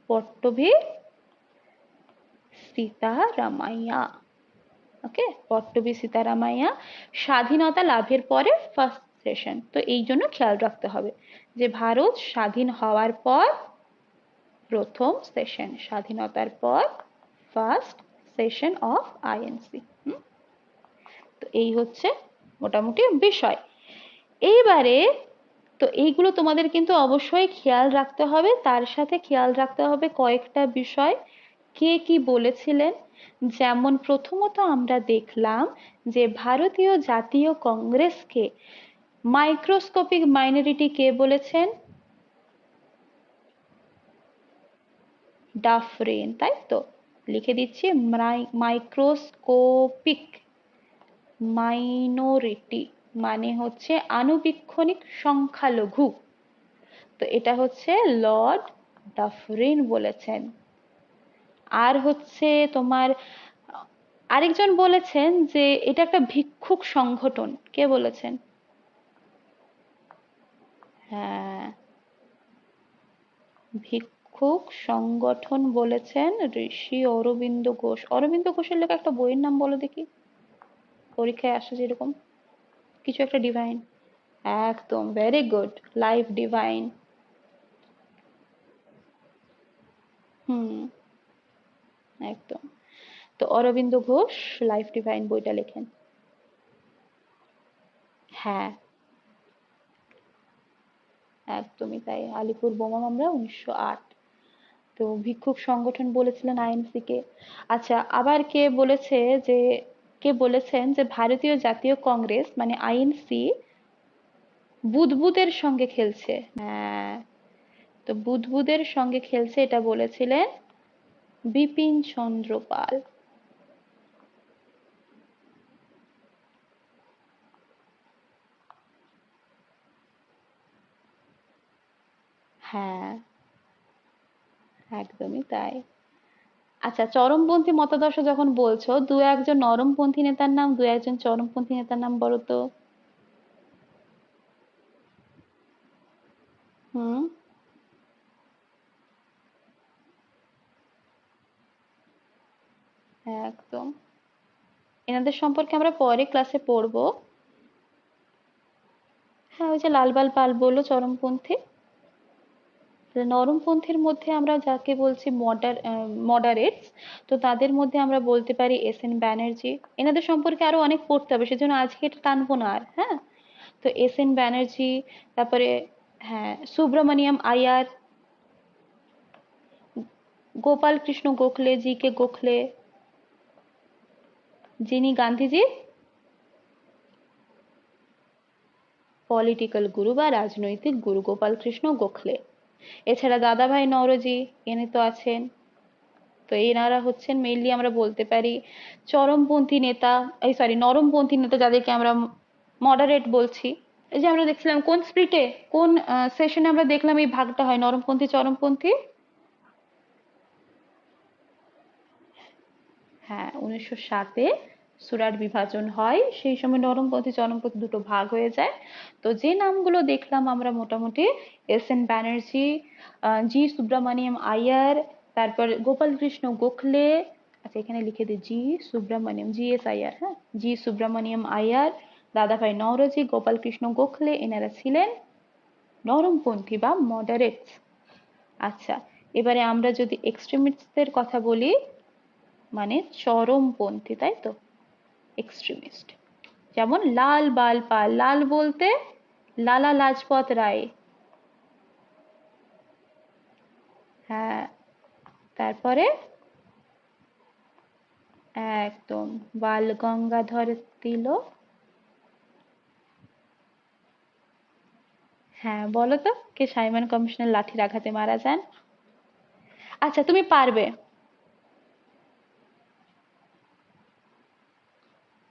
S1: পট্টভি সীতারামাইয়া। ওকে, পট্টভি সীতারামাইয়া, স্বাধীনতা লাভের পরে ফার্স্ট সেশন। তো এই জন্য খেয়াল রাখতে হবে যে ভারত স্বাধীন হওয়ার পর প্রথম সেশন, স্বাধীনতার পর ফার্স্ট সেশন অফ আইএনসি। তো এই হচ্ছে মোটামুটি বিষয়। এইবারে তো এইগুলো তোমাদের কিন্তু অবশ্যই খেয়াল রাখতে হবে, তার সাথে খেয়াল রাখতে হবে কয়েকটা বিষয়। কে কি বলেছিলেন? যেমন প্রথমত আমরা দেখলাম যে ভারতীয় জাতীয় কংগ্রেসকে মাইক্রোস্কোপিক মাইনরিটি কে বলেছেন? ডাফরেন, তাই তো? লিখে দিচ্ছি, মাইক্রোস্কোপিক মাইনরিটি মানে হচ্ছে আনুবীক্ষণিক সংখ্যালঘু। তো এটা হচ্ছে লর্ড ডাফরিন বলেছেন। আর হচ্ছে তোমার আরেকজন বলেছেন যে এটা একটা ভিক্ষুক সংগঠন। কে বলেছেন? হ্যাঁ, ভিক্ষুক সংগঠন বলেছেন ঋষি অরবিন্দ ঘোষ। অরবিন্দ ঘোষের লেখা একটা বইয়ের নাম বলো দেখি, পরীক্ষায় আসে যেরকম কিছু একটা ডিভাইন। একদম, ভেরি গুড, লাইফ ডিভাইন। হুম, একদম। তো অরবিন্দ ঘোষ লাইফ ডিভাইন বইটা লেখেন। হ্যাঁ, একদমই তাই। আলিপুর বোমা মামলা 1908। তো ভিক্ষুক সংগঠন বলেছিলেন আইএনসি কে। আচ্ছা, আবার কে বলেছেন যে ভারতীয় জাতীয় কংগ্রেস মানে আইএনসি বুদবুদের সঙ্গে খেলছে? হ্যাঁ, তো বুদবুদের সঙ্গে খেলছে এটা বলেছিলেন বিপিন চন্দ্র পাল। হ্যাঁ, একদমই তাই। আচ্ছা, চরমপন্থী মতাদর্শ যখন বলছো, দু একজন নরমপন্থী নেতার নাম, দু একজন চরমপন্থী নেতার নাম বলো তো। হুম, একদম। এনাদের সম্পর্কে আমরা পরে ক্লাসে পড়বো। হ্যাঁ, ওই যে লালবাল পাল বললো চরমপন্থী। নরমপন্থীর মধ্যে আমরা যাকে বলছি মডারেটস, তো তাদের মধ্যে আমরা বলতে পারি এস এন ব্যানার্জি। এনাদের সম্পর্কে আরো অনেক পড়তে হবে, সেজন্য আজকে এটা টানবো না আর। হ্যাঁ, তো এস এন ব্যানার্জি, তারপরে হ্যাঁ সুব্রমণিয়াম আয়ার, গোপাল কৃষ্ণ গোখলে, জি কে গোখলে, যিনি গান্ধীজির পলিটিক্যাল গুরু বা রাজনৈতিক গুরু, গোপাল কৃষ্ণ গোখলে। এছাড়া দাদাভাই নওরোজি, ইনি তো আছেন। তো এনারা হচ্ছেন মেইনলি আমরা বলতে পারি চরমপন্থী নেতা, এই সরি নরমপন্থী নেতা, যাদেরকে আমরা মডারেট বলছি। এই যে আমরা দেখছিলাম কোন স্প্লিটে, কোন সেশনে আমরা দেখলাম এই ভাগটা হয় নরমপন্থী চরমপন্থী। হ্যাঁ, 1960-এ সুরাট বিভাজন হয়, সেই সময় নরমপন্থী চরমপন্থী দুটো ভাগ হয়ে যায়। তো যে নামগুলো দেখলাম আমরা মোটামুটি, এস এন ব্যানার্জি, জি সুব্রমণিয়াম আয়ার, তারপর গোপাল কৃষ্ণ গোখলে, আচ্ছা এখানে লিখে দিই জি সুব্রমণিয়াম, জি এস আয়ার, হ্যাঁ, জি সুব্রমণিয়াম আয়ার, দাদাভাই নওরোজি, গোপাল কৃষ্ণ গোখলে, এনারা ছিলেন নরমপন্থী বা মডারেটস। আচ্ছা, এবারে আমরা যদি এক্সট্রিমিস্টদের কথা বলি, মানে চরমপন্থী, তাই তো? এক্সট্রিমিস্ট যেমন লাল বাল পাল, লাল বলতে লালা লাজপত রায়। হ্যাঁ, তারপরে একদম বাল গঙ্গাধর তিলক। হ্যাঁ, বলো তো কে সাইমন কমিশনের লাঠির আঘাতে মারা যান? আচ্ছা, তুমি পারবে,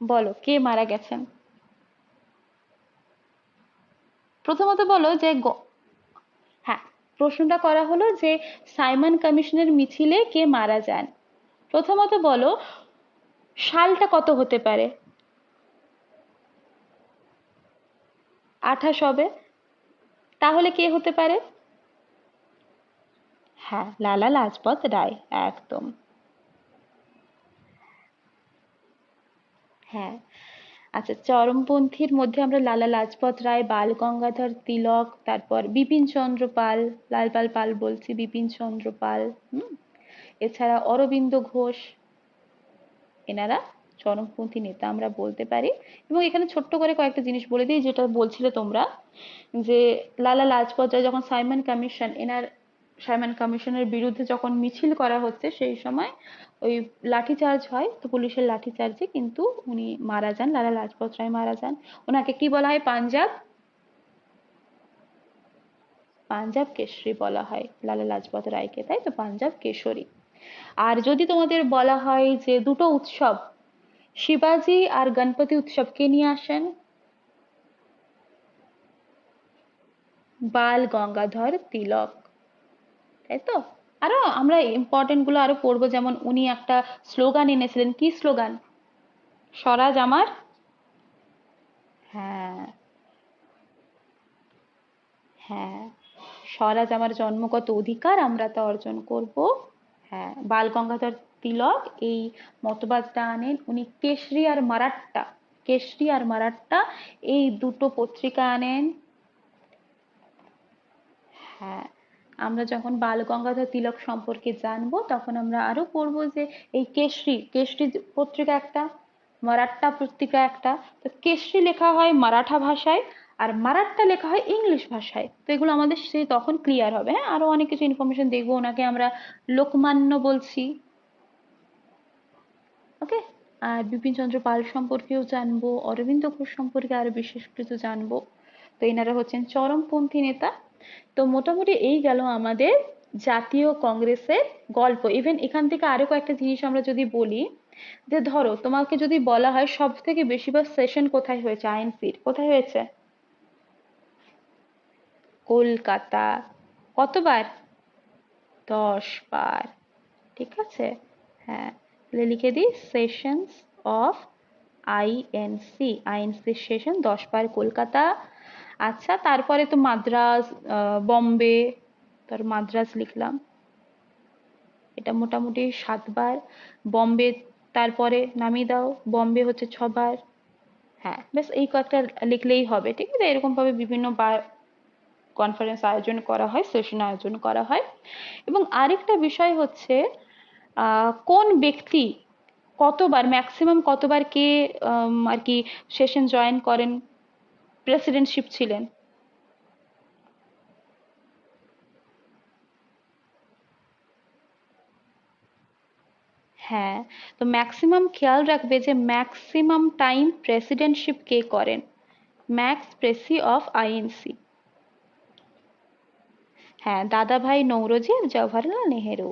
S1: বলো কে মারা গেছেন? প্রথমত বলো যে হ্যাঁ, প্রশ্নটা করা হলো যে সাইমন কমিশনের মিছিলে কে মারা যান। প্রথমত বলো সালটা কত হতে পারে? 28 হবে। তাহলে কে হতে পারে? হ্যাঁ, লালা লাজপত রায়, একদম। হ্যাঁ, আচ্ছা, চরমপন্থীর মধ্যে আমরা লালা লাজপত রায়, বাল গঙ্গাধর তিলক, তারপর বিপিন চন্দ্র পাল, লাল পাল পাল বলছি, বিপিন চন্দ্র পাল, হুম, এছাড়া অরবিন্দ ঘোষ, এনারা চরমপন্থী নেতা আমরা বলতে পারি। এবং এখানে ছোট্ট করে কয়েকটা জিনিস বলে দিই, যেটা বলছিলে তোমরা, যে লালা লাজপত রায় যখন সাইমন কমিশন, সাইমন কমিশনের বিরুদ্ধে যখন মিছিল করা হচ্ছে সেই সময় ওই লাঠিচার্জ হয়, তো পুলিশের লাঠিচার্জে কিন্তু উনি মারা যান, লালা লাজপত রায় মারা যান। ওনাকে কি বলা হয়? পাঞ্জাব পাঞ্জাব কেশরী বলা হয় লালা লাজপত রায়কে, তাই তো, পাঞ্জাব কেশরী। আর যদি তোমাদের বলা হয় যে দুটো উৎসব, শিবাজি আর গণপতি উৎসব কে নিয়ে আসেন? বাল গঙ্গাধর তিলক, তাই তো। আরো আমরা ইম্পর্টেন্ট গুলো আরো পড়বো, যেমন উনি একটা স্লোগান এনেছিলেন, কি স্লোগান? স্বরাজ আমার, হ্যাঁ, হ্যাঁ, স্বরাজ আমার জন্মগত অধিকার, আমরা তা অর্জন করব। হ্যাঁ, বাল গঙ্গাধর তিলক এই মতবাদটা আনেন। উনি কেশরী আর মারাঠা, কেশরী আর মারাঠা এই দুটো পত্রিকা আনেন। হ্যাঁ, আমরা যখন বাল গঙ্গাধর তিলক সম্পর্কে জানবো তখন আমরা আরো পড়বো যে এই কেশরী, কেশরী পত্রিকা একটা, মারাঠা পত্রিকা একটা। তো কেশরী লেখা হয় মারাঠা ভাষায় আর মারাঠা লেখা হয় ইংলিশ ভাষায়। তো এগুলো আমাদের সে তখন ক্লিয়ার হবে। হ্যাঁ, আরো অনেক কিছু ইনফরমেশন দেখবো। ওনাকে আমরা লোকমান্য বলছি। ওকে। আর বিপিন চন্দ্র পাল সম্পর্কেও জানবো, অরবিন্দ ঘোষ সম্পর্কে আরো বিশেষ কিছু জানবো। তো এনারা হচ্ছেন চরমপন্থী নেতা। তো মোটামুটি এই গেল আমাদের জাতীয় কংগ্রেসের গল্প। ইভেন এখান থেকে আরো কয়েকটা জিনিস আমরা যদি বলি, যে ধরো তোমাকে যদি বলা হয় সব থেকে বেশিবার সেশন কোথায় হয়েছে, আইএনসির কোথায় হয়েছে? কলকাতা। কতবার? 10 বার। ঠিক আছে। হ্যাঁ, তাহলে লিখে দিই sessions of INC, INC session 10 বার কলকাতা। আচ্ছা, তারপরে তো মাদ্রাজ, বম্বে, তার মাদ্রাজ লিখলাম, এটা মোটামুটি 7 বার। বম্বে তারপরে নামিয়ে দাও, বম্বে হচ্ছে 6 বার। হ্যাঁ, বেশ এই কয়েকটা লিখলেই হবে। ঠিক আছে, এরকম ভাবে বিভিন্ন বার কনফারেন্স আয়োজন করা হয়, সেশন আয়োজন করা হয়। এবং আরেকটা বিষয় হচ্ছে কোন ব্যক্তি কতবার, ম্যাক্সিমাম কতবার কে আর কি সেশন জয়েন করেন, প্রেসিডেন্টশিপ ছিলেন? হ্যাঁ, তো ম্যাক্সিমাম খেয়াল রাখবে যে ম্যাক্সিমাম টাইম প্রেসিডেন্টশিপ কে করেন, ম্যাক্স প্রেসি অফ আইএনসি। হ্যাঁ, দাদাভাই নৌরোজি আর জওহরলাল নেহেরু।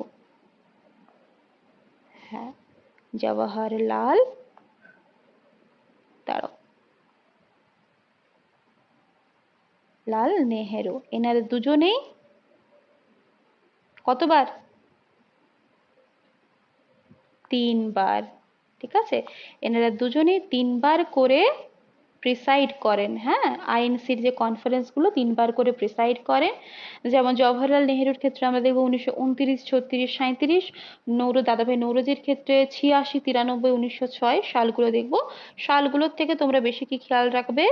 S1: হ্যাঁ, জওহরলাল, দাঁড়াও, লাল নেহেরু, এনারা দুজনেই কতবার? 3 বার। ঠিক আছে, এনারা দুজনেই 3 বার করে প্রিসাইড করেন। হ্যাঁ, আইএনসির যে কনফারেন্স গুলো 3 বার করে প্রিসাইড করেন। যেমন জওহরলাল নেহেরুর ক্ষেত্রে আমরা দেখবো 1929, 36, 37। দাদাভাই নৌরোজির ক্ষেত্রে 86, 93, 1906 সালগুলো দেখবো। সালগুলোর থেকে তোমরা বেশি কি খেয়াল রাখবে?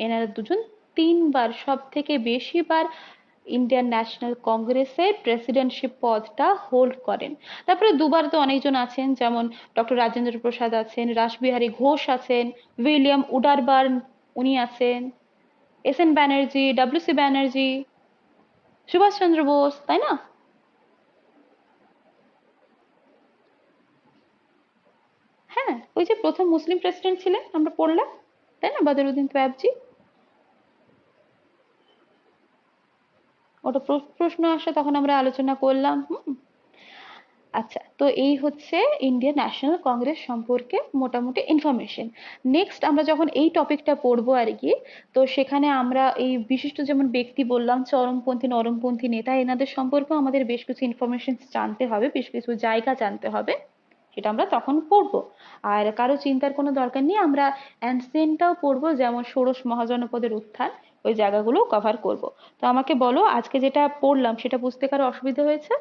S1: এনারা দুজন 3 বার, সব থেকে বেশি বার ইন্ডিয়ান ন্যাশনাল কংগ্রেসের প্রেসিডেন্টশিপ পদটা হোল্ড করেন। তারপরে 2 বার তো অনেকজন আছেন, যেমন ডক্টর রাজেন্দ্র প্রসাদ আছেন, রাসবিহারী ঘোষ আছেন, উইলিয়াম উডারবার্ন উনি আছেন, S N Banerjee, W C Banerjee, Subhas Chandra Bose, তাই না? হ্যাঁ, ওই যে প্রথম মুসলিম প্রেসিডেন্ট ছিলেন আমরা পড়লাম, তাই না, বদরুদ্দিন তৈয়বজি। ওটা প্রশ্ন আসে তখন আমরা আলোচনা করলাম। আচ্ছা, তো এই হচ্ছে ইন্ডিয়ান ন্যাশনাল কংগ্রেস সম্পর্কে মোটামুটি ইনফরমেশন। নেক্সট আমরা যখন এই টপিকটা পড়বো আর কি, তো সেখানে আমরা এই বিশিষ্ট যেমন ব্যক্তি বললাম, চরমপন্থী নরমপন্থী নেতা, এনাদের সম্পর্কেও আমাদের বেশ কিছু ইনফরমেশন জানতে হবে, বেশ কিছু জায়গা জানতে হবে, সেটা আমরা তখন পড়বো। আর কারো চিন্তার কোনো দরকার নেই, আমরা অ্যানসিয়েন্টটাও পড়বো, যেমন ষোড়শ মহাজনপদের উত্থান, ওই জায়গাগুলো কভার করব। তো আমাকে বলো, আজকে যেটা পড়লাম সেটা বুঝতে কারো অসুবিধা হয়েছে?